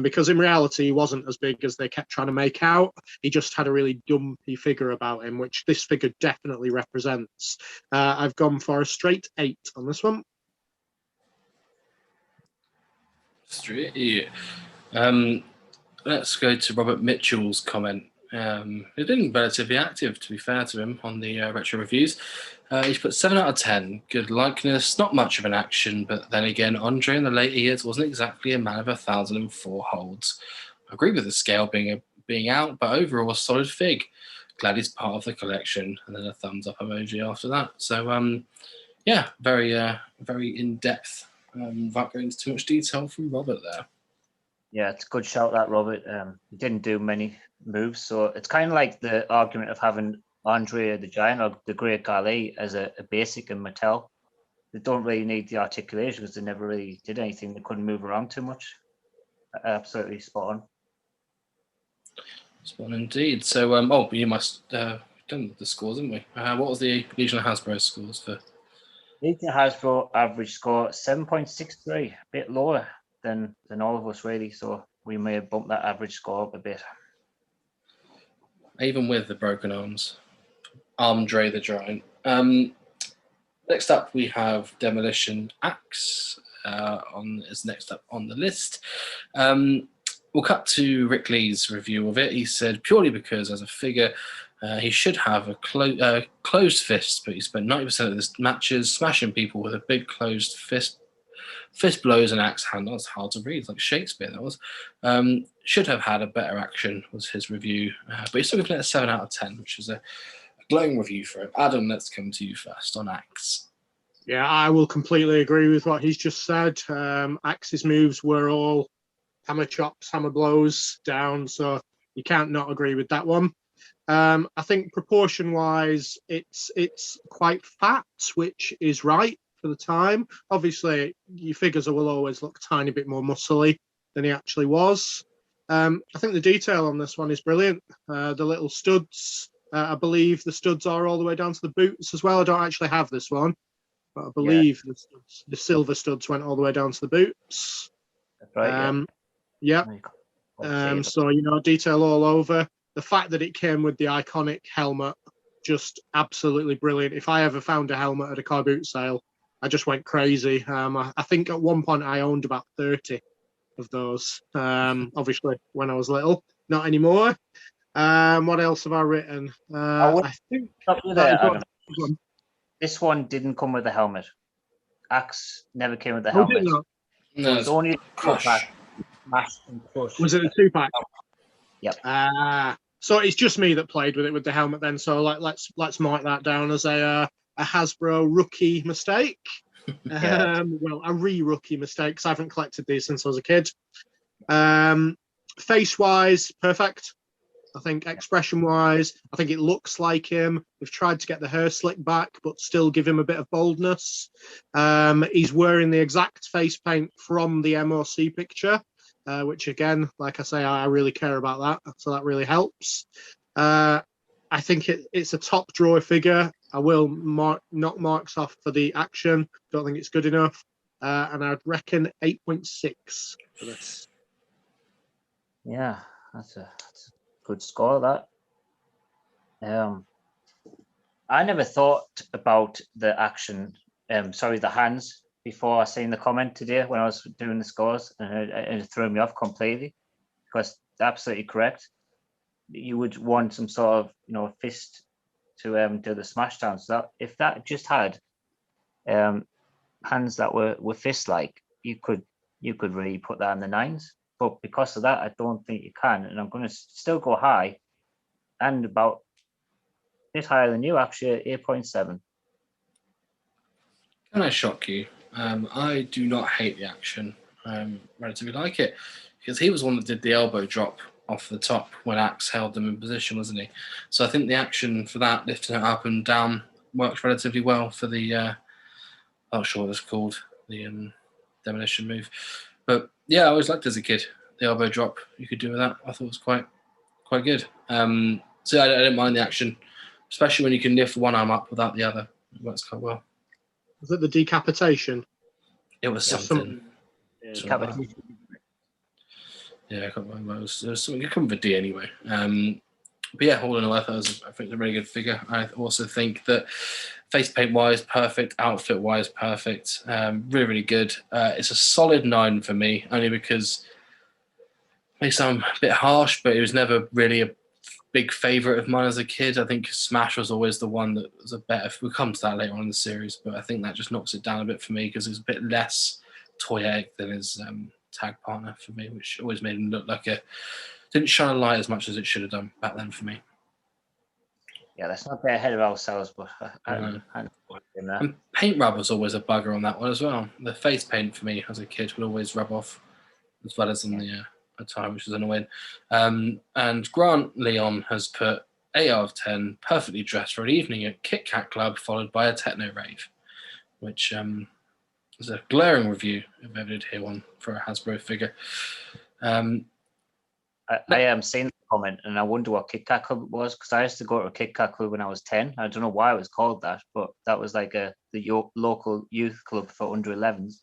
Speaker 3: Because in reality, he wasn't as big as they kept trying to make out. He just had a really dumpy figure about him, which this figure definitely represents. I've gone for a straight 8 on this one.
Speaker 1: Straight 8. Let's go to Robert Mitchell's comment. He's been relatively active, to be fair to him, on the retro reviews. He's put 7 out of 10. Good likeness, not much of an action, but then again, Andre in the later years wasn't exactly a man of 1,004 holds. I agree with the scale being out, but overall a solid fig. Glad he's part of the collection, and then a thumbs up emoji after that. So, yeah, very in depth. Without going into too much detail from Robert there.
Speaker 2: Yeah, it's a good shout, that Robert. He didn't do many moves, so it's kind of like the argument of having Andre the Giant or the Great Khali as a basic in Mattel. They don't really need the articulation because they never really did anything. They couldn't move around too much. Absolutely spot on.
Speaker 1: Spot on indeed. So, you must done the scores, haven't we? What was the Legion of Hasbro scores for?
Speaker 2: Legion Hasbro average score 7.63, a bit lower than all of us really. So we may have bumped that average score up a bit.
Speaker 1: Even with the broken arms. Andre the Giant. Next up, we have Demolition Axe is next up on the list. We'll cut to Rick Lee's review of it. He said, purely because as a figure, he should have a closed fist, but he spent 90% of his matches smashing people with a big closed fist. Fist blows and axe hand. That's hard to read. It's like Shakespeare, that was. Should have had a better action, was his review. But he's still giving it a 7 out of 10, which is a glowing review for him. Adam, let's come to you first on Axe.
Speaker 3: Yeah, I will completely agree with what he's just said. Axe's moves were all hammer chops, hammer blows down, so you can't not agree with that one. I think proportion-wise, it's quite fat, which is right for the time. Obviously, your figures will always look a tiny bit more muscly than he actually was. I think the detail on this one is brilliant. The little studs, I believe the studs are all the way down to the boots as well. I don't actually have this one, but I believe the silver studs went all the way down to the boots.
Speaker 2: That's right.
Speaker 3: Yeah. So, detail all over. The fact that it came with the iconic helmet, just absolutely brilliant. If I ever found a helmet at a car boot sale, I just went crazy. I think at one point I owned about 30 of those. Obviously, when I was little, not anymore. What else have I written? I think
Speaker 2: stop you there, Adam. This one didn't come with a helmet. Axe never came with a helmet.
Speaker 3: No,
Speaker 1: it was
Speaker 2: only
Speaker 1: Crush.
Speaker 2: Smash and Crush.
Speaker 3: Was it a 2-pack?
Speaker 2: Yep.
Speaker 3: So it's just me that played with it with the helmet then. So let's mark that down as a Hasbro rookie mistake. Well, a re-rookie mistake because I haven't collected these since I was a kid. Face-wise, perfect. I think expression-wise, I think it looks like him. We've tried to get the hair slick back, but still give him a bit of boldness. He's wearing the exact face paint from the MOC picture, which again, like I say, I really care about that, so that really helps. I think it's a top drawer figure. I will knock marks off for the action. Don't think it's good enough. and I'd reckon 8.6 for this.
Speaker 2: Yeah, that's a good score. That. I never thought about the action. The hands before I seen the comment today when I was doing the scores, and it threw me off completely because absolutely correct. You would want some sort of fist to do the smash down. So that if that just had hands that were fist like, you could really put that in the nines. But because of that, I don't think you can. And I'm going to still go high, and about a bit higher than you actually, 8.7.
Speaker 1: Can I shock you? I do not hate the action. Relatively like it because he was one that did the elbow drop off the top when Axe held them in position, wasn't he? So I think the action for that, lifting it up and down, worked relatively well for the. I'm not sure what it's called, the demolition move. But yeah, I always liked it as a kid. The elbow drop you could do with that. I thought it was quite good. So I didn't mind the action, especially when you can lift one arm up without the other. It works quite well.
Speaker 3: Was it the decapitation?
Speaker 1: It was
Speaker 3: Yeah,
Speaker 1: something.
Speaker 2: Decapitation.
Speaker 1: Yeah, I can't remember. It was something. It come with a D anyway. But yeah, all in all, I thought it was a really good figure. I also think that face paint wise, perfect. Outfit wise, perfect. Really, really good. It's a solid 9 for me, only because it may sound a bit harsh, but it was never really a big favourite of mine as a kid. I think Smash was always the one that was a better. We'll come to that later on in the series, but I think that just knocks it down a bit for me because it's a bit less toyetic than his tag partner for me, which always made him look like didn't shine a light as much as it should have done back then for me.
Speaker 2: Yeah, let's not get ahead of ourselves, but
Speaker 1: And paint rub was always a bugger on that one as well. The face paint for me as a kid would always rub off as well as on the time, which was annoying. And Grant Leon has put 8 out of 10, perfectly dressed for an evening at Kit Kat Club, followed by a techno rave, which is a glaring review if I ever did hear one for a Hasbro figure.
Speaker 2: I am seeing the comment, and I wonder what Kit Kat Club was, because I used to go to a Kit Kat Club when I was 10. I don't know why it was called that, but that was like the local youth club for under 11s.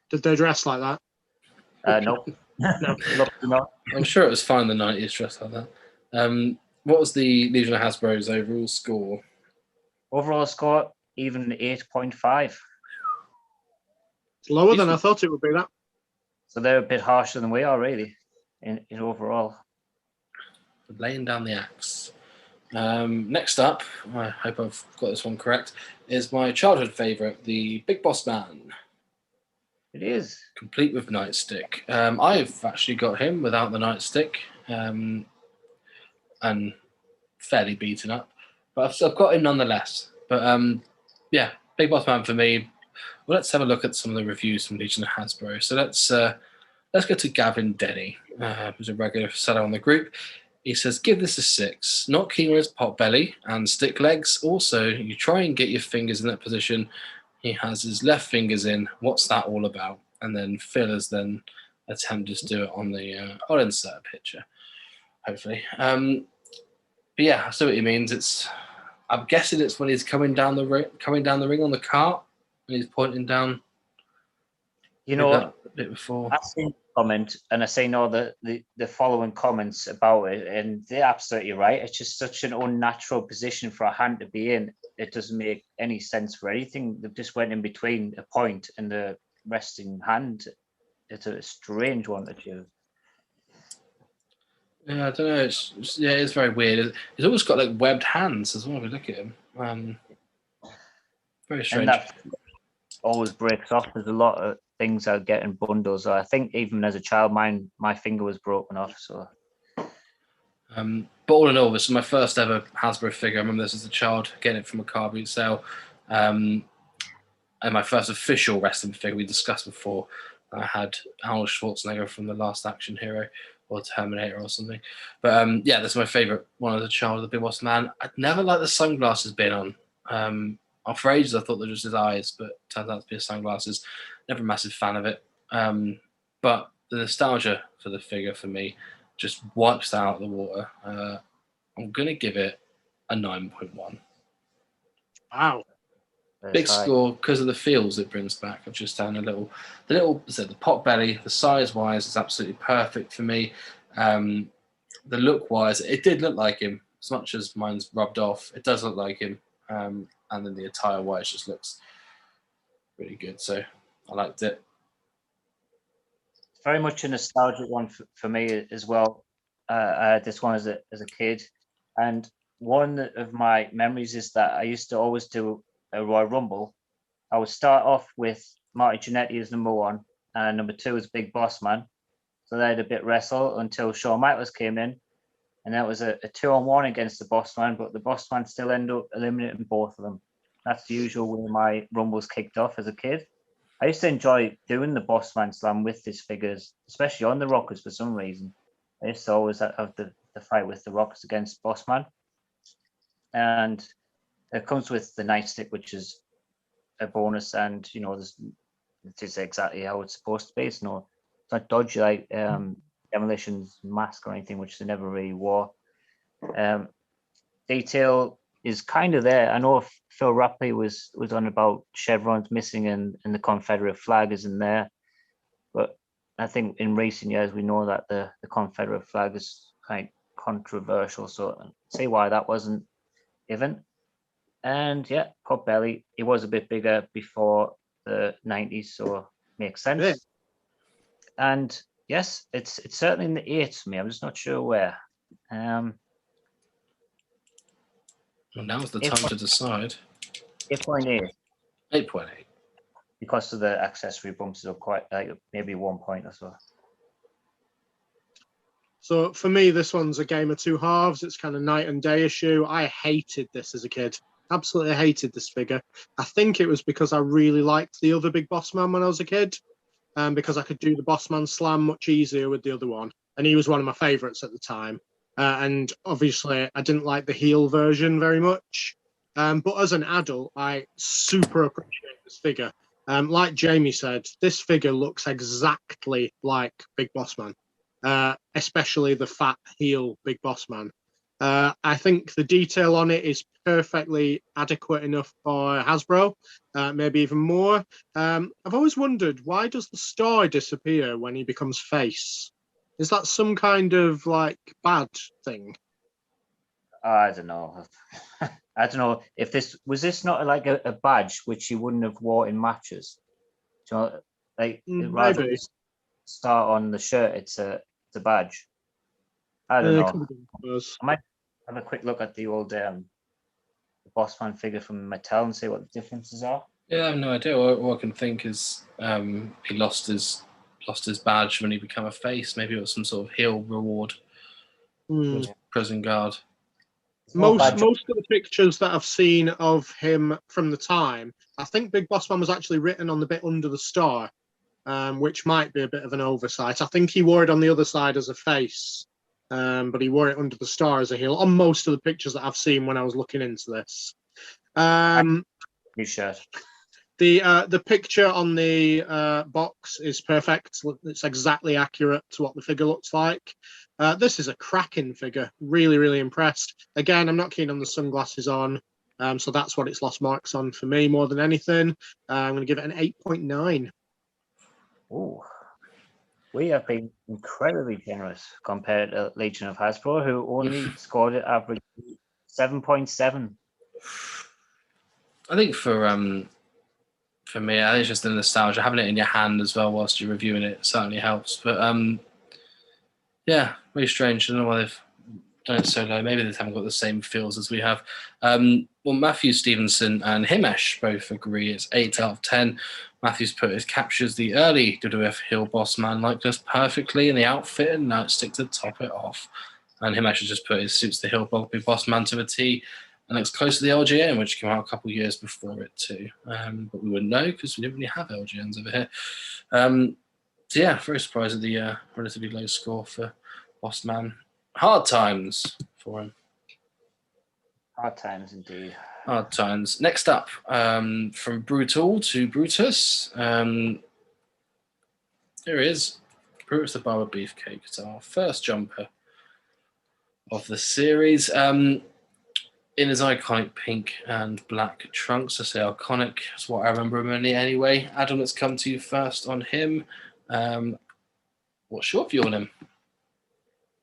Speaker 3: Did they dress like that?
Speaker 2: Nope.
Speaker 3: No.
Speaker 2: Not.
Speaker 1: I'm sure it was fine in the 90s dressed like that. What was the Legion of Hasbro's overall score?
Speaker 2: Overall score, even 8.5.
Speaker 3: It's lower than I thought it would be, that.
Speaker 2: So they're a bit harsher than we are, really, in overall.
Speaker 1: Laying down the axe. Next up, I hope I've got this one correct, is my childhood favourite, the Big Boss Man.
Speaker 2: It is.
Speaker 1: Complete with nightstick. I've actually got him without the nightstick and fairly beaten up. But I've got him nonetheless. But yeah, Big Boss Man for me. Well, let's have a look at some of the reviews from Legion of Hasbro. So let's go to Gavin Denny, who's a regular seller on the group. He says, give this a 6. Not keen on his pot belly and stick legs. Also, you try and get your fingers in that position. He has his left fingers in. What's that all about? And then Phil has then attempted to do it on the. I'll insert a picture, hopefully. But yeah, I see what he means. I'm guessing it's when he's coming down the ring on the cart, and he's pointing down.
Speaker 2: You know,
Speaker 1: a bit before.
Speaker 2: I've seen the comment, and I've seen all the following comments about it, and they're absolutely right. It's just such an unnatural position for a hand to be in. It doesn't make any sense for anything. They just went in between a point and the resting hand. It's a strange one to choose.
Speaker 1: Yeah, I don't know. It's very weird. He's almost got like webbed hands as well. If you look at him, very strange.
Speaker 2: And that always breaks off. There's a lot of things I get in bundles. I think even as a child, my finger was broken off. So,
Speaker 1: but all in all, this is my first ever Hasbro figure. I remember this as a child, getting it from a car boot sale, and my first official wrestling figure we discussed before. I had Arnold Schwarzenegger from The Last Action Hero or Terminator or something. But yeah, that's my favourite one as a child, the Big Boss Man. I'd never liked the sunglasses being on. For ages, I thought they were just his eyes, but it turns out to be his sunglasses. Never a massive fan of it. But the nostalgia for the figure for me just wipes that out of the water. I'm going to give it a 9.1.
Speaker 3: Wow.
Speaker 1: Big score because of the feels it brings back. I've just done the pot belly, the size wise is absolutely perfect for me. The look wise, it did look like him as much as mine's rubbed off. It does look like him, and then the attire wise just looks really good. So I liked it.
Speaker 2: It's very much a nostalgic one for me as well. I had this one as a kid, and one of my memories is that I used to always do a Royal Rumble. I would start off with Marty Jannetty as number 1, and number 2 was Big Boss Man. So they had a bit wrestle until Shawn Michaels came in, and that was a 2-on-1 against the Boss Man, but the Boss Man still ended up eliminating both of them. That's the usual way my Rumbles kicked off as a kid. I used to enjoy doing the Boss Man Slam with these figures, especially on the Rockers for some reason. I used to always have the fight with the Rockers against Boss Man. And it comes with the nightstick, which is a bonus, and it is exactly how it's supposed to be. It's not dodgy like Demolition's mask or anything, which they never really wore. Detail is kind of there. I know Phil Rapley was on about chevrons missing and the Confederate flag isn't there, but I think in recent years we know that the Confederate flag is kind of controversial, so I see why that wasn't given. And yeah, pot belly, it was a bit bigger before the 90s, so it makes sense.
Speaker 3: Yeah.
Speaker 2: And yes, it's certainly in the 8 for me. I'm just not sure where.
Speaker 1: Well, now's the time to decide.
Speaker 2: 8.8.
Speaker 1: 8.8.
Speaker 2: Because of the accessory bumps are quite like maybe 1 point or so.
Speaker 3: So for me, this one's a game of two halves. It's kind of night and day issue. I hated this as a kid. Absolutely hated this figure. I think it was because I really liked the other Big Boss Man when I was a kid, because I could do the Boss Man Slam much easier with the other one. And he was one of my favourites at the time. And obviously, I didn't like the heel version very much. But as an adult, I super appreciate this figure. Like Jamie said, this figure looks exactly like Big Boss Man, especially the fat heel Big Boss Man. I think the detail on it is perfectly adequate enough for Hasbro, maybe even more. I've always wondered, why does the star disappear when he becomes face? Is that some kind of like bad thing?
Speaker 2: I don't know. I don't know if this was not like a badge which you wouldn't have wore in matches. Do you know, like rather than start on the shirt, it's a badge. I don't know. I might have a quick look at the old Boss Man figure from Mattel and see what the differences are.
Speaker 1: Yeah, I have no idea. All I can think is he lost his badge when he became a face. Maybe it was some sort of heel reward. Prison guard.
Speaker 3: Most of the pictures that I've seen of him from the time, I think Big Boss Man was actually written on the bit under the star, which might be a bit of an oversight. I think he wore it on the other side as a face, but he wore it under the star as a heel on most of the pictures that I've seen when I was looking into this.
Speaker 2: New shirt.
Speaker 3: The picture on the box is perfect. It's exactly accurate to what the figure looks like. This is a cracking figure. Really, really impressed. Again, I'm not keen on the sunglasses on, so that's what it's lost marks on for me more than anything. I'm going to give it an 8.9.
Speaker 2: Oh, we have been incredibly generous compared to Legion of Hasbro, who only scored it average 7.7.
Speaker 1: I think for me, I think it's just the nostalgia. Having it in your hand as well whilst you're reviewing it certainly helps. But yeah, really strange. I don't know why they've done it so low. Maybe they haven't got the same feels as we have. Well, Matthew Stevenson and Himesh both agree it's 8 out of 10. Matthews captures the early WWF heel boss man likeness perfectly in the outfit and nightstick to top it off. And Himesh has just put his suits the heel big boss man to a T. And it's close to the LGN, which came out a couple of years before it too. But we wouldn't know because we didn't really have LGNs over here. So yeah, very surprised at the relatively low score for Boss Man. Hard times for him.
Speaker 2: Hard times indeed.
Speaker 1: Hard times. Next up, from Brutal to Brutus. Here is Brutus the Barber Beefcake. It's our first jumper of the series. in his iconic pink and black trunks. I say iconic. That's what I remember him in anyway. Adam, let's come to you first on him. What's your view on him?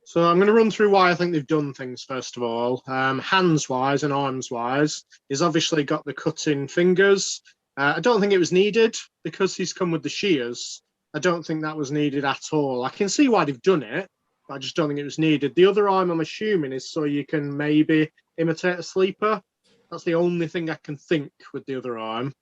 Speaker 3: So I'm going to run through why I think they've done things first of all. Hands-wise and arms-wise, he's obviously got the cutting fingers. I don't think it was needed because he's come with the shears. I don't think that was needed at all. I can see why they've done it, but I just don't think it was needed. The other arm, I'm assuming, is so you can maybe imitate a sleeper. That's the only thing I can think with the other arm.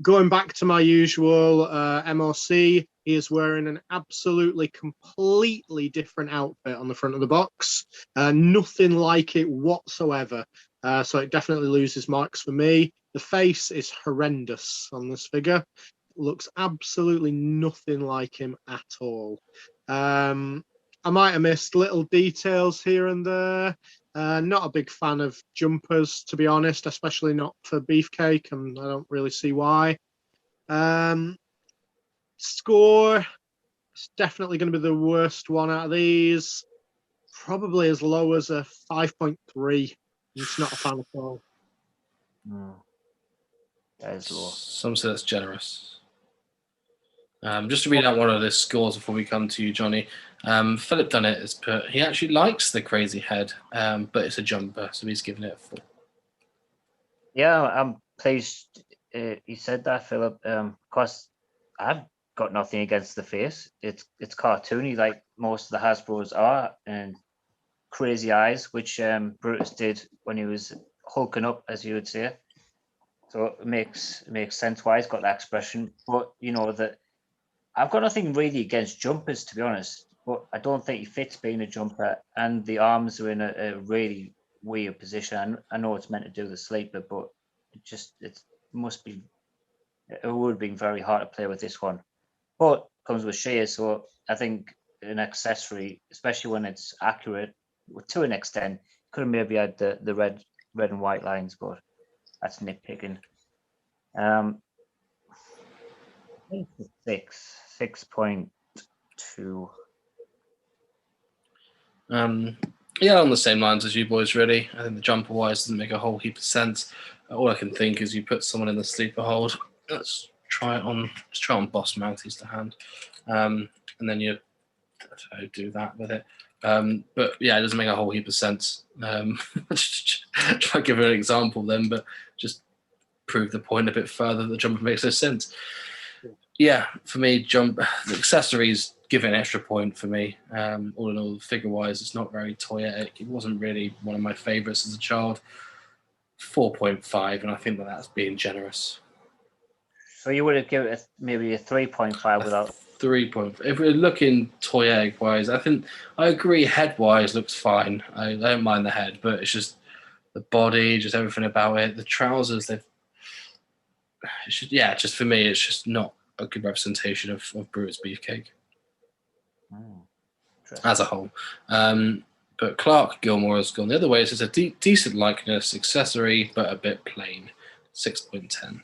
Speaker 3: Going back to my usual MOC, he is wearing an absolutely completely different outfit on the front of the box. Nothing like it whatsoever. So it definitely loses marks for me. The face is horrendous on this figure. It looks absolutely nothing like him at all. I might have missed little details here and there. Not a big fan of jumpers, to be honest, especially not for Beefcake, and I don't really see why. Score, it's definitely going to be the worst one out of these. Probably as low as a 5.3. It's not a fan at all.
Speaker 2: That is low.
Speaker 1: Some say that's generous. Just to read out one of the scores before we come to you, Johnny. Philip Dunnett has put, he actually likes the crazy head, but it's a jumper, so he's giving it a 4.
Speaker 2: Yeah, I'm pleased you said that, Philip, because I've got nothing against the face. It's cartoony like most of the Hasbros are, and crazy eyes, which Brutus did when he was hulking up, as you would say. So it makes sense why he's got that expression. But you know that I've got nothing really against jumpers, to be honest. But I don't think he fits being a jumper, and the arms are in a really weird position. I know it's meant to do the sleeper, but it would have been very hard to play with this one. But comes with shears, so I think an accessory, especially when it's accurate to an extent, could have maybe had the red and white lines, but that's nitpicking. I think it's 6.2.
Speaker 1: Yeah, on the same lines as you boys, really. I think the jumper wise doesn't make a whole heap of sense. All I can think is you put someone in the sleeper hold. Let's try it on. Let's try on Boss Mounties to hand, and then you do that with it. But yeah, it doesn't make a whole heap of sense. Try to give an example then, but just prove the point a bit further. The jumper makes no sense. Yeah, for me, the accessories give an extra point for me. All in all, figure-wise, it's not very toyetic. It wasn't really one of my favourites as a child. 4.5, and I think that's being generous.
Speaker 2: So you would have given it maybe a 3.5 without
Speaker 1: 3.5. If we're looking toyetic-wise, I agree. Head-wise, looks fine. I don't mind the head, but it's just the body, just everything about it. The trousers, just for me, it's just not a good representation of Brewer's Beefcake as a whole. But Clark Gilmore has gone the other way. It's a decent likeness, accessory, but a bit plain. 6.10.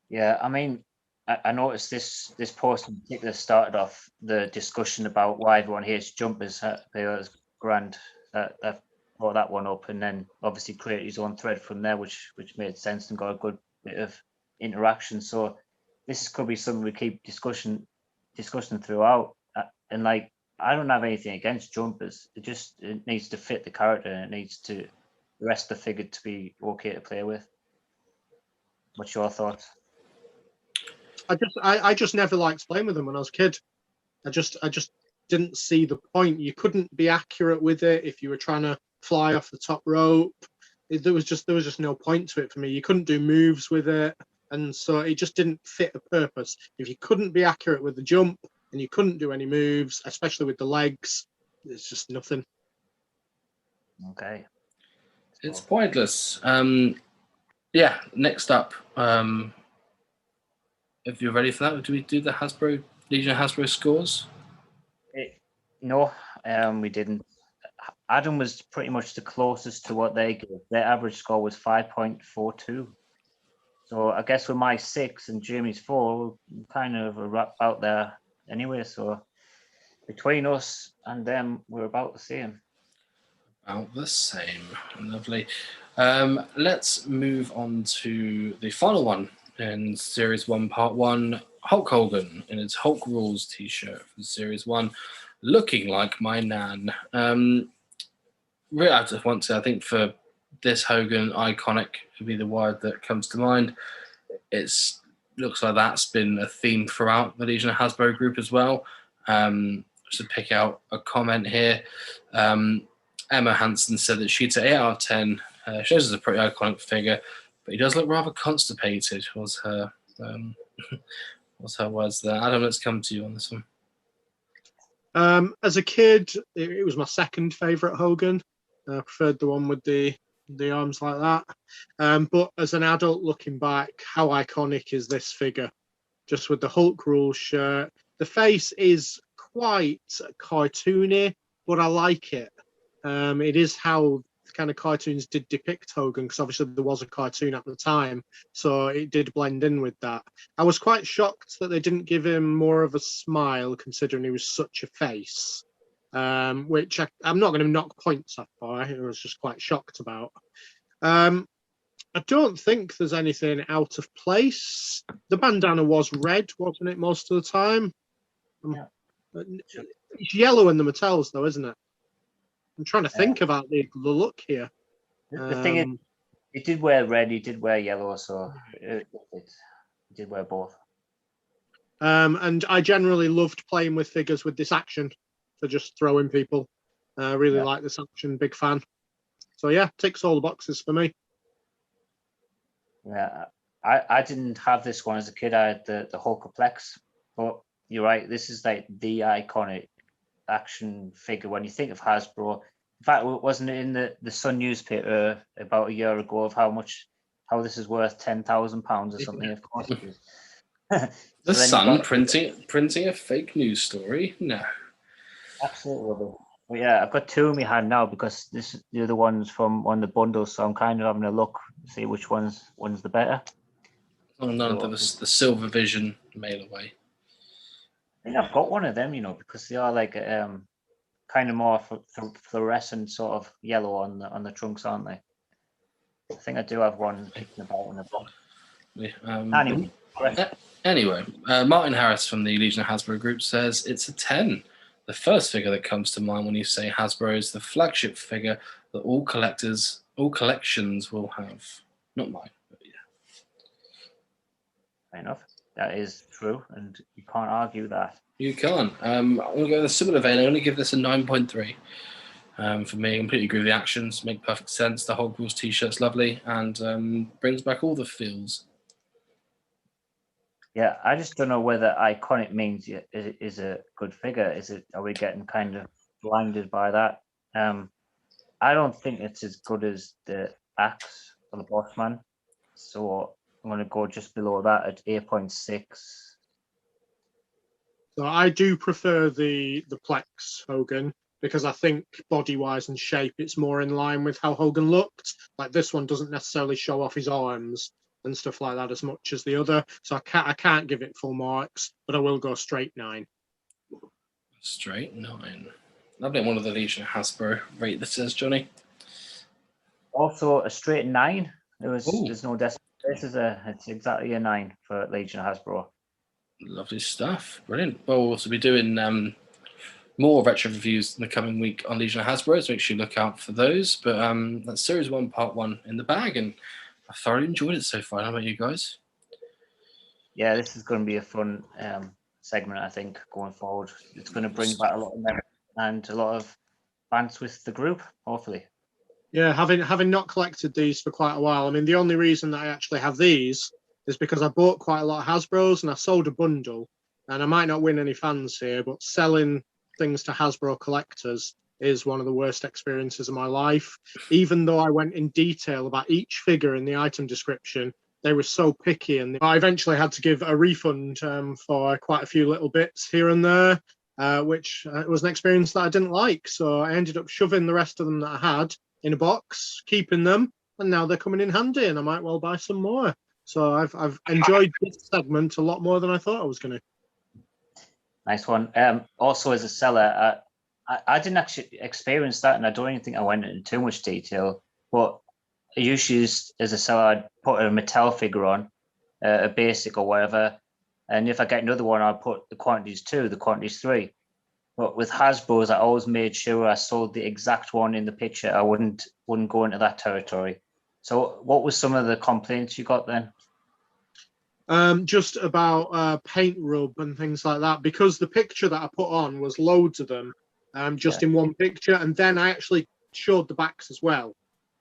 Speaker 2: Yeah, I mean, I noticed this post in particular started off the discussion about why everyone hates jumpers. It grand that brought that one up, and then obviously created his own thread from there, which made sense and got a good bit of interaction. So this could be something we keep discussing throughout. And like, I don't have anything against jumpers. It needs to fit the character, and it needs the rest of the figure to be okay to play with. What's your thoughts?
Speaker 3: I just never liked playing with them when I was a kid. I just didn't see the point. You couldn't be accurate with it if you were trying to fly off the top rope. There was just no point to it for me. You couldn't do moves with it, and so it just didn't fit a purpose. If you couldn't be accurate with the jump and you couldn't do any moves, especially with the legs, it's just nothing.
Speaker 2: Okay.
Speaker 1: It's pointless. Yeah, next up, if you're ready for that, do we do the Legion of Hasbro scores?
Speaker 2: No, we didn't. Adam was pretty much the closest to what they gave. Their average score was 5.42. So I guess with my 6 and Jamie's 4, we're kind of out there anyway. So between us and them, we're about the same.
Speaker 1: About the same. Lovely. Let's move on to the final one in Series 1, Part 1. Hulk Hogan in his Hulk Rules t-shirt from Series 1, looking like my nan. Really, I just want to, I think for this Hogan, iconic would be the word that comes to mind. It's looks like that's been a theme throughout the Legion of Hasbro group as well. Just to pick out a comment here, Emma Hansen said that she'd say 8 out of 10. Shows us a pretty iconic figure, but he does look rather constipated. Was her words there? Adam, let's come to you on this one.
Speaker 3: As a kid, it was my second favourite Hogan. I preferred the one with the arms like that. But as an adult looking back, how iconic is this figure? Just with the Hulk Rules shirt. The face is quite cartoony, but I like it. It is how kind of cartoons did depict Hogan, because obviously there was a cartoon at the time, so it did blend in with that. I was quite shocked that they didn't give him more of a smile, considering he was such a face, which I'm not going to knock points off for. I was just quite shocked about. I don't think there's anything out of place. The bandana was red, wasn't it, most of the time?
Speaker 2: Yeah.
Speaker 3: It's yellow in the Mattels, though, isn't it? I'm trying to think about the look here.
Speaker 2: The thing is, he did wear red, he did wear yellow, so he did wear both.
Speaker 3: And I generally loved playing with figures with this action for just throwing people. Really like this action, big fan. So yeah, ticks all the boxes for me.
Speaker 2: Yeah, I didn't have this one as a kid. I had the Hulkaplex, but you're right. This is like the iconic action figure when you think of Hasbro. In fact, wasn't it in the Sun newspaper about a year ago of how this is worth £10,000 or something? Of course it is.
Speaker 1: The Sun printing a fake news story? No.
Speaker 2: Absolutely. But yeah, I've got two in my hand now because the other one's from one of the bundles, so I'm kind of having a look to see which one's the better.
Speaker 1: Oh, none of them was the Silver Vision mail away.
Speaker 2: I think I've got one of them, because they are like kind of more fluorescent sort of yellow on the trunks, aren't they? I think I do have one kicking about in the box.
Speaker 1: Anyway, Martin Harris from the Legion of Hasbro group says it's a 10. The first figure that comes to mind when you say Hasbro is the flagship figure that all collections will have. Not mine, but yeah.
Speaker 2: Fair enough. That is true, and you can't argue that.
Speaker 1: You can't. I'm going to go in a similar vein. I'm going to give this a 9.3. For me, I completely agree with the actions. Make perfect sense. The Hulk Rules t-shirt's lovely and brings back all the feels.
Speaker 2: Yeah, I just don't know whether iconic means is a good figure. Are we getting kind of blinded by that? I don't think it's as good as the Axe or the Bossman. So I'm going to go just below that at 8.6.
Speaker 3: So I do prefer the Plex Hogan, because I think body-wise and shape, it's more in line with how Hogan looked. Like this one doesn't necessarily show off his arms and stuff like that as much as the other. So I can't give it full marks, but I will go straight 9.
Speaker 1: Straight 9. Lovely. One of the Legion of Hasbro rate this is, Johnny.
Speaker 2: Also a straight 9. There's no decimal. It's exactly a 9 for Legion of Hasbro.
Speaker 1: Lovely stuff. Brilliant. Well, we'll also be doing more retro reviews in the coming week on Legion of Hasbro, so make sure you look out for those. But that's Series 1, Part 1 in the bag, and I've thoroughly enjoyed it so far. How about you guys?
Speaker 2: Yeah, this is going to be a fun segment, I think, going forward. It's going to bring back a lot of memory and a lot of fans with the group, hopefully.
Speaker 3: Yeah, having not collected these for quite a while. I mean, the only reason that I actually have these is because I bought quite a lot of Hasbros and I sold a bundle. And I might not win any fans here, but selling things to Hasbro collectors is one of the worst experiences of my life. Even though I went in detail about each figure in the item description, they were so picky, and I eventually had to give a refund for quite a few little bits here and there, which was an experience that I didn't like. So I ended up shoving the rest of them that I had in a box, keeping them, and now they're coming in handy, and I might well buy some more. So I've enjoyed this segment a lot more than I thought I was going to.
Speaker 2: Nice one. Also, as a seller, I didn't actually experience that, and I don't even think I went into too much detail. But I usually, as a seller, I'd put a Mattel figure on, a basic or whatever, and if I get another one, I'd put the quantities 2, the quantities 3. But with Hasbro's, I always made sure I sold the exact one in the picture. I wouldn't go into that territory. So, what was some of the complaints you got then?
Speaker 3: Just about paint rub and things like that, because the picture that I put on was loads of them, just in one picture, and then I actually showed the backs as well.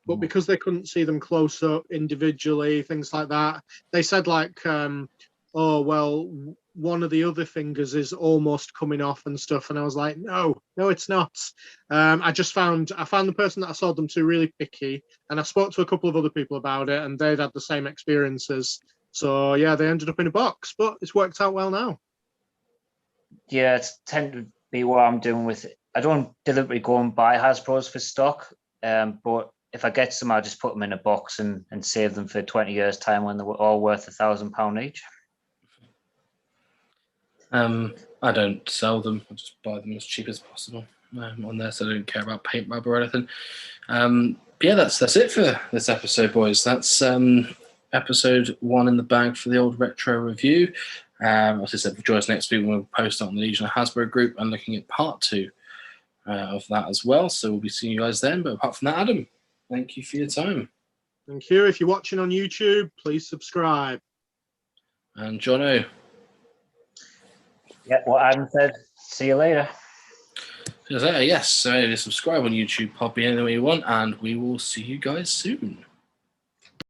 Speaker 3: But because they couldn't see them close up individually, things like that, they said like, oh well, one of the other fingers is almost coming off and stuff, and I was like, no, it's not. I found the person that I sold them to really picky, and I spoke to a couple of other people about it, and they'd had the same experiences. So yeah, they ended up in a box, but it's worked out well now.
Speaker 2: Yeah, it's tend to be what I'm doing with it. I don't deliberately go and buy Hasbro's for stock, but if I get some, I'll just put them in a box and save them for 20 years' time when they're all worth £1,000 each.
Speaker 1: I don't sell them. I just buy them as cheap as possible on there, so I don't care about paint rub or anything. But yeah, that's it for this episode, boys. That's episode 1 in the bag for the old retro review. As I said, join us next week when we'll post on the Legion of Hasbro group and looking at part 2 of that as well. So we'll be seeing you guys then. But apart from that, Adam, thank you for your time.
Speaker 3: Thank you. If you're watching on YouTube, please subscribe.
Speaker 1: And Jono.
Speaker 2: Yeah, what Adam said. See you later.
Speaker 1: Yes, so subscribe on YouTube, pop in anywhere you want, and we will see you guys soon.